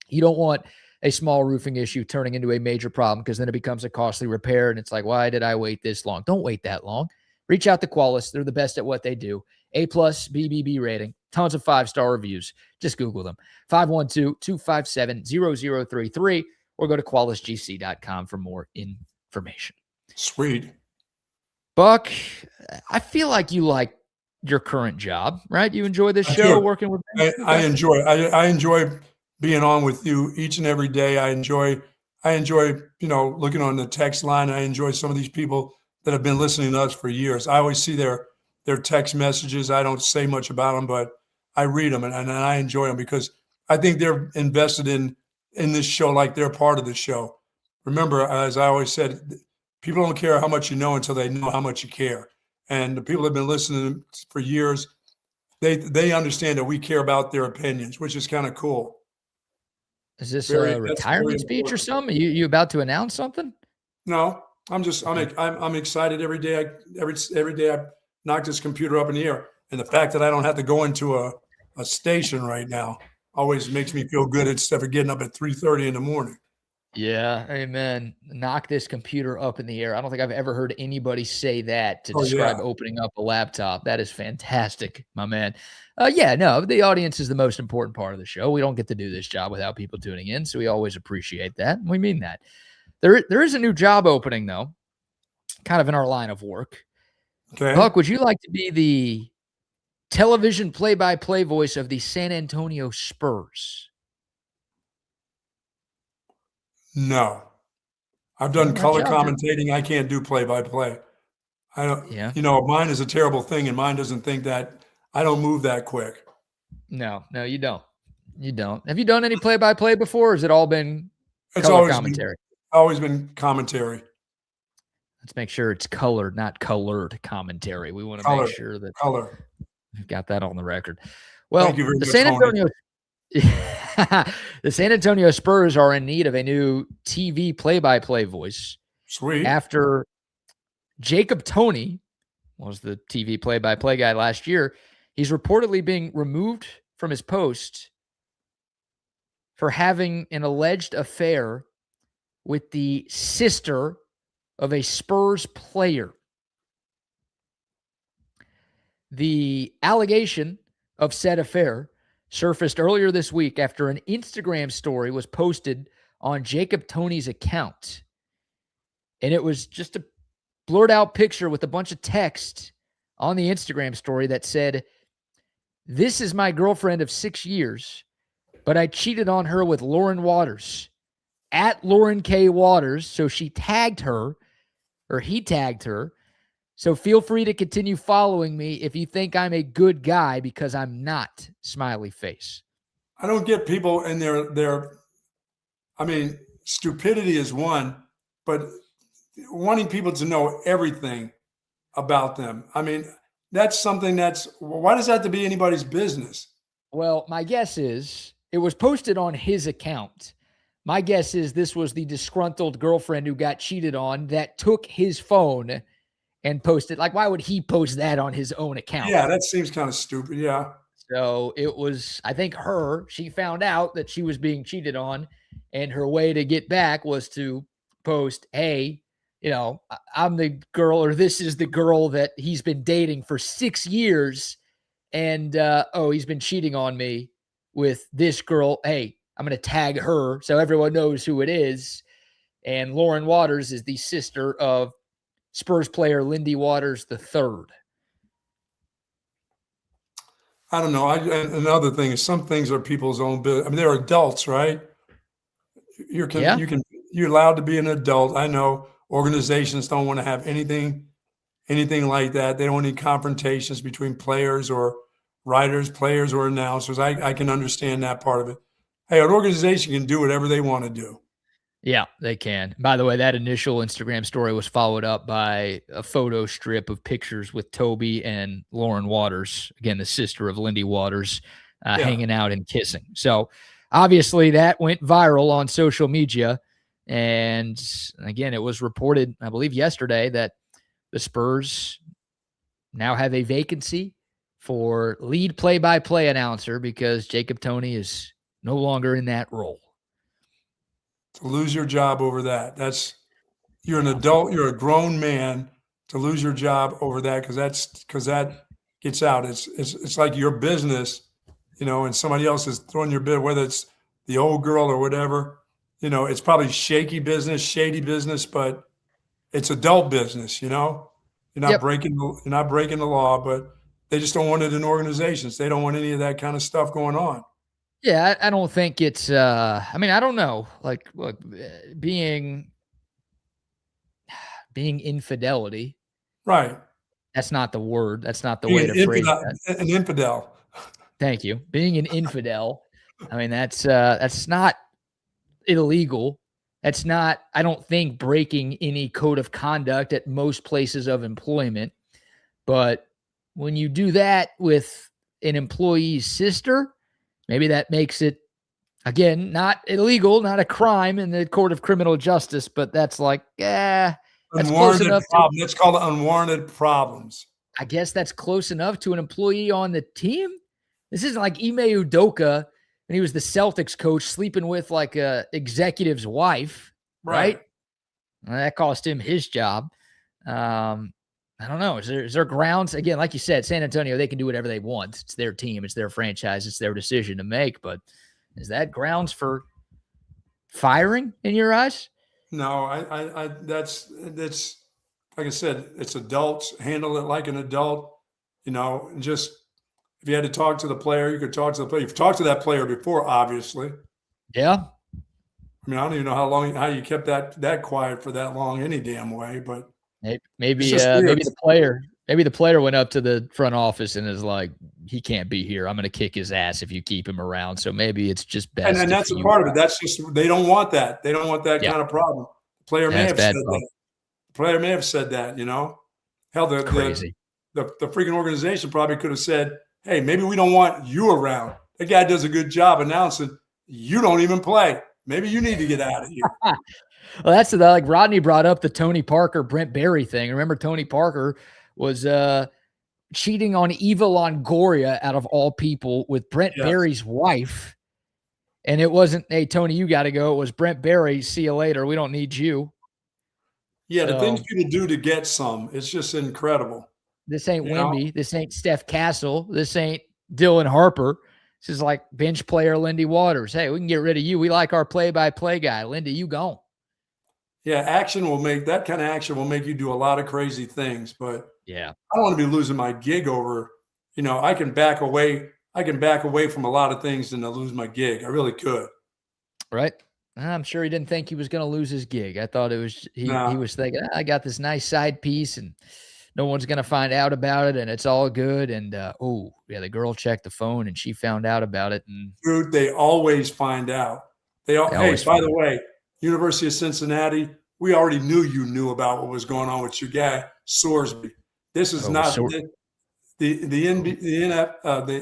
You don't want a small roofing issue turning into a major problem, because then it becomes a costly repair, and it's like, why did I wait this long? Don't wait that long. Reach out to Qualis. They're the best at what they do. A+ BBB rating, tons of 5-star reviews. Just Google them. 512-257-0033 or go to qualisgc.com for more information. Sweet. Buck, I feel like you like your current job, right? You enjoy this show, working with me? I enjoy being on with you each and every day. I enjoy, looking on the text line. I enjoy some of these people that have been listening to us for years. I always see their text messages. I don't say much about them, but I read them and I enjoy them because I think they're invested in this show like they're part of the show. Remember, as I always said, people don't care how much you know until they know how much you care. And the people that have been listening for years, they understand that we care about their opinions, which is kind of cool. Is this a retirement speech or something? You about to announce something? No, I'm excited every day. Every day I knock this computer up in the air, and the fact that I don't have to go into a station right now always makes me feel good instead of getting up at 3:30 in the morning. Yeah, amen. Knock this computer up in the air. I don't think I've ever heard anybody say that to describe opening up a laptop. That is fantastic, my man. Yeah, no, the audience is the most important part of the show. We don't get to do this job without people tuning in, so we always appreciate that. We mean that. There is a new job opening, though, kind of in our line of work. Okay. Buck, would you like to be the television play-by-play voice of the San Antonio Spurs? No. I've done color commentating. I can't do play-by-play. I don't. Yeah. Mine is a terrible thing, and mine doesn't think that I don't move that quick. No, you don't. You don't. Have you done any play-by-play before, or has it all been color commentary? Always been commentary. Let's make sure it's colored, not colored commentary. We want to make sure that we've got that on the record. Well, thank you very much, the San Antonio Spurs are in need of a new TV play-by-play voice. Sweet. After Jacob Toney was the TV play-by-play guy last year, he's reportedly being removed from his post for having an alleged affair with the sister of a Spurs player. The allegation of said affair surfaced earlier this week after an Instagram story was posted on Jacob Toney's account. And it was just a blurred out picture with a bunch of text on the Instagram story that said, "This is my girlfriend of 6 years, but I cheated on her with Lauren Waters, at Lauren K. Waters." So she tagged her, or he tagged her. "So feel free to continue following me if you think I'm a good guy, because I'm not," smiley face. I don't get people in their I mean, stupidity is one, but wanting people to know everything about them. I mean, that's something why does that have to be anybody's business? Well, my guess is it was posted on his account. My guess is this was the disgruntled girlfriend who got cheated on that took his phone and posted. Like, why would he post that on his own account? Yeah, that seems kind of stupid. Yeah. So it was, I think she found out that she was being cheated on, and her way to get back was to post, "Hey, I'm the girl," or "This is the girl that he's been dating for 6 years. And, he's been cheating on me with this girl. Hey, I'm going to tag her so everyone knows who it is." And Lauren Waters is the sister of Spurs player Lindy Waters III. I don't know. Another thing is, some things are people's own business. I mean, they're adults, right? You're allowed to be an adult. I know organizations don't want to have anything like that. They don't want any confrontations between players or writers, players or announcers. I can understand that part of it. Hey, an organization can do whatever they want to do. Yeah, they can. By the way, that initial Instagram story was followed up by a photo strip of pictures with Toby and Lauren Waters, again, the sister of Lindy Waters, hanging out and kissing. So obviously that went viral on social media. And again, it was reported, I believe yesterday, that the Spurs now have a vacancy for lead play-by-play announcer because Jacob Toney is no longer in that role. To lose your job over that, you're an adult, you're a grown man. To lose your job over that, because that gets out. It's like your business, and somebody else is throwing your bid, whether it's the old girl or whatever. It's probably shady business, but it's adult business. You're not breaking the law, but they just don't want it in organizations. They don't want any of that kind of stuff going on. Yeah, I don't think it's, I don't know, like, look, being infidelity. Right. That's not the word. That's not the way to phrase that. An infidel. Thank you. Being an infidel, I mean, that's not illegal. That's not, I don't think, breaking any code of conduct at most places of employment. But when you do that with an employee's sister, maybe that makes it, again, not illegal, not a crime in the court of criminal justice, but that's like, that's close Unwarranted enough. problem. That's called unwarranted problems. I guess that's close enough to an employee on the team. This isn't like Ime Udoka and he was the Celtics coach sleeping with like a executive's wife, right? Well, that cost him his job. I don't know. Is there grounds? Again, like you said, San Antonio, they can do whatever they want. It's their team. It's their franchise. It's their decision to make. But is that grounds for firing in your eyes? No, that's like I said, it's adults. Handle it like an adult. Just if you had to talk to the player, you could talk to the player. You've talked to that player before, obviously. Yeah. I mean, I don't even know how you kept that quiet for that long any damn way, but maybe the player went up to the front office and is like, he can't be here. I'm going to kick his ass if you keep him around. So maybe it's just best. And that's a part of it. That's just, they don't want that. They don't want that kind of problem. The player may have said that. The player may have said that, Hell, the freaking organization probably could have said, hey, maybe we don't want you around. That guy does a good job announcing you don't even play. Maybe you need to get out of here. Well, that's like Rodney brought up the Tony Parker, Brent Barry thing. Remember, Tony Parker was cheating on Eva Longoria, out of all people, with Brent Barry's wife. And it wasn't, hey, Tony, you got to go. It was Brent Barry. See you later. We don't need you. Yeah, the things people do to get some, it's just incredible. This ain't Wemby. This ain't Steph Castle. This ain't Dylan Harper. This is like bench player Lindy Waters. Hey, we can get rid of you. We like our play-by-play guy. Lindy, you gone. Yeah, that kind of action will make you do a lot of crazy things. But yeah, I don't want to be losing my gig over, I can back away. I can back away from a lot of things than to lose my gig. I really could. Right. I'm sure he didn't think he was going to lose his gig. I thought it was, he was thinking, I got this nice side piece and no one's going to find out about it, and it's all good. And, the girl checked the phone, and she found out about it. And dude, they always find out. Hey, by the way, University of Cincinnati, we already knew you knew about what was going on with your guy, Sorsby. This is not the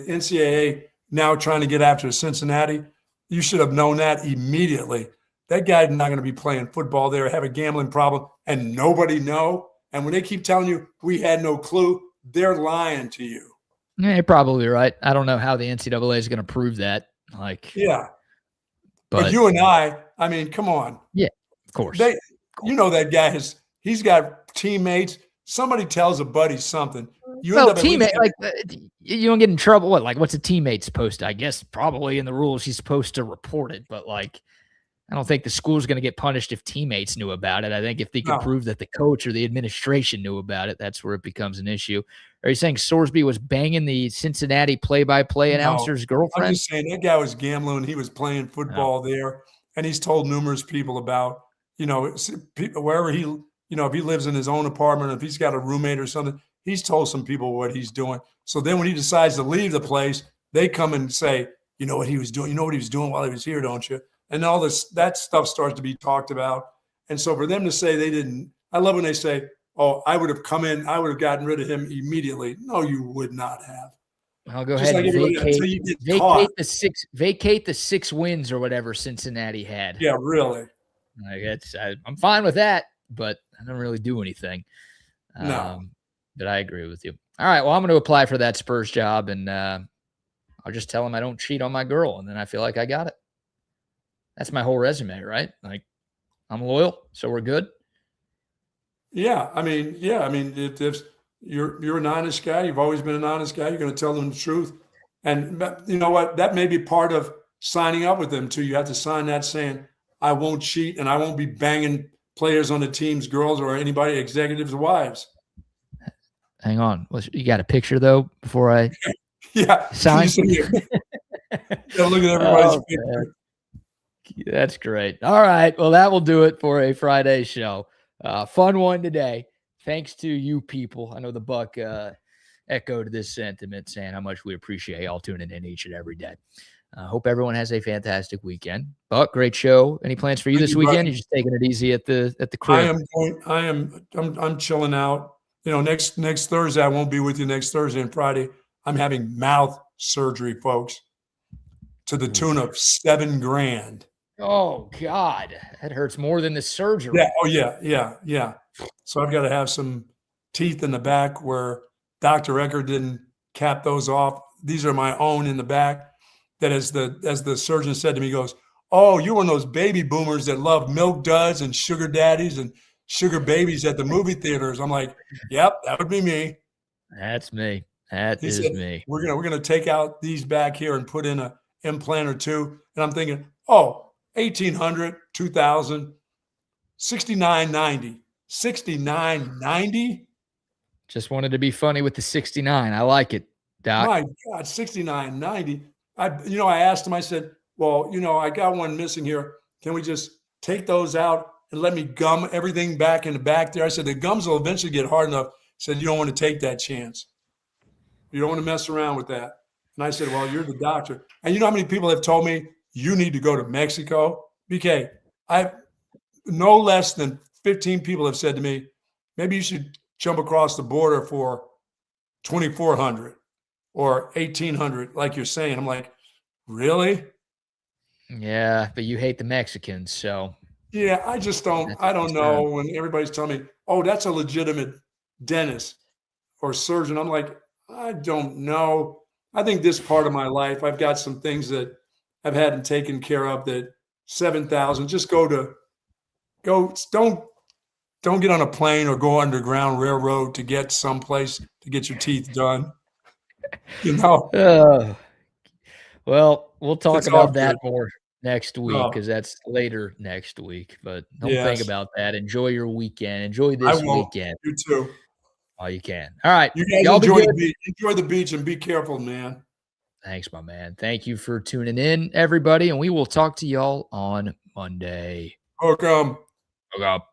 NCAA now trying to get after Cincinnati. You should have known that immediately. That guy's not going to be playing football there, have a gambling problem, and nobody know. And when they keep telling you we had no clue, they're lying to you. Yeah, you're probably right. I don't know how the NCAA is going to prove that. But you and I mean, come on. Yeah, of course. That guy he's got teammates. Somebody tells a buddy something. You don't get in trouble. What's a teammate supposed to? I guess probably in the rules he's supposed to report it, but I don't think the school's going to get punished if teammates knew about it. I think if they can prove that the coach or the administration knew about it, that's where it becomes an issue. Are you saying Sorsby was banging the Cincinnati play-by-play announcer's girlfriend? I'm just saying that guy was gambling. He was playing football there, and he's told numerous people about, wherever he, if he lives in his own apartment, if he's got a roommate or something, he's told some people what he's doing. So then when he decides to leave the place, they come and say, you know what he was doing? You know what he was doing while he was here, don't you? And all that stuff starts to be talked about. And so for them to say they didn't, I love when they say, oh, I would have come in, I would have gotten rid of him immediately. No, you would not have. I'll go ahead and vacate the 6 wins or whatever Cincinnati had. Yeah, really. I'm fine with that, but I don't really do anything. No. But I agree with you. All right, well, I'm going to apply for that Spurs job, and I'll just tell him I don't cheat on my girl, and then I feel like I got it. That's my whole resume, right? I'm loyal, so we're good. Yeah, I mean, if you're an honest guy, you've always been an honest guy, you're going to tell them the truth. And you know what? That may be part of signing up with them too. You have to sign that saying, I won't cheat and I won't be banging players on the team's girls or anybody, executives' wives. Hang on. You got a picture though before I sign? Look at everybody's picture. Man. That's great. All right. Well, that will do it for a Friday show. Fun one today. Thanks to you people. I know the Buck echoed this sentiment, saying how much we appreciate y'all tuning in each and every day. Hope everyone has a fantastic weekend. Buck, great show. Any plans for you this weekend? You're just taking it easy at the crib. I'm chilling out. Next Thursday, I won't be with you next Thursday and Friday. I'm having mouth surgery, folks, to the tune of $7,000. Oh God, that hurts more than the surgery. Yeah. Oh yeah. So I've got to have some teeth in the back where Dr. Ecker didn't cap those off. These are my own in the back. That as the surgeon said to me, he goes, "Oh, you're one of those baby boomers that love milk duds and sugar daddies and sugar babies at the movie theaters." I'm like, "Yep, that would be me." That's me. That is me. We're gonna take out these back here and put in an implant or two. And I'm thinking, oh, 1,800, 2,000, $69.90, $69.90. Just wanted to be funny with the 69. I like it, Doc. My God, $69.90. I asked him, I said, well, I got one missing here. Can we just take those out and let me gum everything back in the back there? I said, the gums will eventually get hard enough. He said, you don't want to take that chance. You don't want to mess around with that. And I said, well, you're the doctor. And you know how many people have told me you need to go to Mexico? BK, no less than 15 people have said to me, maybe you should jump across the border for $2,400 or $1,800, like you're saying. I'm like, really? Yeah, but you hate the Mexicans, so. Yeah, I just don't. I don't know when everybody's telling me, oh, that's a legitimate dentist or surgeon. I'm like, I don't know. I think this part of my life, I've got some things that I've had and taken care of that 7,000. Just don't get on a plane or go underground railroad to get someplace to get your teeth done. Well, we'll talk about that more next week because that's later next week. But don't think about that. Enjoy your weekend. Enjoy this weekend. You too. Oh, you can. All right. You guys enjoy the beach and be careful, man. Thanks, my man. Thank you for tuning in, everybody. And we will talk to y'all on Monday. Welcome. Okay.